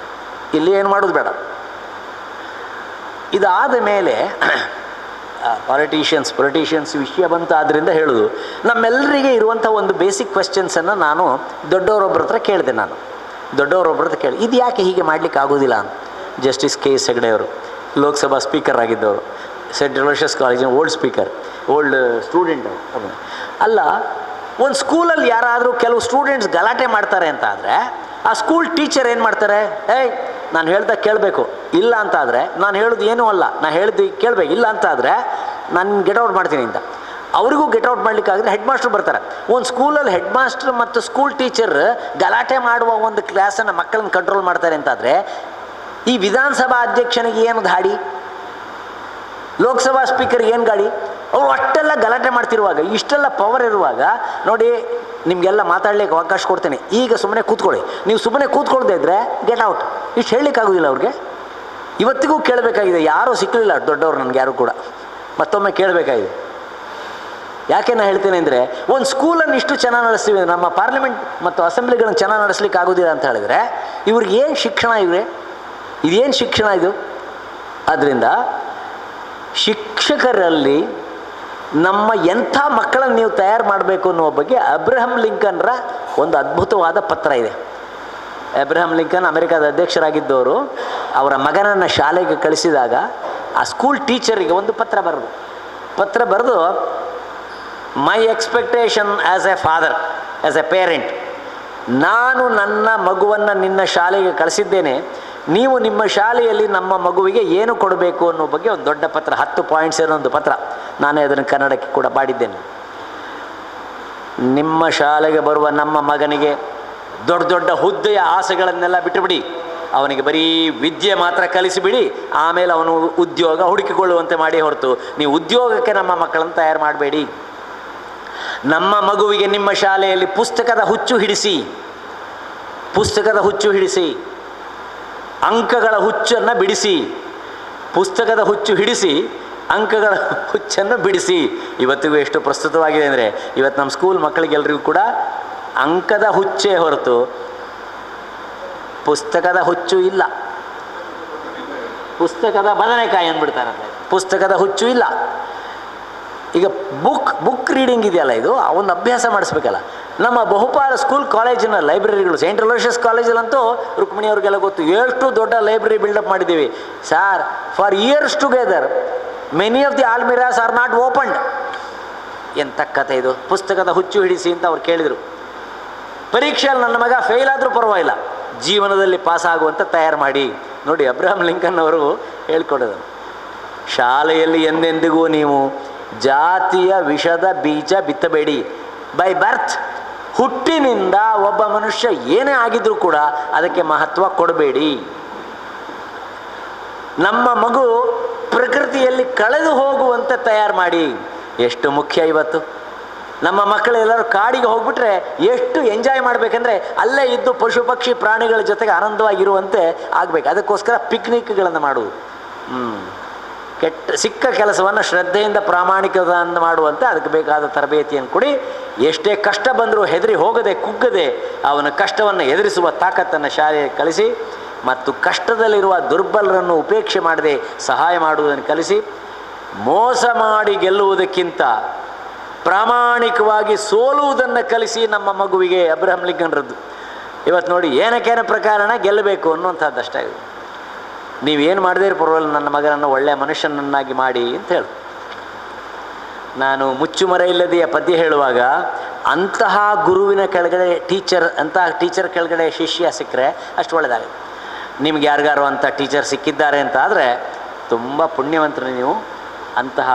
ಇಲ್ಲಿ ಏನು ಮಾಡೋದು ಬೇಡ. ಇದಾದ ಮೇಲೆ ಪೊಲಿಟಿಷಿಯನ್ಸ್ ವಿಷಯ ಬಂತು. ಆದ್ದರಿಂದ ಹೇಳೋದು, ನಮ್ಮೆಲ್ಲರಿಗೆ ಇರುವಂಥ ಒಂದು ಬೇಸಿಕ್ ಕ್ವೆಶ್ಚನ್ಸನ್ನು ನಾನು ದೊಡ್ಡವರೊಬ್ಬರ ಹತ್ರ ಕೇಳಿದೆ. ಇದು ಯಾಕೆ ಹೀಗೆ ಮಾಡಲಿಕ್ಕೆ ಆಗೋದಿಲ್ಲ ಅಂತ. ಜಸ್ಟಿಸ್ KS ಹೆಗ್ಡೆ ಅವರು, ಲೋಕಸಭಾ ಸ್ಪೀಕರ್ ಆಗಿದ್ದವರು, ಸೆಂಟ್ ಅಲೋಷಿಯಸ್ ಕಾಲೇಜಿನ ಓಲ್ಡ್ ಸ್ಟೂಡೆಂಟ್. ಅಲ್ಲ, ಒಂದು ಸ್ಕೂಲಲ್ಲಿ ಯಾರಾದರೂ ಕೆಲವು ಸ್ಟೂಡೆಂಟ್ಸ್ ಗಲಾಟೆ ಮಾಡ್ತಾರೆ ಅಂತ ಆದರೆ ಆ ಸ್ಕೂಲ್ ಟೀಚರ್ ಏನು ಮಾಡ್ತಾರೆ, ನಾನು ಹೇಳ್ದಾಗ ಕೇಳಬೇಕು, ಇಲ್ಲ ಅಂತ ಆದರೆ ನಾನು ಹೇಳೋದು ಏನೂ ಅಲ್ಲ, ನಾನು ಹೇಳ್ದು ಕೇಳಬೇಕು, ಇಲ್ಲ ಅಂತ ಆದರೆ ನಾನು ಗೆಟ್ ಔಟ್ ಮಾಡ್ತೀನಿ ಅಂತ. ಅವರಿಗೂ ಗೆಟ್ ಔಟ್ ಮಾಡಲಿಕ್ಕಾದರೆ ಹೆಡ್ ಮಾಸ್ಟ್ರು ಬರ್ತಾರೆ. ಒಂದು ಸ್ಕೂಲಲ್ಲಿ ಹೆಡ್ ಮಾಸ್ಟರ್ ಮತ್ತು ಸ್ಕೂಲ್ ಟೀಚರ್ ಗಲಾಟೆ ಮಾಡುವ ಒಂದು ಕ್ಲಾಸನ್ನು ಮಕ್ಕಳನ್ನ ಕಂಟ್ರೋಲ್ ಮಾಡ್ತಾರೆ ಅಂತಾದರೆ, ಈ ವಿಧಾನಸಭಾ ಅಧ್ಯಕ್ಷನಿಗೆ ಏನು ಗಾಡಿ, ಲೋಕಸಭಾ ಸ್ಪೀಕರ್ ಏನು ಗಾಡಿ? ಅವರು ಅಷ್ಟೆಲ್ಲ ಗಲಾಟೆ ಮಾಡ್ತಿರುವಾಗ, ಇಷ್ಟೆಲ್ಲ ಪವರ್ ಇರುವಾಗ, ನೋಡಿ ನಿಮಗೆಲ್ಲ ಮಾತಾಡ್ಲಿಕ್ಕೆ ಅವಕಾಶ ಕೊಡ್ತೇನೆ, ಈಗ ಸುಮ್ಮನೆ ಕೂತ್ಕೊಳ್ಳಿ. ನೀವು ಸುಮ್ಮನೆ ಕೂತ್ಕೊಳ್ದೇ ಇದ್ದರೆ ಗೆಟ್ ಔಟ್. ಇಷ್ಟು ಹೇಳಲಿಕ್ಕಾಗೋದಿಲ್ಲ ಅವ್ರಿಗೆ. ಇವತ್ತಿಗೂ ಕೇಳಬೇಕಾಗಿದೆ, ಯಾರೂ ಸಿಕ್ಕಲಿಲ್ಲ ದೊಡ್ಡವ್ರು ನನಗೆ ಯಾರು ಕೂಡ, ಮತ್ತೊಮ್ಮೆ ಕೇಳಬೇಕಾಗಿದೆ. ಯಾಕೆ ನಾನು ಹೇಳ್ತೇನೆ ಅಂದರೆ, ಒಂದು ಸ್ಕೂಲನ್ನು ಇಷ್ಟು ಚೆನ್ನಾಗಿ ನಡೆಸ್ತೀವಿ, ನಮ್ಮ ಪಾರ್ಲಿಮೆಂಟ್ ಮತ್ತು ಅಸೆಂಬ್ಲಿಗಳನ್ನು ಚೆನ್ನಾಗಿ ನಡೆಸ್ಲಿಕ್ಕೆ ಆಗೋದಿಲ್ಲ ಅಂತ ಹೇಳಿದ್ರೆ ಇವ್ರಿಗೆ ಏನು ಶಿಕ್ಷಣ ಇದೇನು ಶಿಕ್ಷಣ ಇದು? ಆದ್ದರಿಂದ ಶಿಕ್ಷಕರಲ್ಲಿ ನಮ್ಮ ಎಂಥ ಮಕ್ಕಳನ್ನು ನೀವು ತಯಾರು ಮಾಡಬೇಕು ಅನ್ನುವ ಬಗ್ಗೆ ಅಬ್ರಹಂ ಲಿಂಕನ್ರ ಒಂದು ಅದ್ಭುತವಾದ ಪತ್ರ ಇದೆ. ಅಬ್ರಹಂ ಲಿಂಕನ್ ಅಮೆರಿಕದ ಅಧ್ಯಕ್ಷರಾಗಿದ್ದವರು, ಅವರ ಮಗನನ್ನು ಶಾಲೆಗೆ ಕಳಿಸಿದಾಗ ಆ ಸ್ಕೂಲ್ ಟೀಚರಿಗೆ ಒಂದು ಪತ್ರ ಬರೆದು my expectation as a father, as a parent, ನಾನು ನನ್ನ ಮಗುವನ್ನು ನಿನ್ನ ಶಾಲೆಗೆ ಕಳಿಸಿದ್ದೇನೆ, ನೀವು ನಿಮ್ಮ ಶಾಲೆಯಲ್ಲಿ ನಮ್ಮ ಮಗುವಿಗೆ ಏನು ಕೊಡಬೇಕು ಅನ್ನೋ ಬಗ್ಗೆ ಒಂದು ದೊಡ್ಡ ಪತ್ರ, 10 ಪಾಯಿಂಟ್ಸ್ ಏನೋ ಒಂದು ಪತ್ರ. ನಾನೇ ಅದನ್ನು ಕನ್ನಡಕ್ಕೆ ಕೂಡ ಮಾಡಿದ್ದೇನೆ. ನಿಮ್ಮ ಶಾಲೆಗೆ ಬರುವ ನಮ್ಮ ಮಗನಿಗೆ ದೊಡ್ಡ ದೊಡ್ಡ ಹುದ್ದೆಯ ಆಸೆಗಳನ್ನೆಲ್ಲ ಬಿಟ್ಟುಬಿಡಿ, ಅವನಿಗೆ ಬರೀ ವಿದ್ಯೆ ಮಾತ್ರ ಕಲಿಸಿಬಿಡಿ, ಆಮೇಲೆ ಅವನು ಉದ್ಯೋಗ ಹುಡುಕಿಕೊಳ್ಳುವಂತೆ ಮಾಡಿ ಹೊರತು ನೀವು ಉದ್ಯೋಗಕ್ಕೆ ನಮ್ಮ ಮಕ್ಕಳನ್ನು ತಯಾರು ಮಾಡಬೇಡಿ. ನಮ್ಮ ಮಗುವಿಗೆ ನಿಮ್ಮ ಶಾಲೆಯಲ್ಲಿ ಪುಸ್ತಕದ ಹುಚ್ಚು ಹಿಡಿಸಿ, ಅಂಕಗಳ ಹುಚ್ಚನ್ನು ಬಿಡಿಸಿ, ಪುಸ್ತಕದ ಹುಚ್ಚು ಹಿಡಿಸಿ ಅಂಕಗಳ ಹುಚ್ಚನ್ನು ಬಿಡಿಸಿ. ಇವತ್ತಿಗೂ ಎಷ್ಟು ಪ್ರಸ್ತುತವಾಗಿದೆ ಅಂದರೆ, ಇವತ್ತು ನಮ್ಮ ಸ್ಕೂಲ್ ಮಕ್ಕಳಿಗೆಲ್ಲರಿಗೂ ಕೂಡ ಅಂಕದ ಹುಚ್ಚೇ ಹೊರತು ಪುಸ್ತಕದ ಹುಚ್ಚು ಇಲ್ಲ. ಪುಸ್ತಕದ ಬದನೆಕಾಯಿ ಅಂದ್ಬಿಡ್ತಾರಂತೆ, ಪುಸ್ತಕದ ಹುಚ್ಚು ಇಲ್ಲ. ಈಗ ಬುಕ್ ರೀಡಿಂಗ್ ಇದೆಯಲ್ಲ, ಇದು ಅವನ್ನ ಅಭ್ಯಾಸ ಮಾಡಿಸ್ಬೇಕಲ್ಲ. ನಮ್ಮ ಬಹುಪಾಲು ಸ್ಕೂಲ್ ಕಾಲೇಜಿನ ಲೈಬ್ರರಿಗಳು, ಸೆಂಟ್ ಅಲೋಷಿಯಸ್ ಕಾಲೇಜಲ್ಲಂತೂ ರುಕ್ಮಿಣಿ ಅವ್ರಿಗೆಲ್ಲ ಗೊತ್ತು, ಎಷ್ಟು ದೊಡ್ಡ ಲೈಬ್ರರಿ ಬಿಲ್ಡಪ್ ಮಾಡಿದ್ದೀವಿ sir. For years together many of the almirahs are not opened. ಎಂಥ ಕಥೆ ಇದು, ಪುಸ್ತಕದ ಹುಚ್ಚು ಹಿಡಿಸಿ ಅಂತ ಅವ್ರು ಕೇಳಿದರು. ಪರೀಕ್ಷೆಯಲ್ಲಿ ನನ್ನ ಮಗ ಫೇಲ್ ಆದರೂ ಪರವಾಗಿಲ್ಲ, ಜೀವನದಲ್ಲಿ ಪಾಸ್ ಆಗುವಂಥ ತಯಾರು ಮಾಡಿ. ನೋಡಿ, ಅಬ್ರಹಂ ಲಿಂಕನ್ ಅವರು ಹೇಳ್ಕೊಡೋದು, ಶಾಲೆಯಲ್ಲಿ ಎಂದೆಂದಿಗೂ ನೀವು ಜಾತಿಯ ವಿಷದ ಬೀಜ ಬಿತ್ತಬೇಡಿ. ಬೈ ಬರ್ತ್, ಹುಟ್ಟಿನಿಂದ ಒಬ್ಬ ಮನುಷ್ಯ ಏನೇ ಆಗಿದ್ರೂ ಕೂಡ ಅದಕ್ಕೆ ಮಹತ್ವ ಕೊಡಬೇಡಿ. ನಮ್ಮ ಮಗು ಪ್ರಕೃತಿಯಲ್ಲಿ ಕಳೆದು ಹೋಗುವಂತೆ ತಯಾರು ಮಾಡಿ. ಎಷ್ಟು ಮುಖ್ಯ ಇವತ್ತು. ನಮ್ಮ ಮಕ್ಕಳೆಲ್ಲರೂ ಕಾಡಿಗೆ ಹೋಗ್ಬಿಟ್ರೆ ಎಷ್ಟು ಎಂಜಾಯ್ ಮಾಡಬೇಕಂದ್ರೆ ಅಲ್ಲೇ ಇದ್ದು ಪಶು ಪಕ್ಷಿ ಪ್ರಾಣಿಗಳ ಜೊತೆಗೆ ಆನಂದವಾಗಿರುವಂತೆ ಆಗಬೇಕು. ಅದಕ್ಕೋಸ್ಕರ ಪಿಕ್ನಿಕ್ಗಳನ್ನು ಮಾಡುವುದು. ಸಿಕ್ಕ ಕೆಲಸವನ್ನು ಶ್ರದ್ಧೆಯಿಂದ ಪ್ರಾಮಾಣಿಕತೆಯಿಂದ ಮಾಡುವಂತೆ ಅದಕ್ಕೆ ಬೇಕಾದ ತರಬೇತಿಯನ್ನು ಕೊಡಿ. ಎಷ್ಟೇ ಕಷ್ಟ ಬಂದರೂ ಹೆದರಿ ಹೋಗದೆ ಕುಗ್ಗದೆ ಅವನ ಕಷ್ಟವನ್ನು ಎದುರಿಸುವ ತಾಕತ್ತನ್ನು ಶಾಲೆಗೆ ಕಲಿಸಿ ಮತ್ತು ಕಷ್ಟದಲ್ಲಿರುವ ದುರ್ಬಲರನ್ನು ಉಪೇಕ್ಷೆ ಮಾಡದೆ ಸಹಾಯ ಮಾಡುವುದನ್ನು ಕಲಿಸಿ. ಮೋಸ ಮಾಡಿ ಗೆಲ್ಲುವುದಕ್ಕಿಂತ ಪ್ರಾಮಾಣಿಕವಾಗಿ ಸೋಲುವುದನ್ನು ಕಲಿಸಿ ನಮ್ಮ ಮಗುವಿಗೆ. ಅಬ್ರಹಂ ಲಿಂಕನ್ರದ್ದು ಇವತ್ತು ನೋಡಿ, ಏನಕ್ಕೇನ ಪ್ರಕಾರಣ ಗೆಲ್ಲಬೇಕು ಅನ್ನುವಂಥದ್ದಷ್ಟೇ. ನೀವೇನು ಮಾಡದೇ ಪರವಾಗಿಲ್ಲ, ನನ್ನ ಮಗನನ್ನು ಒಳ್ಳೆಯ ಮನುಷ್ಯನನ್ನಾಗಿ ಮಾಡಿ ಅಂತ ಹೇಳು. ನಾನು ಮುಚ್ಚುಮರೆ ಇಲ್ಲದೆಯ ಪದ್ಯ ಹೇಳುವಾಗ ಅಂತಹ ಗುರುವಿನ ಕೆಳಗಡೆ ಟೀಚರ್ ಕೆಳಗಡೆ ಶಿಷ್ಯ ಸಿಕ್ಕರೆ ಅಷ್ಟು ಒಳ್ಳೆಯದಾಗುತ್ತೆ. ನಿಮ್ಗೆ ಯಾರಿಗಾರು ಅಂಥ ಟೀಚರ್ ಸಿಕ್ಕಿದ್ದಾರೆ ಅಂತ ಆದರೆ ತುಂಬ ಪುಣ್ಯವಂತರು ನೀವು. ಅಂತಹ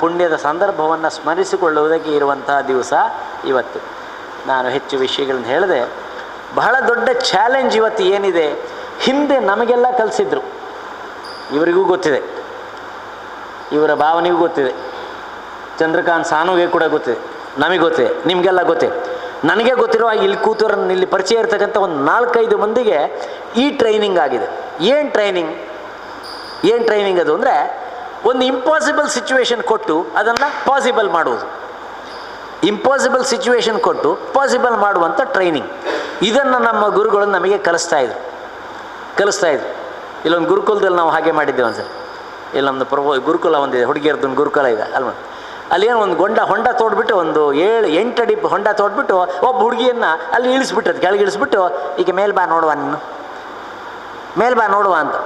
ಪುಣ್ಯದ ಸಂದರ್ಭವನ್ನು ಸ್ಮರಿಸಿಕೊಳ್ಳುವುದಕ್ಕೆ ಇರುವಂತಹ ದಿವಸ ಇವತ್ತು. ನಾನು ಹೆಚ್ಚು ವಿಷಯಗಳನ್ನು ಹೇಳಿದೆ. ಬಹಳ ದೊಡ್ಡ ಚಾಲೆಂಜ್ ಇವತ್ತು ಏನಿದೆ, ಹಿಂದೆ ನಮಗೆಲ್ಲ ಕಲಿಸಿದ್ರು, ಇವರಿಗೂ ಗೊತ್ತಿದೆ, ಇವರ ಭಾವನೆಗೂ ಗೊತ್ತಿದೆ, ಚಂದ್ರಕಾಂತ್ ಸಾನುಗೆ ಕೂಡ ಗೊತ್ತಿದೆ, ನಮಗೆ ಗೊತ್ತಿದೆ, ನಿಮಗೆಲ್ಲ ಗೊತ್ತಿದೆ. ನನಗೆ ಗೊತ್ತಿರುವ ಇಲ್ಲಿ ಕೂತವ್ರನ್ನ ಇಲ್ಲಿ ಪರಿಚಯ ಇರ್ತಕ್ಕಂಥ ಒಂದು 4-5 ಮಂದಿಗೆ ಈ ಟ್ರೈನಿಂಗ್ ಆಗಿದೆ. ಏನು ಟ್ರೈನಿಂಗ್ ಅದು ಅಂದರೆ, ಒಂದು ಇಂಪಾಸಿಬಲ್ ಸಿಚುವೇಶನ್ ಕೊಟ್ಟು ಅದನ್ನು ಪಾಸಿಬಲ್ ಮಾಡುವುದು. ಇಂಪಾಸಿಬಲ್ ಸಿಚುವೇಶನ್ ಕೊಟ್ಟು ಪಾಸಿಬಲ್ ಮಾಡುವಂಥ ಟ್ರೈನಿಂಗ್. ಇದನ್ನು ನಮ್ಮ ಗುರುಗಳು ನಮಗೆ ಕಲಿಸ್ತಾ ಇದ್ರು. ಇಲ್ಲೊಂದು ಗುರುಕುಲದಲ್ಲಿ ನಾವು ಹಾಗೆ ಮಾಡಿದ್ದೇವೆ ಒಂದ್ಸರಿ. ಇಲ್ಲಿ ನಮ್ಮದು ಗುರುಕುಲ ಒಂದಿದೆ, ಹುಡುಗಿಯರ್ದೊಂದು ಗುರುಕುಲ ಇದೆ ಅಲ್ವ. ಅಲ್ಲೇನು ಒಂದು ಹೊಂಡ ತೋಡ್ಬಿಟ್ಟು ಒಂದು 7-8 ಅಡಿ ಹೊಂಡ ತೋಡ್ಬಿಟ್ಟು ಒಬ್ಬ ಹುಡುಗಿಯನ್ನು ಅಲ್ಲಿ ಇಳಿಸ್ಬಿಟ್ಟದು, ಕೆಳಗೆ ಇಳಿಸ್ಬಿಟ್ಟು ಈಗ ಮೇಲ್ ಬಾ ನೋಡುವ ಅಂತ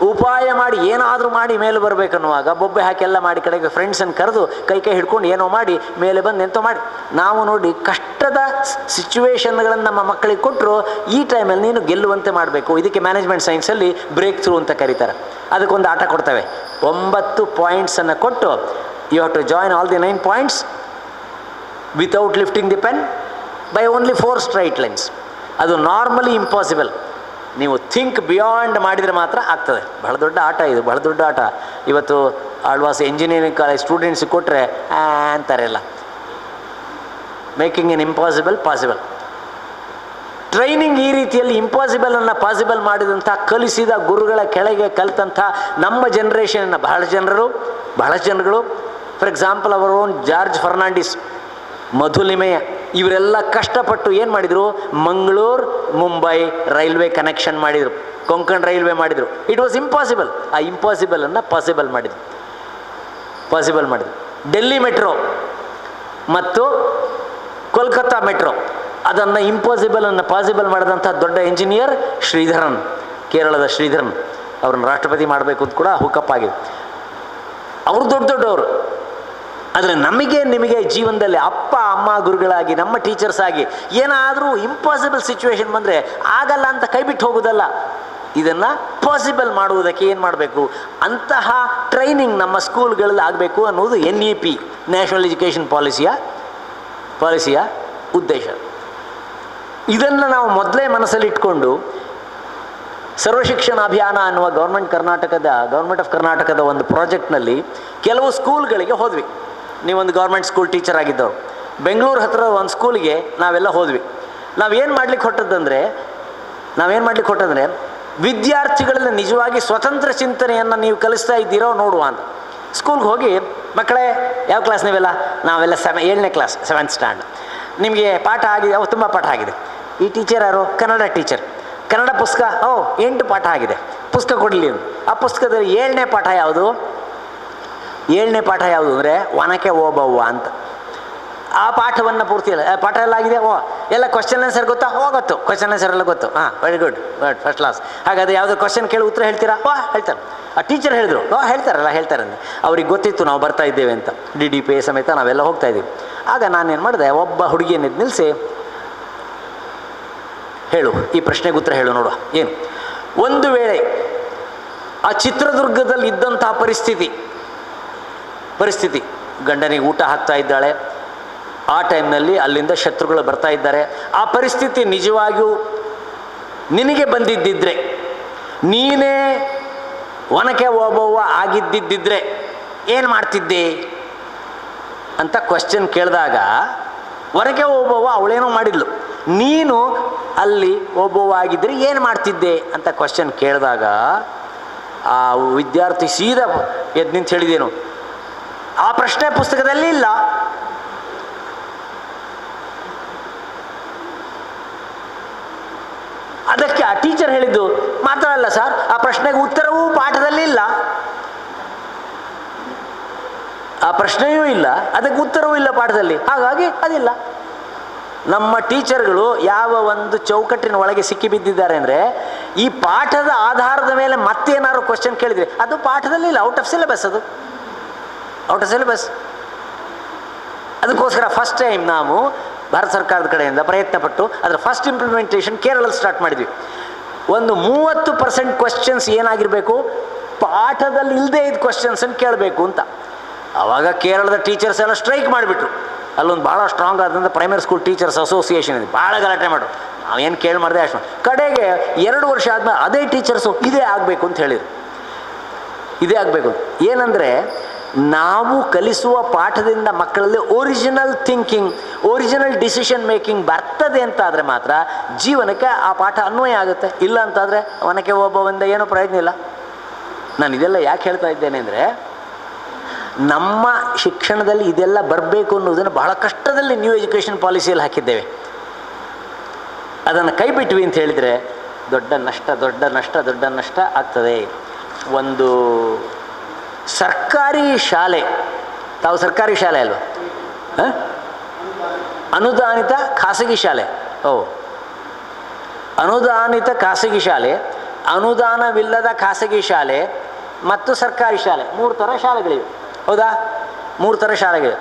ಉಪಾಯ ಮಾಡಿ ಏನಾದರೂ ಮಾಡಿ ಮೇಲೆ ಬರಬೇಕನ್ನುವಾಗ ಬೊಬ್ಬೆ ಹಾಕಿ ಎಲ್ಲ ಮಾಡಿ ಕಡೆಗೆ ಫ್ರೆಂಡ್ಸನ್ನು ಕರೆದು ಕೈ ಹಿಡ್ಕೊಂಡು ಏನೋ ಮಾಡಿ ಮೇಲೆ ಬಂದು ಎಂತೋ ಮಾಡಿ. ನಾವು ನೋಡಿ ಕಷ್ಟದ ಸಿಚುವೇಶನ್ಗಳನ್ನು ನಮ್ಮ ಮಕ್ಕಳಿಗೆ ಕೊಟ್ಟರು. ಈ ಟೈಮಲ್ಲಿ ನೀನು ಗೆಲ್ಲುವಂತೆ ಮಾಡಬೇಕು. ಇದಕ್ಕೆ ಮ್ಯಾನೇಜ್ಮೆಂಟ್ ಸೈನ್ಸಲ್ಲಿ ಬ್ರೇಕ್ ಥ್ರೂ ಅಂತ ಕರೀತಾರೆ. ಅದಕ್ಕೊಂದು ಆಟ ಕೊಡ್ತೇವೆ. 9 ಪಾಯಿಂಟ್ಸನ್ನು ಕೊಟ್ಟು you have to join all the 9 points without lifting the pen by only 4 straight lines. ಅದು ನಾರ್ಮಲಿ ಇಂಪಾಸಿಬಲ್. ನೀವು ಥಿಂಕ್ ಬಿಯಾಂಡ್ ಮಾಡಿದರೆ ಮಾತ್ರ ಆಗ್ತದೆ. ಬಹಳ ದೊಡ್ಡ ಆಟ ಇದು, ಬಹಳ ದೊಡ್ಡ ಆಟ. ಇವತ್ತು ಆಳ್ವಾಸ್ ಎಂಜಿನಿಯರಿಂಗ್ ಕಾಲೇಜ್ ಸ್ಟೂಡೆಂಟ್ಸಿಗೆ ಕೊಟ್ಟರೆ ಅಂತಾರೆಲ್ಲ making an impossible possible. Training ಈ ರೀತಿಯಲ್ಲಿ ಇಂಪಾಸಿಬಲನ್ನು ಪಾಸಿಬಲ್ ಮಾಡಿದಂಥ ಕಲಿಸಿದ ಗುರುಗಳ ಕೆಳಗೆ ಕಲಿತಂಥ ನಮ್ಮ ಜನ್ರೇಷನ್ನ ಬಹಳ ಜನಗಳು ಫಾರ್ ಎಕ್ಸಾಂಪಲ್ ಅವರ ಓನ್ ಜಾರ್ಜ್ ಫರ್ನಾಂಡಿಸ್, ಮಧುಲಿಮೆಯ, ಇವರೆಲ್ಲ ಕಷ್ಟಪಟ್ಟು ಏನು ಮಾಡಿದರು, ಮಂಗಳೂರು ಮುಂಬೈ ರೈಲ್ವೆ ಕನೆಕ್ಷನ್ ಮಾಡಿದರು, ಕೊಂಕಣ್ ರೈಲ್ವೆ ಮಾಡಿದರು. It was impossible. ಆ ಇಂಪಾಸಿಬಲನ್ನು ಪಾಸಿಬಲ್ ಮಾಡಿದರು. ಡೆಲ್ಲಿ ಮೆಟ್ರೋ ಮತ್ತು ಕೋಲ್ಕತ್ತಾ ಮೆಟ್ರೋ, ಅದನ್ನು ಇಂಪಾಸಿಬಲನ್ನು ಪಾಸಿಬಲ್ ಮಾಡಿದಂಥ ದೊಡ್ಡ ಇಂಜಿನಿಯರ್ ಶ್ರೀಧರನ್, ಕೇರಳದ ಶ್ರೀಧರನ್. ಅವ್ರನ್ನ ರಾಷ್ಟ್ರಪತಿ ಮಾಡಬೇಕು ಅಂತ ಕೂಡ ಹುಕಪ್ ಆಗಿದೆ. ಅವರು ದೊಡ್ಡವರು. ಆದರೆ ನಮಗೆ ನಿಮಗೆ ಜೀವನದಲ್ಲಿ ಅಪ್ಪ ಅಮ್ಮ ಗುರುಗಳಾಗಿ ನಮ್ಮ ಟೀಚರ್ಸ್ ಆಗಿ ಏನಾದರೂ ಇಂಪಾಸಿಬಲ್ ಸಿಚುವೇಶನ್ ಬಂದರೆ ಆಗಲ್ಲ ಅಂತ ಕೈಬಿಟ್ಟು ಹೋಗೋದಲ್ಲ, ಇದನ್ನು ಪಾಸಿಬಲ್ ಮಾಡುವುದಕ್ಕೆ ಏನು ಮಾಡಬೇಕು, ಅಂತಹ ಟ್ರೈನಿಂಗ್ ನಮ್ಮ ಸ್ಕೂಲ್ಗಳಲ್ಲಿ ಆಗಬೇಕು ಅನ್ನೋದು NEP ನ್ಯಾಷನಲ್ ಎಜುಕೇಷನ್ ಪಾಲಿಸಿಯ ಉದ್ದೇಶ. ಇದನ್ನು ನಾವು ಮೊದಲೇ ಮನಸ್ಸಲ್ಲಿ ಇಟ್ಕೊಂಡು ಸರ್ವಶಿಕ್ಷಣ ಅಭಿಯಾನ ಅನ್ನುವ ಗೌರ್ಮೆಂಟ್ ಆಫ್ ಕರ್ನಾಟಕದ ಒಂದು ಪ್ರಾಜೆಕ್ಟ್ನಲ್ಲಿ ಕೆಲವು ಸ್ಕೂಲ್ಗಳಿಗೆ ಹೋದ್ವಿ. ನೀವೊಂದು ಗೌರ್ಮೆಂಟ್ ಸ್ಕೂಲ್ ಟೀಚರ್ ಆಗಿದ್ದವರು, ಬೆಂಗಳೂರು ಹತ್ತಿರ ಒಂದು ಸ್ಕೂಲಿಗೆ ನಾವೆಲ್ಲ ಹೋದ್ವಿ. ನಾವೇನು ಮಾಡ್ಲಿಕ್ಕೆ ಹೊಟ್ಟದಂದರೆ ವಿದ್ಯಾರ್ಥಿಗಳಲ್ಲಿ ನಿಜವಾಗಿ ಸ್ವತಂತ್ರ ಚಿಂತನೆಯನ್ನು ನೀವು ಕಲಿಸ್ತಾ ಇದ್ದೀರೋ ನೋಡುವ ಅಂತ. ಸ್ಕೂಲ್ಗೆ ಹೋಗಿ, ಮಕ್ಕಳೇ ಯಾವ ಕ್ಲಾಸ್ ನೀವೆಲ್ಲ? ನಾವೆಲ್ಲ 7ನೇ ಕ್ಲಾಸ್ 7th ಸ್ಟ್ಯಾಂಡರ್ಡ್. ನಿಮಗೆ ಪಾಠ ಆಗಿದೆ? ತುಂಬ ಪಾಠ ಆಗಿದೆ. ಈ ಟೀಚರ್ ಯಾರು? ಕನ್ನಡ ಟೀಚರ್. ಕನ್ನಡ ಪುಸ್ತಕ 8 ಪಾಠ ಆಗಿದೆ, ಪುಸ್ತಕ ಕೊಡಲಿ. ಆ ಪುಸ್ತಕದಲ್ಲಿ 7ನೇ ಪಾಠ ಯಾವುದು ಅಂದರೆ ಒನಕೆ ಓಬವ್ವ ಅಂತ. ಆ ಪಾಠವನ್ನು ಪೂರ್ತಿ ಇಲ್ಲ, ಪಾಠ ಎಲ್ಲ ಆಗಿದೆ. ಎಲ್ಲ ಕ್ವಶನ್ ಆನ್ಸರ್ ಗೊತ್ತಾ? ಗೊತ್ತು, ಕ್ವಶನ್ ಆನ್ಸರ್ ಎಲ್ಲ ಗೊತ್ತು. Very good, first class. ಹಾಗಾದರೆ ಯಾವುದೋ ಕ್ವಶನ್ ಕೇಳಿ ಉತ್ತರ ಹೇಳ್ತೀರಾ? ಹೇಳ್ತಾರೆ. ಆ ಟೀಚರ್ ಹೇಳಿದ್ರು, ಹೇಳ್ತಾರೆ. ಅವ್ರಿಗೆ ಗೊತ್ತಿತ್ತು ನಾವು ಬರ್ತಾ ಇದ್ದೇವೆ ಅಂತ. DDP ಸಮೇತ ನಾವೆಲ್ಲ ಹೋಗ್ತಾ ಇದ್ದೀವಿ. ಆಗ ನಾನೇನು ಮಾಡಿದೆ, ಒಬ್ಬ ಹುಡುಗಿಯನ್ನು ನಿಲ್ಲಿಸಿ, ಹೇಳು, ಈ ಪ್ರಶ್ನೆಗೆ ಉತ್ತರ ಹೇಳು ನೋಡುವ. ಏನು? ಒಂದು ವೇಳೆ ಆ ಚಿತ್ರದುರ್ಗದಲ್ಲಿ ಇದ್ದಂತಹ ಪರಿಸ್ಥಿತಿ ಗಂಡನಿಗೆ ಊಟ ಹಾಕ್ತಾ ಇದ್ದಾಳೆ, ಆ ಟೈಮ್ನಲ್ಲಿ ಅಲ್ಲಿಂದ ಶತ್ರುಗಳು ಬರ್ತಾ ಇದ್ದಾರೆ, ಆ ಪರಿಸ್ಥಿತಿ ನಿಜವಾಗಿಯೂ ನಿನಗೆ ಬಂದಿದ್ದಿದ್ರೆ ನೀನೇ ಒನಕೆ ಓಬವ್ವ ಆಗಿದ್ದಿದ್ದರೆ ಏನು ಮಾಡ್ತಿದ್ದೆ ಅಂತ ಕ್ವಶನ್ ಕೇಳಿದಾಗ ಒನಕೆ ಓಬವ್ವ ಅವಳೇನೋ ಮಾಡಿದ್ಲು, ನೀನು ಅಲ್ಲಿ ಓಬವ್ವ ಆಗಿದ್ದರೆ ಏನು ಮಾಡ್ತಿದ್ದೆ ಅಂತ ಕ್ವಶನ್ ಕೇಳಿದಾಗ ಆ ವಿದ್ಯಾರ್ಥಿ ಸೀದಾ ಎದ್ದು ನಿಂತು ಹೇಳಿದೇನು, ಆ ಪ್ರಶ್ನೆ ಪುಸ್ತಕದಲ್ಲಿ ಇಲ್ಲ. ಅದಕ್ಕೆ ಆ ಟೀಚರ್ ಹೇಳಿದ್ದು ಮಾತ್ರ ಅಲ್ಲ ಸರ್, ಆ ಪ್ರಶ್ನೆಗೆ ಉತ್ತರವೂ ಪಾಠದಲ್ಲಿ ಇಲ್ಲ, ಆ ಪ್ರಶ್ನೆಯೂ ಇಲ್ಲ, ಅದಕ್ಕೆ ಉತ್ತರವೂ ಇಲ್ಲ ಪಾಠದಲ್ಲಿ, ಹಾಗಾಗಿ ಅದಿಲ್ಲ. ನಮ್ಮ ಟೀಚರ್ಗಳು ಯಾವ ಒಂದು ಚೌಕಟ್ಟಿನ ಒಳಗೆ ಸಿಕ್ಕಿಬಿದ್ದಿದ್ದಾರೆ ಅಂದರೆ, ಈ ಪಾಠದ ಆಧಾರದ ಮೇಲೆ ಮತ್ತೇನಾದ್ರು ಕ್ವಶನ್ ಕೇಳಿದರೆ ಅದು ಪಾಠದಲ್ಲಿ ಇಲ್ಲ, ಔಟ್ ಆಫ್ ಸಿಲೆಬಸ್, ಅದು ಔಟ್ ಆಫ್ ಸಿಲೆಬಸ್. ಅದಕ್ಕೋಸ್ಕರ ಫಸ್ಟ್ ಟೈಮ್ ನಾವು ಭಾರತ ಸರ್ಕಾರದ ಕಡೆಯಿಂದ ಪ್ರಯತ್ನಪಟ್ಟು ಅದರ ಫಸ್ಟ್ ಇಂಪ್ಲಿಮೆಂಟೇಷನ್ ಕೇರಳದಲ್ಲಿ ಸ್ಟಾರ್ಟ್ ಮಾಡಿದ್ವಿ. ಒಂದು 30% ಕ್ವಶನ್ಸ್ ಏನಾಗಿರಬೇಕು, ಪಾಠದಲ್ಲಿ ಇಲ್ಲದೆ ಇದ್ದ ಕ್ವಶನ್ಸನ್ನು ಕೇಳಬೇಕು ಅಂತ. ಆವಾಗ ಕೇರಳದ ಟೀಚರ್ಸ್ ಎಲ್ಲ ಸ್ಟ್ರೈಕ್ ಮಾಡಿಬಿಟ್ರು. ಅಲ್ಲೊಂದು ಭಾಳ ಸ್ಟ್ರಾಂಗ್ ಆದಂಥ ಪ್ರೈಮರಿ ಸ್ಕೂಲ್ ಟೀಚರ್ಸ್ ಅಸೋಸಿಯೇಷನ್ ಇದೆ, ಭಾಳ ಗಲಾಟೆ ಮಾಡು, ನಾವೇನು ಕೇಳಿ ಮಾಡಿದೆ ಅಷ್ಟು. ಕಡೆಗೆ 2 ವರ್ಷ ಆದಮೇಲೆ ಅದೇ ಟೀಚರ್ಸು ಇದೇ ಆಗಬೇಕು ಅಂತ ಹೇಳಿದರು. ಇದೇ ಆಗಬೇಕು ಏನಂದರೆ, ನಾವು ಕಲಿಸುವ ಪಾಠದಿಂದ ಮಕ್ಕಳಲ್ಲಿ original thinking, original decision making ಬರ್ತದೆ ಅಂತ ಆದರೆ ಮಾತ್ರ ಜೀವನಕ್ಕೆ ಆ ಪಾಠ ಅನ್ವಯ ಆಗುತ್ತೆ. ಇಲ್ಲ ಅಂತಾದರೆ ಅವನಕ್ಕೆ ಒಬ್ಬವಂದ ಏನೂ ಪ್ರಯೋಜನ ಇಲ್ಲ. ನಾನು ಇದೆಲ್ಲ ಯಾಕೆ ಹೇಳ್ತಾ ಇದ್ದೇನೆ ಅಂದರೆ, ನಮ್ಮ ಶಿಕ್ಷಣದಲ್ಲಿ ಇದೆಲ್ಲ ಬರಬೇಕು ಅನ್ನೋದನ್ನು ಬಹಳ ಕಷ್ಟದಲ್ಲಿ ನ್ಯೂ ಎಜುಕೇಷನ್ ಪಾಲಿಸಿಯಲ್ಲಿ ಹಾಕಿದ್ದೇವೆ. ಅದನ್ನು ಕೈ ಬಿಟ್ವಿ ಅಂತ ಹೇಳಿದರೆ ದೊಡ್ಡ ನಷ್ಟ ಆಗ್ತದೆ. ಒಂದು ಸರ್ಕಾರಿ ಶಾಲೆ, ತಾವು ಸರ್ಕಾರಿ ಶಾಲೆ ಅಲ್ವ, ಅನುದಾನಿತ ಖಾಸಗಿ ಶಾಲೆ, ಅನುದಾನಿತ ಖಾಸಗಿ ಶಾಲೆ, ಅನುದಾನವಿಲ್ಲದ ಖಾಸಗಿ ಶಾಲೆ ಮತ್ತು ಸರ್ಕಾರಿ ಶಾಲೆ, 3 ಥರ ಶಾಲೆಗಳಿವೆ. ಹೌದಾ? 3 ಥರ ಶಾಲೆಗಳಿವೆ.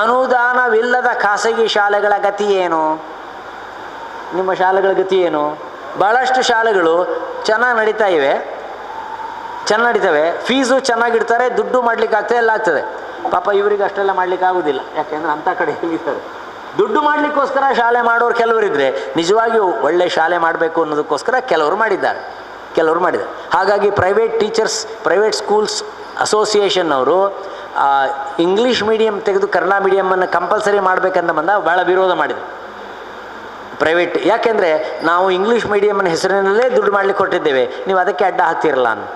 ಅನುದಾನವಿಲ್ಲದ ಖಾಸಗಿ ಶಾಲೆಗಳ ಗತಿ ಏನು? ನಿಮ್ಮ ಶಾಲೆಗಳ ಗತಿ ಏನು? ಭಾಳಷ್ಟು ಶಾಲೆಗಳು ಚೆನ್ನಾಗಿ ನಡೀತವೆ, ಫೀಸು ಚೆನ್ನಾಗಿಡ್ತಾರೆ, ದುಡ್ಡು ಮಾಡ್ಲಿಕ್ಕೆ ಆಗ್ತದೆ, ಎಲ್ಲ ಆಗ್ತದೆ. ಪಾಪ ಇವರಿಗೆ ಅಷ್ಟೆಲ್ಲ ಮಾಡ್ಲಿಕ್ಕೆ ಆಗೋದಿಲ್ಲ, ಯಾಕೆಂದರೆ ಅಂಥ ಕಡೆ ಇರ್ತಾರೆ. ದುಡ್ಡು ಮಾಡಲಿಕ್ಕೋಸ್ಕರ ಶಾಲೆ ಮಾಡೋರು ಕೆಲವರಿದ್ದರೆ, ನಿಜವಾಗಿಯೂ ಒಳ್ಳೆ ಶಾಲೆ ಮಾಡಬೇಕು ಅನ್ನೋದಕ್ಕೋಸ್ಕರ ಕೆಲವರು ಮಾಡಿದ್ದಾರೆ. ಹಾಗಾಗಿ ಪ್ರೈವೇಟ್ ಸ್ಕೂಲ್ಸ್ ಅಸೋಸಿಯೇಷನ್ ಅವರು ಇಂಗ್ಲೀಷ್ ಮೀಡಿಯಮ್ ತೆಗೆದು ಕನ್ನಡ ಮೀಡಿಯಮನ್ನು ಕಂಪಲ್ಸರಿ ಮಾಡಬೇಕಂತ ಬಂದಾಗ ಭಾಳ ವಿರೋಧ ಮಾಡಿದರು ಪ್ರೈವೇಟ್. ಯಾಕೆಂದರೆ ನಾವು ಇಂಗ್ಲೀಷ್ ಮೀಡಿಯಮ್ನ ಹೆಸರಿನಲ್ಲೇ ದುಡ್ಡು ಮಾಡಲಿಕ್ಕೆ ಕೊಟ್ಟಿದ್ದೇವೆ, ನೀವು ಅದಕ್ಕೆ ಅಡ್ಡ ಹಾಕ್ತಿರಲ್ಲ ಅಂತ.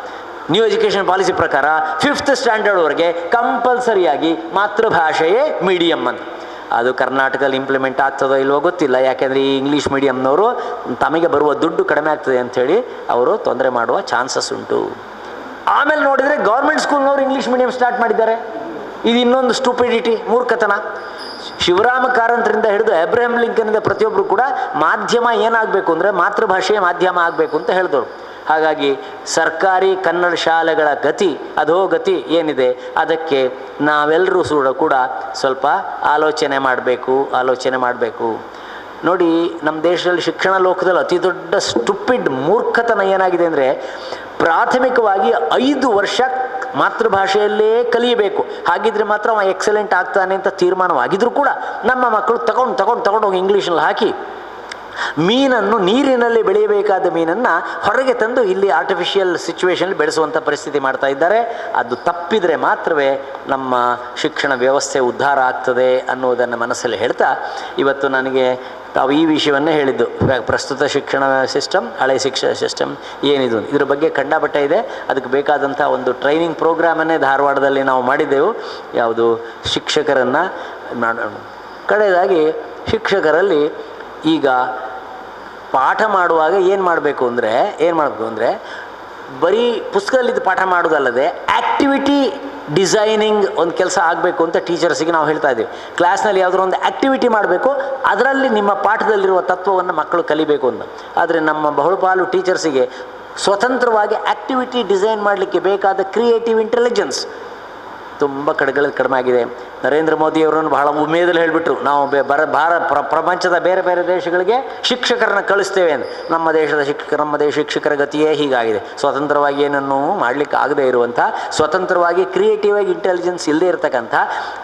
ನ್ಯೂ ಎಜುಕೇಷನ್ ಪಾಲಿಸಿ ಪ್ರಕಾರ 5th ಸ್ಟ್ಯಾಂಡರ್ಡ್ವರೆಗೆ ಕಂಪಲ್ಸರಿಯಾಗಿ ಮಾತೃಭಾಷೆಯೇ ಮೀಡಿಯಮ್ ಅಂತ. ಅದು ಕರ್ನಾಟಕದಲ್ಲಿ ಇಂಪ್ಲಿಮೆಂಟ್ ಆಗ್ತದೋ ಇಲ್ವೋ ಗೊತ್ತಿಲ್ಲ, ಯಾಕೆಂದರೆ ಈ ಇಂಗ್ಲೀಷ್ ಮೀಡಿಯಮ್ನವರು ತಮಗೆ ಬರುವ ದುಡ್ಡು ಕಡಿಮೆ ಆಗ್ತದೆ ಅಂಥೇಳಿ ಅವರು ತೊಂದರೆ ಮಾಡುವ ಚಾನ್ಸಸ್ ಉಂಟು. ಆಮೇಲೆ ನೋಡಿದರೆ ಗೌರ್ಮೆಂಟ್ ಸ್ಕೂಲ್ನವರು ಇಂಗ್ಲೀಷ್ ಮೀಡಿಯಮ್ ಸ್ಟಾರ್ಟ್ ಮಾಡಿದ್ದಾರೆ. ಇದು ಇನ್ನೊಂದು ಸ್ಟುಪಿಡಿಟಿ, ಮೂರ್ಖತನ. ಶಿವರಾಮ ಕಾರಂತರಿಂದ ಹಿಡಿದು ಅಬ್ರಹಂ ಲಿಂಕನ್ನಿಂದ ಪ್ರತಿಯೊಬ್ಬರು ಕೂಡ ಮಾಧ್ಯಮ ಏನಾಗಬೇಕು ಅಂದರೆ ಮಾತೃಭಾಷೆಯ ಮಾಧ್ಯಮ ಆಗಬೇಕು ಅಂತ ಹೇಳಿದವರು. ಹಾಗಾಗಿ ಸರ್ಕಾರಿ ಕನ್ನಡ ಶಾಲೆಗಳ ಅಧೋಗತಿ ಏನಿದೆ, ಅದಕ್ಕೆ ನಾವೆಲ್ಲರೂ ಕೂಡ ಸ್ವಲ್ಪ ಆಲೋಚನೆ ಮಾಡಬೇಕು. ನೋಡಿ, ನಮ್ಮ ದೇಶದಲ್ಲಿ ಶಿಕ್ಷಣ ಲೋಕದಲ್ಲಿ ಅತಿ ದೊಡ್ಡ ಸ್ಟುಪಿಡ್ ಮೂರ್ಖತನ ಏನಾಗಿದೆ ಅಂದರೆ, ಪ್ರಾಥಮಿಕವಾಗಿ 5 ವರ್ಷ ಮಾತೃಭಾಷೆಯಲ್ಲೇ ಕಲಿಯಬೇಕು, ಹಾಗಿದ್ರೆ ಮಾತ್ರ ಅವ ಎಕ್ಸಲೆಂಟ್ ಆಗ್ತಾನೆ ಅಂತ ತೀರ್ಮಾನವಾಗಿದ್ರೂ ಕೂಡ ನಮ್ಮ ಮಕ್ಕಳು ತಗೊಂಡು ಹೋಗಿ ಇಂಗ್ಲೀಷಲ್ಲಿ ಹಾಕಿ ಮೀನನ್ನು, ನೀರಿನಲ್ಲಿ ಬೆಳೆಯಬೇಕಾದ ಮೀನನ್ನು ಹೊರಗೆ ತಂದು ಇಲ್ಲಿ ಆರ್ಟಿಫಿಷಿಯಲ್ ಸಿಚುವೇಶನ್ ಬೆಳೆಸುವಂಥ ಪರಿಸ್ಥಿತಿ ಮಾಡ್ತಾ ಇದ್ದಾರೆ. ಅದು ತಪ್ಪಿದರೆ ಮಾತ್ರವೇ ನಮ್ಮ ಶಿಕ್ಷಣ ವ್ಯವಸ್ಥೆ ಉದ್ಧಾರ ಆಗ್ತದೆ ಅನ್ನೋದನ್ನು ಮನಸ್ಸಲ್ಲಿ ಹೇಳ್ತಾ, ಇವತ್ತು ನನಗೆ ತಾವು ಈ ವಿಷಯವನ್ನೇ ಹೇಳಿದ್ದು, ಪ್ರಸ್ತುತ ಶಿಕ್ಷಣ ಸಿಸ್ಟಮ್, ಹಳೆ ಶಿಕ್ಷಣ ಸಿಸ್ಟಮ್ ಏನಿದು, ಇದರ ಬಗ್ಗೆ ಕಂಡಾಪಟ್ಟೆ ಇದೆ. ಅದಕ್ಕೆ ಬೇಕಾದಂಥ ಒಂದು ಟ್ರೈನಿಂಗ್ ಪ್ರೋಗ್ರಾಮನ್ನೇ ಧಾರವಾಡದಲ್ಲಿ ನಾವು ಮಾಡಿದ್ದೆವು. ಯಾವುದು, ಶಿಕ್ಷಕರನ್ನು ಕಡೆಯದಾಗಿ ಶಿಕ್ಷಕರಲ್ಲಿ ಈಗ ಪಾಠ ಮಾಡುವಾಗ ಏನು ಮಾಡಬೇಕು ಅಂದರೆ ಬರೀ ಪುಸ್ತಕದಲ್ಲಿದ್ದು ಪಾಠ ಮಾಡೋದಲ್ಲದೆ ಆ್ಯಕ್ಟಿವಿಟಿ ಡಿಸೈನಿಂಗ್ ಒಂದು ಕೆಲಸ ಆಗಬೇಕು ಅಂತ ಟೀಚರ್ಸಿಗೆ ನಾವು ಹೇಳ್ತಾ ಇದ್ದೀವಿ. ಕ್ಲಾಸ್ನಲ್ಲಿ ಯಾವುದಾದ್ರು ಒಂದು ಆ್ಯಕ್ಟಿವಿಟಿ ಮಾಡಬೇಕು, ಅದರಲ್ಲಿ ನಿಮ್ಮ ಪಾಠದಲ್ಲಿರುವ ತತ್ವವನ್ನು ಮಕ್ಕಳು ಕಲಿಬೇಕು ಅಂತ. ಆದರೆ ನಮ್ಮ ಬಹುಪಾಲು ಟೀಚರ್ಸಿಗೆ ಸ್ವತಂತ್ರವಾಗಿ ಆ್ಯಕ್ಟಿವಿಟಿ ಡಿಸೈನ್ ಮಾಡಲಿಕ್ಕೆ ಬೇಕಾದ ಕ್ರಿಯೇಟಿವ್ ಇಂಟೆಲಿಜೆನ್ಸ್ ತುಂಬ ಕಡಿಮೆ ಆಗಿದೆ. ನರೇಂದ್ರ ಮೋದಿಯವರನ್ನು ಬಹಳ ಉಮೇದಲ್ಲಿ ಹೇಳಿಬಿಟ್ರು, ನಾವು ಪ್ರಪಂಚದ ಬೇರೆ ಬೇರೆ ದೇಶಗಳಿಗೆ ಶಿಕ್ಷಕರನ್ನ ಕಳಿಸ್ತೇವೆ ಅಂತ. ನಮ್ಮ ದೇಶ ಶಿಕ್ಷಕರ ಗತಿಯೇ ಹೀಗಾಗಿದೆ. ಸ್ವತಂತ್ರವಾಗಿ ಏನನ್ನೂ ಮಾಡಲಿಕ್ಕೆ ಆಗದೆ ಇರುವಂಥ, ಸ್ವತಂತ್ರವಾಗಿ ಕ್ರಿಯೇಟಿವ್ ಆಗಿ ಇಂಟೆಲಿಜೆನ್ಸ್ ಇಲ್ಲದೆ ಇರತಕ್ಕಂಥ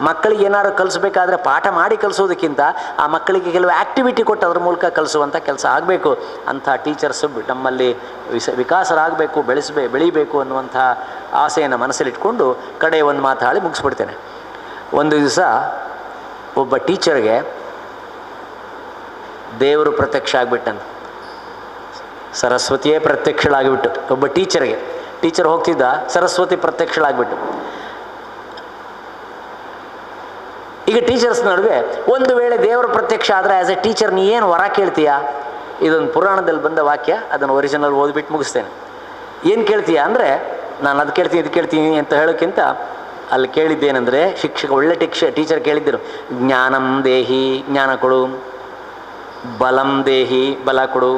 ಮಕ್ಕಳಿಗೆ ಏನಾದ್ರು ಕಲಿಸ್ಬೇಕಾದ್ರೆ ಪಾಠ ಮಾಡಿ ಕಲಿಸೋದಕ್ಕಿಂತ ಆ ಮಕ್ಕಳಿಗೆ ಕೆಲವು ಆ್ಯಕ್ಟಿವಿಟಿ ಕೊಟ್ಟು ಅದ್ರ ಮೂಲಕ ಕಲಿಸುವಂಥ ಕೆಲಸ ಆಗಬೇಕು. ಅಂಥ ಟೀಚರ್ಸ್ ನಮ್ಮಲ್ಲಿ ವಿಕಾಸರಾಗಬೇಕು, ಬೆಳೀಬೇಕು ಅನ್ನುವಂಥ ಆಸೆಯನ್ನು ಮನಸ್ಸಲ್ಲಿಟ್ಕೊಂಡು ಕಡೆ ಒಂದು ಮಾತು ಹಾಳಿ ಮುಗಿಸ್ಬಿಡ್ತೇನೆ. ಒಂದು ದಿವಸ ಒಬ್ಬ ಟೀಚರ್ಗೆ ದೇವರು ಪ್ರತ್ಯಕ್ಷ ಆಗಿಬಿಟ್ಟಂತ, ಸರಸ್ವತಿಯೇ ಪ್ರತ್ಯಕ್ಷಳಾಗಿಬಿಟ್ಟು. ಒಬ್ಬ ಟೀಚರ್ ಹೋಗ್ತಿದ್ದ, ಸರಸ್ವತಿ ಪ್ರತ್ಯಕ್ಷಳಾಗಿಬಿಟ್ಟು. ಈಗ ಟೀಚರ್ಸ್ ನಡುವೆ ಒಂದು ವೇಳೆ ದೇವರ ಪ್ರತ್ಯಕ್ಷ ಆದರೆ ಆ್ಯಸ್ ಎ ಟೀಚರ್ ನೀ ಏನು ವರ ಕೇಳ್ತೀಯಾ? ಇದೊಂದು ಪುರಾಣದಲ್ಲಿ ಬಂದ ವಾಕ್ಯ, ಅದನ್ನು ಒರಿಜಿನಲ್ ಓದಿಬಿಟ್ಟು ಮುಗಿಸ್ತೇನೆ. ಏನು ಕೇಳ್ತೀಯ ಅಂದರೆ, ನಾನು ಅದು ಕೇಳ್ತೀನಿ ಇದು ಕೇಳ್ತೀನಿ ಅಂತ ಹೇಳೋಕ್ಕಿಂತ ಅಲ್ಲಿ ಕೇಳಿದ್ದೇನೆಂದರೆ, ಒಳ್ಳೆ ಟೀಚರ್ ಕೇಳಿದ್ದರು, ಜ್ಞಾನಂ ದೇಹಿ ಜ್ಞಾನ ಕೊಡು, ಬಲಂ ದೇಹಿ ಬಲ ಕೊಡು,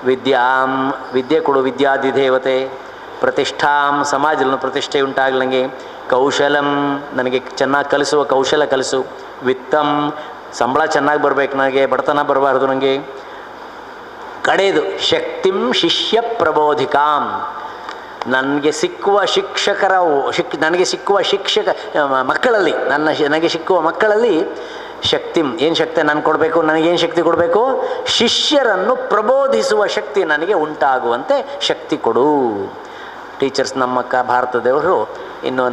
ವಿದ್ಯೆ ಕೊಡು ವಿದ್ಯಾಧಿದೇವತೆ, ಪ್ರತಿಷ್ಠಾಂ ಸಮಾಜದಲ್ಲಿ ಪ್ರತಿಷ್ಠೆ ಉಂಟಾಗಲಿ ನನಗೆ, ಕೌಶಲಂ ನನಗೆ ಚೆನ್ನಾಗಿ ಕಲಿಸುವ ಕೌಶಲ ಕಲಿಸು, ವಿತ್ತಂ ಸಂಬಳ ಚೆನ್ನಾಗಿ ಬರಬೇಕು ನನಗೆ, ಬಡತನ ಬರಬಾರ್ದು ನನಗೆ, ಕಡೆಯದು ಶಕ್ತಿಂ ಶಿಷ್ಯ ಪ್ರಬೋಧಿಕಾಂ ನನಗೆ ಸಿಕ್ಕುವ ಮಕ್ಕಳಲ್ಲಿ ನನಗೆ ಸಿಕ್ಕುವ ಮಕ್ಕಳಲ್ಲಿ ಶಕ್ತಿಂ ಏನು ಶಕ್ತಿ ನಾನು ಕೊಡಬೇಕು, ನನಗೇನು ಶಕ್ತಿ ಕೊಡಬೇಕು? ಶಿಷ್ಯರನ್ನು ಪ್ರಬೋಧಿಸುವ ಶಕ್ತಿ ನನಗೆ ಉಂಟಾಗುವಂತೆ ಶಕ್ತಿ ಕೊಡು. ಟೀಚರ್ಸ್ ನಮ್ಮ ಭಾರತದವರು ಇನ್ನು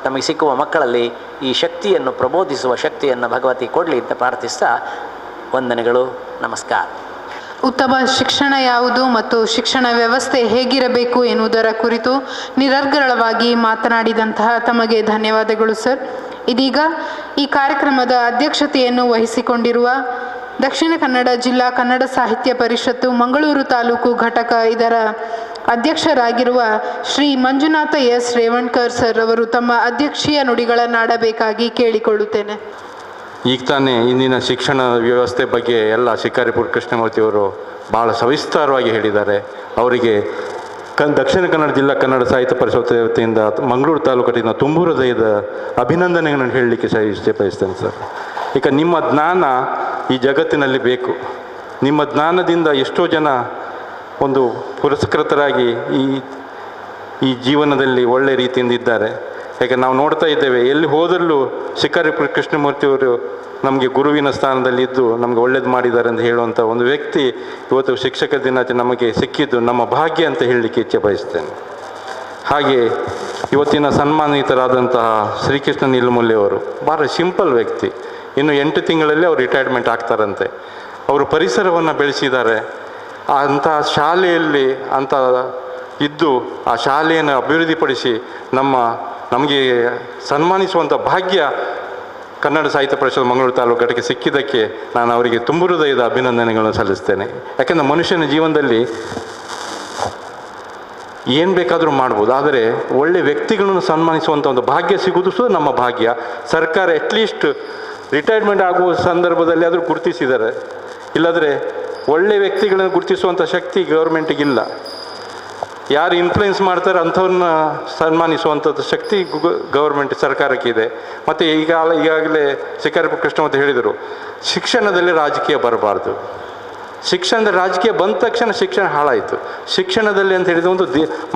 ತಮಗೆ ಸಿಕ್ಕುವ ಮಕ್ಕಳಲ್ಲಿ ಈ ಶಕ್ತಿಯನ್ನು ಪ್ರಬೋಧಿಸುವ ಶಕ್ತಿಯನ್ನು ಭಗವತಿ ಕೊಡಲಿ ಅಂತ ಪ್ರಾರ್ಥಿಸ್ತಾ ವಂದನೆಗಳು, ನಮಸ್ಕಾರ. ಉತ್ತಮ ಶಿಕ್ಷಣ ಯಾವುದು ಮತ್ತು ಶಿಕ್ಷಣ ವ್ಯವಸ್ಥೆ ಹೇಗಿರಬೇಕು ಎನ್ನುವುದರ ಕುರಿತು ನಿರರ್ಗಳವಾಗಿ ಮಾತನಾಡಿದಂತಹ ತಮಗೆ ಧನ್ಯವಾದಗಳು ಸರ್. ಇದೀಗ ಈ ಕಾರ್ಯಕ್ರಮದ ಅಧ್ಯಕ್ಷತೆಯನ್ನು ವಹಿಸಿಕೊಂಡಿರುವ ದಕ್ಷಿಣ ಕನ್ನಡ ಜಿಲ್ಲಾ ಕನ್ನಡ ಸಾಹಿತ್ಯ ಪರಿಷತ್ತು ಮಂಗಳೂರು ತಾಲೂಕು ಘಟಕ ಇದರ ಅಧ್ಯಕ್ಷರಾಗಿರುವ ಶ್ರೀ ಮಂಜುನಾಥ ಎಸ್ ರೇವಣ್ಕರ್ ಸರ್ ಅವರು ತಮ್ಮ ಅಧ್ಯಕ್ಷೀಯ ನುಡಿಗಳನ್ನಾಡಬೇಕಾಗಿ ಕೇಳಿಕೊಳ್ಳುತ್ತೇನೆ. ಈಗ ತಾನೇ ಇಂದಿನ ಶಿಕ್ಷಣ ವ್ಯವಸ್ಥೆ ಬಗ್ಗೆ ಎಲ್ಲ ಶಿಕಾರಿಪುರ ಕೃಷ್ಣಮೂರ್ತಿಯವರು ಭಾಳ ಸವಿಸ್ತಾರವಾಗಿ ಹೇಳಿದ್ದಾರೆ. ಅವರಿಗೆ ದಕ್ಷಿಣ ಕನ್ನಡ ಜಿಲ್ಲಾ ಕನ್ನಡ ಸಾಹಿತ್ಯ ಪರಿಷತ್ ವತಿಯಿಂದ ಮಂಗಳೂರು ತಾಲೂಕಿನ ತುಂಬು ಹೃದಯದ ಅಭಿನಂದನೆಗಳನ್ನು ಹೇಳಲಿಕ್ಕೆ ಇಷ್ಟಪಡಿಸ್ತೇನೆ ಸರ್. ಈಗ ನಿಮ್ಮ ಜ್ಞಾನ ಈ ಜಗತ್ತಿನಲ್ಲಿ ಬೇಕು. ನಿಮ್ಮ ಜ್ಞಾನದಿಂದ ಎಷ್ಟೋ ಜನ ಒಂದು ಪುರಸ್ಕೃತರಾಗಿ ಈ ಜೀವನದಲ್ಲಿ ಒಳ್ಳೆ ರೀತಿಯಿಂದ ಇದ್ದಾರೆ. ಯಾಕೆ ನಾವು ನೋಡ್ತಾ ಇದ್ದೇವೆ, ಎಲ್ಲಿ ಹೋದಲ್ಲೂ ಶಿಕಾರಿಪುರ ಕೃಷ್ಣಮೂರ್ತಿಯವರು ನಮಗೆ ಗುರುವಿನ ಸ್ಥಾನದಲ್ಲಿ ಇದ್ದು ನಮಗೆ ಒಳ್ಳೇದು ಮಾಡಿದ್ದಾರೆ ಅಂತ ಹೇಳುವಂಥ ಒಂದು ವ್ಯಕ್ತಿ ಇವತ್ತು ಶಿಕ್ಷಕ ದಿನಾಚರಣೆ ನಮಗೆ ಸಿಕ್ಕಿದ್ದು ನಮ್ಮ ಭಾಗ್ಯ ಅಂತ ಹೇಳಲಿಕ್ಕೆ ಇಚ್ಛೆ ಬಯಸ್ತೇನೆ. ಹಾಗೆ ಇವತ್ತಿನ ಸನ್ಮಾನಿತರಾದಂತಹ ಶ್ರೀಕೃಷ್ಣ ನೀಲಮೂಲ್ಯವರು ಭಾಳ ಸಿಂಪಲ್ ವ್ಯಕ್ತಿ. ಇನ್ನು 8 ತಿಂಗಳಲ್ಲಿ ಅವರು ರಿಟೈರ್ಮೆಂಟ್ ಆಗ್ತಾರಂತೆ. ಅವರು ಪರಿಸರವನ್ನು ಬೆಳೆಸಿದ್ದಾರೆ. ಅಂತಹ ಶಾಲೆಯಲ್ಲಿ ಇದ್ದು ಆ ಶಾಲೆಯನ್ನು ಅಭಿವೃದ್ಧಿಪಡಿಸಿ ನಮಗೆ ಸನ್ಮಾನಿಸುವಂಥ ಭಾಗ್ಯ ಕನ್ನಡ ಸಾಹಿತ್ಯ ಪರಿಷತ್ ಮಂಗಳೂರು ತಾಲೂಕು ಘಟಕ ಸಿಕ್ಕಿದ್ದಕ್ಕೆ ನಾನು ಅವರಿಗೆ ತುಂಬು ಹೃದಯದ ಅಭಿನಂದನೆಗಳನ್ನು ಸಲ್ಲಿಸ್ತೇನೆ. ಯಾಕೆಂದರೆ ಮನುಷ್ಯನ ಜೀವನದಲ್ಲಿ ಏನು ಬೇಕಾದರೂ ಮಾಡ್ಬೋದು, ಆದರೆ ಒಳ್ಳೆ ವ್ಯಕ್ತಿಗಳನ್ನು ಸನ್ಮಾನಿಸುವಂಥ ಒಂದು ಭಾಗ್ಯ ಸಿಗುವುದು ಸಹ ನಮ್ಮ ಭಾಗ್ಯ. ಸರ್ಕಾರ ಅಟ್ಲೀಸ್ಟ್ ರಿಟೈರ್ಮೆಂಟ್ ಆಗುವ ಸಂದರ್ಭದಲ್ಲಿ ಆದರೂ ಗುರುತಿಸಿದ್ದಾರೆ. ಇಲ್ಲಾದರೆ ಒಳ್ಳೆ ವ್ಯಕ್ತಿಗಳನ್ನು ಗುರುತಿಸುವಂಥ ಶಕ್ತಿ ಗೌರ್ಮೆಂಟಿಗಿಲ್ಲ. ಯಾರು ಇನ್ಫ್ಲುಯೆನ್ಸ್ ಮಾಡ್ತಾರೆ ಅಂಥವ್ರನ್ನ ಸನ್ಮಾನಿಸುವಂಥದ್ದು ಶಕ್ತಿ ಗೌರ್ಮೆಂಟ್ ಸರ್ಕಾರಕ್ಕಿದೆ. ಮತ್ತು ಈಗಾಗಲೇ ಶಿಕಾರಿಪುರ ಕೃಷ್ಣಮೂರ್ತಿ ಹೇಳಿದರು, ಶಿಕ್ಷಣದಲ್ಲಿ ರಾಜಕೀಯ ಬರಬಾರ್ದು. ಶಿಕ್ಷಣದ ರಾಜಕೀಯ ಬಂದ ತಕ್ಷಣ ಶಿಕ್ಷಣ ಹಾಳಾಯಿತು. ಶಿಕ್ಷಣದಲ್ಲಿ ಅಂತ ಹೇಳಿದ ಒಂದು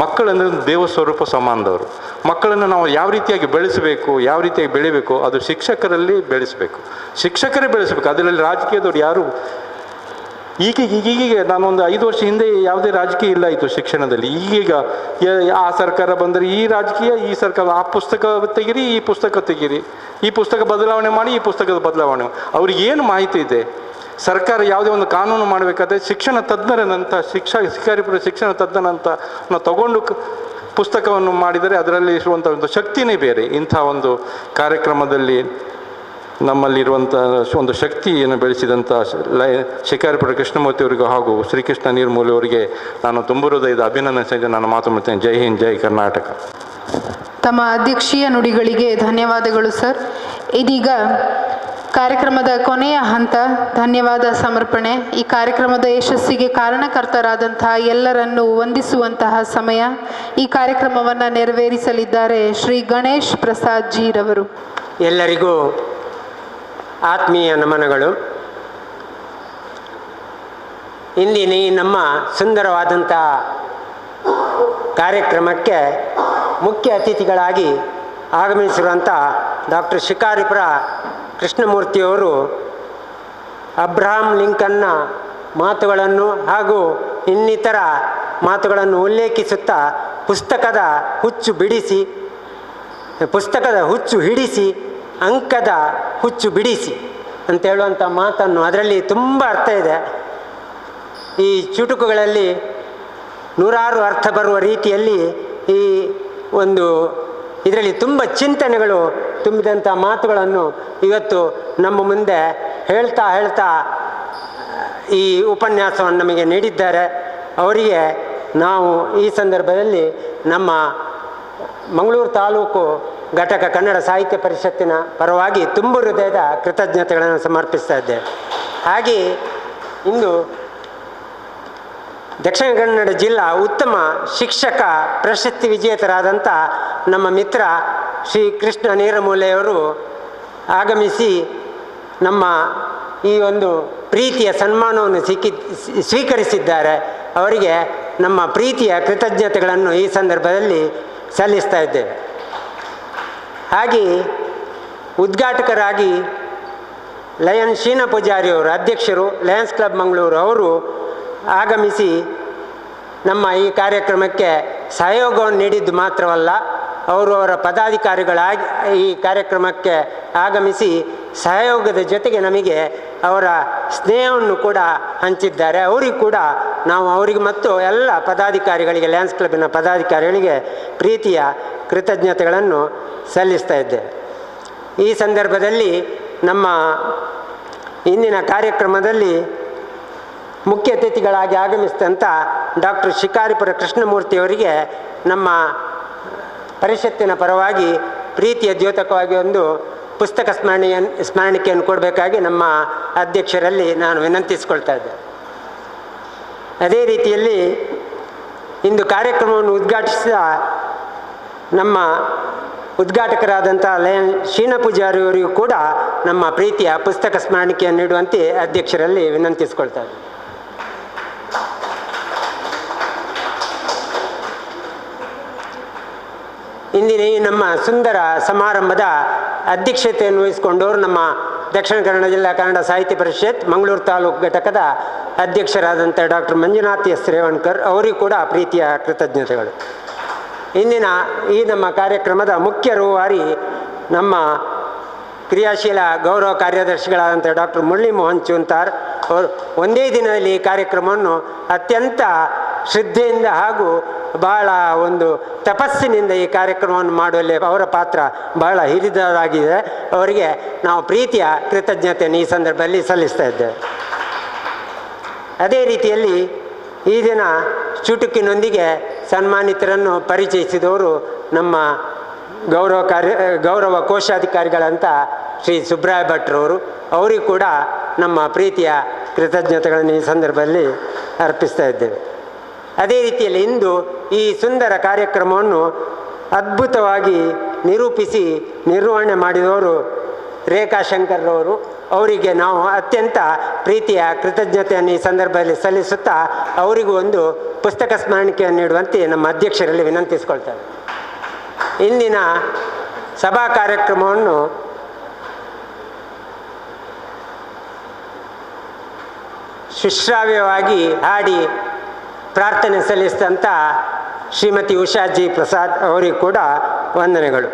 ಮಕ್ಕಳಂದರೆ ಒಂದು ದೇವ ಸ್ವರೂಪ ಸಮಾನದವರು. ಮಕ್ಕಳನ್ನು ನಾವು ಯಾವ ರೀತಿಯಾಗಿ ಬೆಳೆಸಬೇಕು, ಯಾವ ರೀತಿಯಾಗಿ ಬೆಳಿಬೇಕು, ಅದು ಶಿಕ್ಷಕರಲ್ಲಿ ಬೆಳೆಸಬೇಕು. ಶಿಕ್ಷಕರೇ ಬೆಳೆಸಬೇಕು. ಅದರಲ್ಲಿ ರಾಜಕೀಯದವ್ರು ಯಾರು ಈಗೀಗ ನಾನೊಂದು 5 ವರ್ಷ ಹಿಂದೆ ಯಾವುದೇ ರಾಜಕೀಯ ಇಲ್ಲ ಇತ್ತು ಶಿಕ್ಷಣದಲ್ಲಿ. ಈಗೀಗ ಆ ಸರ್ಕಾರ ಬಂದರೆ ಈ ರಾಜಕೀಯ, ಈ ಸರ್ಕಾರ ಆ ಪುಸ್ತಕ ತೆಗೀರಿ, ಈ ಪುಸ್ತಕ ತೆಗೀರಿ, ಈ ಪುಸ್ತಕ ಬದಲಾವಣೆ ಮಾಡಿ, ಈ ಪುಸ್ತಕದ ಬದಲಾವಣೆ. ಅವ್ರಿಗೆ ಏನು ಮಾಹಿತಿ ಇದೆ? ಸರ್ಕಾರ ಯಾವುದೇ ಒಂದು ಕಾನೂನು ಮಾಡಬೇಕಾದ್ರೆ ಶಿಕ್ಷಣ ತಜ್ಞರನಂತ ಶಿಕಾರಿಪುರ ಶಿಕ್ಷಣ ತಜ್ಞನಂತ ನಾವು ತಗೊಂಡು ಪುಸ್ತಕವನ್ನು ಮಾಡಿದರೆ ಅದರಲ್ಲಿ ಇರುವಂಥ ಒಂದು ಶಕ್ತಿನೇ ಬೇರೆ. ಇಂಥ ಒಂದು ಕಾರ್ಯಕ್ರಮದಲ್ಲಿ ನಮ್ಮಲ್ಲಿರುವಂಥ ಒಂದು ಶಕ್ತಿಯನ್ನು ಬೆಳೆಸಿದಂಥ ಶಿಕಾರಿಪುರ ಕೃಷ್ಣಮೂರ್ತಿಯವರಿಗೂ ಹಾಗೂ ಶ್ರೀಕೃಷ್ಣ ನೀಲಮೂಲ್ಯವರಿಗೆ ನಾನು ತುಂಬು ಹೃದಯದ ಅಭಿನಂದನೆ ನಾನು ಮಾತನಾಡ್ತೇನೆ. ಜೈ ಹಿಂದ್, ಜೈ ಕರ್ನಾಟಕ. ತಮ್ಮ ಅಧ್ಯಕ್ಷೀಯ ನುಡಿಗಳಿಗೆ ಧನ್ಯವಾದಗಳು ಸರ್. ಇದೀಗ ಕಾರ್ಯಕ್ರಮದ ಕೊನೆಯ ಹಂತ ಧನ್ಯವಾದ ಸಮರ್ಪಣೆ. ಈ ಕಾರ್ಯಕ್ರಮದ ಯಶಸ್ಸಿಗೆ ಕಾರಣಕರ್ತರಾದಂತಹ ಎಲ್ಲರನ್ನು ವಂದಿಸುವಂತಹ ಸಮಯ. ಈ ಕಾರ್ಯಕ್ರಮವನ್ನು ನೆರವೇರಿಸಲಿದ್ದಾರೆ ಶ್ರೀ ಗಣೇಶ್ ಪ್ರಸಾದ್ ಜಿ ರವರು. ಎಲ್ಲರಿಗೂ ಆತ್ಮೀಯ ನಮನಗಳು. ಇಂದಿನ ಈ ನಮ್ಮ ಸುಂದರವಾದಂಥ ಕಾರ್ಯಕ್ರಮಕ್ಕೆ ಮುಖ್ಯ ಅತಿಥಿಗಳಾಗಿ ಆಗಮಿಸಿರುವಂಥ ಡಾಕ್ಟರ್ ಶಿಕಾರಿಪುರ ಕೃಷ್ಣಮೂರ್ತಿಯವರು ಅಬ್ರಹಾಂ ಲಿಂಕನ್ನ ಮಾತುಗಳನ್ನು ಹಾಗೂ ಇನ್ನಿತರ ಮಾತುಗಳನ್ನು ಉಲ್ಲೇಖಿಸುತ್ತಾ ಪುಸ್ತಕದ ಹುಚ್ಚು ಹಿಡಿಸಿ ಅಂಕದ ಹುಚ್ಚು ಬಿಡಿಸಿ ಅಂತ ಹೇಳುವಂಥ ಮಾತನ್ನು, ಅದರಲ್ಲಿ ತುಂಬ ಅರ್ಥ ಇದೆ. ಈ ಚುಟುಕುಗಳಲ್ಲಿ ನೂರಾರು ಅರ್ಥ ಬರುವ ರೀತಿಯಲ್ಲಿ ಈ ಒಂದು ಇದರಲ್ಲಿ ತುಂಬ ಚಿಂತನೆಗಳು ತುಂಬಿದಂಥ ಮಾತುಗಳನ್ನು ಇವತ್ತು ನಮ್ಮ ಮುಂದೆ ಹೇಳ್ತಾ ಈ ಉಪನ್ಯಾಸವನ್ನು ನಮಗೆ ನೀಡಿದ್ದಾರೆ. ಅವರಿಗೆ ನಾವು ಈ ಸಂದರ್ಭದಲ್ಲಿ ನಮ್ಮ ಮಂಗಳೂರು ತಾಲೂಕು ಘಟಕ ಕನ್ನಡ ಸಾಹಿತ್ಯ ಪರಿಷತ್ತಿನ ಪರವಾಗಿ ತುಂಬ ಹೃದಯದ ಕೃತಜ್ಞತೆಗಳನ್ನು ಸಮರ್ಪಿಸ್ತಾ ಇದ್ದೇವೆ. ಹಾಗೆ ಇಂದು ದಕ್ಷಿಣ ಕನ್ನಡ ಜಿಲ್ಲಾ ಉತ್ತಮ ಶಿಕ್ಷಕ ಪ್ರಶಸ್ತಿ ವಿಜೇತರಾದಂಥ ನಮ್ಮ ಮಿತ್ರ ಶ್ರೀ ಕೃಷ್ಣ ನೀರಮೂಲೆಯವರು ಆಗಮಿಸಿ ನಮ್ಮ ಈ ಒಂದು ಪ್ರೀತಿಯ ಸನ್ಮಾನವನ್ನು ಸ್ವೀಕರಿಸಿದ್ದಾರೆ. ಅವರಿಗೆ ನಮ್ಮ ಪ್ರೀತಿಯ ಕೃತಜ್ಞತೆಗಳನ್ನು ಈ ಸಂದರ್ಭದಲ್ಲಿ ಸಲ್ಲಿಸ್ತಾ ಇದ್ದೇವೆ. ಹಾಗೆ ಉದ್ಘಾಟಕರಾಗಿ ಲಯನ್ ಶೀನಾ ಪೂಜಾರಿಯವರು, ಅಧ್ಯಕ್ಷರು ಲಯನ್ಸ್ ಕ್ಲಬ್ ಮಂಗಳೂರು, ಅವರು ಆಗಮಿಸಿ ನಮ್ಮ ಈ ಕಾರ್ಯಕ್ರಮಕ್ಕೆ ಸಹಯೋಗವನ್ನು ನೀಡಿದ್ದು ಮಾತ್ರವಲ್ಲ, ಅವರ ಪದಾಧಿಕಾರಿಗಳಾಗಿ ಈ ಕಾರ್ಯಕ್ರಮಕ್ಕೆ ಆಗಮಿಸಿ ಸಹಯೋಗದ ಜೊತೆಗೆ ನಮಗೆ ಅವರ ಸ್ನೇಹವನ್ನು ಕೂಡ ಹಂಚಿದ್ದಾರೆ. ಅವರಿಗೂ ಕೂಡ ನಾವು ಅವರಿಗೆ ಮತ್ತು ಎಲ್ಲ ಪದಾಧಿಕಾರಿಗಳಿಗೆ, ಲಯನ್ಸ್ ಕ್ಲಬ್ಬಿನ ಪದಾಧಿಕಾರಿಗಳಿಗೆ ಪ್ರೀತಿಯ ಕೃತಜ್ಞತೆಗಳನ್ನು ಸಲ್ಲಿಸ್ತಾ ಇದ್ದೇವೆ. ಈ ಸಂದರ್ಭದಲ್ಲಿ ನಮ್ಮ ಇಂದಿನ ಕಾರ್ಯಕ್ರಮದಲ್ಲಿ ಮುಖ್ಯ ಅತಿಥಿಗಳಾಗಿ ಆಗಮಿಸಿದಂಥ ಡಾಕ್ಟರ್ ಶಿಕಾರಿಪುರ ಕೃಷ್ಣಮೂರ್ತಿಯವರಿಗೆ ನಮ್ಮ ಪರಿಷತ್ತಿನ ಪರವಾಗಿ ಪ್ರೀತಿಯ ದ್ಯೋತಕವಾಗಿ ಒಂದು ಪುಸ್ತಕ ಸ್ಮರಣಿಕೆಯನ್ನು ಕೊಡಬೇಕಾಗಿ ನಮ್ಮ ಅಧ್ಯಕ್ಷರಲ್ಲಿ ನಾನು ವಿನಂತಿಸಿಕೊಳ್ತಾ ಇದ್ದೆ. ಅದೇ ರೀತಿಯಲ್ಲಿ ಇಂದು ಕಾರ್ಯಕ್ರಮವನ್ನು ಉದ್ಘಾಟಿಸಿದ ನಮ್ಮ ಉದ್ಘಾಟಕರಾದಂಥ ಲಯನ್ ಶೀನಾ ಪೂಜಾರಿಯವರಿಗೂ ಕೂಡ ನಮ್ಮ ಪ್ರೀತಿಯ ಪುಸ್ತಕ ಸ್ಮರಣಿಕೆಯನ್ನು ನೀಡುವಂತೆ ಅಧ್ಯಕ್ಷರಲ್ಲಿ ವಿನಂತಿಸಿಕೊಳ್ತಾ ಇದ್ದೆ. ಇಂದಿನ ಈ ನಮ್ಮ ಸುಂದರ ಸಮಾರಂಭದ ಅಧ್ಯಕ್ಷತೆಯನ್ನು ವಹಿಸಿಕೊಂಡವರು ನಮ್ಮ ದಕ್ಷಿಣ ಕನ್ನಡ ಜಿಲ್ಲಾ ಕನ್ನಡ ಸಾಹಿತ್ಯ ಪರಿಷತ್ ಮಂಗಳೂರು ತಾಲೂಕು ಘಟಕದ ಅಧ್ಯಕ್ಷರಾದಂಥ ಡಾಕ್ಟರ್ ಮಂಜುನಾಥ್ ಎಸ್ ರೇವಣ್ಕರ್, ಅವರಿಗೂ ಕೂಡ ಪ್ರೀತಿಯ ಕೃತಜ್ಞತೆಗಳು. ಇಂದಿನ ಈ ನಮ್ಮ ಕಾರ್ಯಕ್ರಮದ ಮುಖ್ಯ ರೂವಾರಿ ನಮ್ಮ ಕ್ರಿಯಾಶೀಲ ಗೌರವ ಕಾರ್ಯದರ್ಶಿಗಳಾದಂಥ ಡಾಕ್ಟರ್ ಮುರಳಿ ಮೋಹನ್ ಚೂಂತಾರ್ ಅವರು ಒಂದೇ ದಿನದಲ್ಲಿ ಈ ಕಾರ್ಯಕ್ರಮವನ್ನು ಅತ್ಯಂತ ಶ್ರದ್ಧೆಯಿಂದ ಹಾಗೂ ಬಹಳ ಒಂದು ತಪಸ್ಸಿನಿಂದ ಈ ಕಾರ್ಯಕ್ರಮವನ್ನು ಮಾಡುವಲ್ಲಿ ಅವರ ಪಾತ್ರ ಬಹಳ ಹಿರಿದಾಗಿದೆ. ಅವರಿಗೆ ನಾವು ಪ್ರೀತಿಯ ಕೃತಜ್ಞತೆಯನ್ನು ಈ ಸಂದರ್ಭದಲ್ಲಿ ಸಲ್ಲಿಸ್ತಾ ಇದ್ದೇವೆ. ಅದೇ ರೀತಿಯಲ್ಲಿ ಈ ದಿನ ಚುಟುಕಿನೊಂದಿಗೆ ಸನ್ಮಾನಿತರನ್ನು ಪರಿಚಯಿಸಿದವರು ನಮ್ಮ ಗೌರವ ಕೋಶಾಧಿಕಾರಿಗಳಂತ ಶ್ರೀ ಸುಬ್ರಾಯ ಭಟ್ರವರು. ಅವರಿಗೂ ಕೂಡ ನಮ್ಮ ಪ್ರೀತಿಯ ಕೃತಜ್ಞತೆಗಳನ್ನು ಈ ಸಂದರ್ಭದಲ್ಲಿ ಅರ್ಪಿಸ್ತಾ ಇದ್ದೇವೆ. ಅದೇ ರೀತಿಯಲ್ಲಿ ಇಂದು ಈ ಸುಂದರ ಕಾರ್ಯಕ್ರಮವನ್ನು ಅದ್ಭುತವಾಗಿ ನಿರೂಪಿಸಿ ನಿರ್ವಹಣೆ ಮಾಡಿದವರು ರೇಖಾ ಶಂಕರ್ರವರು. ಅವರಿಗೆ ನಾವು ಅತ್ಯಂತ ಪ್ರೀತಿಯ ಕೃತಜ್ಞತೆಯನ್ನು ಈ ಸಂದರ್ಭದಲ್ಲಿ ಸಲ್ಲಿಸುತ್ತಾ ಅವರಿಗೂ ಒಂದು ಪುಸ್ತಕ ಸ್ಮರಣಿಕೆಯನ್ನು ನೀಡುವಂತೆ ನಮ್ಮ ಅಧ್ಯಕ್ಷರಲ್ಲಿ ವಿನಂತಿಸಿಕೊಳ್ತಾರೆ. ಇಂದಿನ ಸಭಾ ಕಾರ್ಯಕ್ರಮವನ್ನು ಸುಶ್ರಾವ್ಯವಾಗಿ ಹಾಡಿ ಪ್ರಾರ್ಥನೆ ಸಲ್ಲಿಸಿದಂಥ ಶ್ರೀಮತಿ ಉಷಾಜಿ ಪ್ರಸಾದ್ ಅವರಿಗೂ ಕೂಡ ವಂದನೆಗಳು.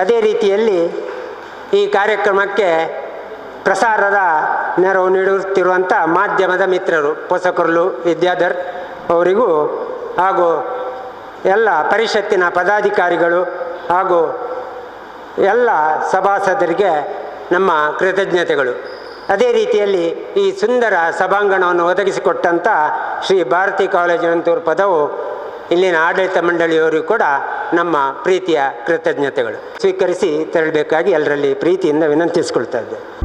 ಅದೇ ರೀತಿಯಲ್ಲಿ ಈ ಕಾರ್ಯಕ್ರಮಕ್ಕೆ ಪ್ರಸಾರದ ನೆರವು ನೀಡುತ್ತಿರುವಂಥ ಮಾಧ್ಯಮದ ಮಿತ್ರರು ಹೊಸಕೊರ್ಲು ವಿದ್ಯಾಧರ್ ಅವರಿಗೂ ಹಾಗೂ ಎಲ್ಲ ಪರಿಷತ್ತಿನ ಪದಾಧಿಕಾರಿಗಳು ಹಾಗೂ ಎಲ್ಲ ಸಭಾಸದರಿಗೆ ನಮ್ಮ ಕೃತಜ್ಞತೆಗಳು. ಅದೇ ರೀತಿಯಲ್ಲಿ ಈ ಸುಂದರ ಸಭಾಂಗಣವನ್ನು ಒದಗಿಸಿಕೊಟ್ಟಂಥ ಶ್ರೀ ಭಾರತಿ ಕಾಲೇಜಿನಂತೂರು ಪದವು ಇಲ್ಲಿನ ಆಡಳಿತ ಮಂಡಳಿಯವರಿಗೂ ಕೂಡ ನಮ್ಮ ಪ್ರೀತಿಯ ಕೃತಜ್ಞತೆಗಳು. ಸ್ವೀಕರಿಸಿ ತೆರಳಬೇಕಾಗಿ ಎಲ್ಲರಲ್ಲಿ ಪ್ರೀತಿಯಿಂದ ವಿನಂತಿಸಿಕೊಳ್ತಾ ಇದ್ದೆ.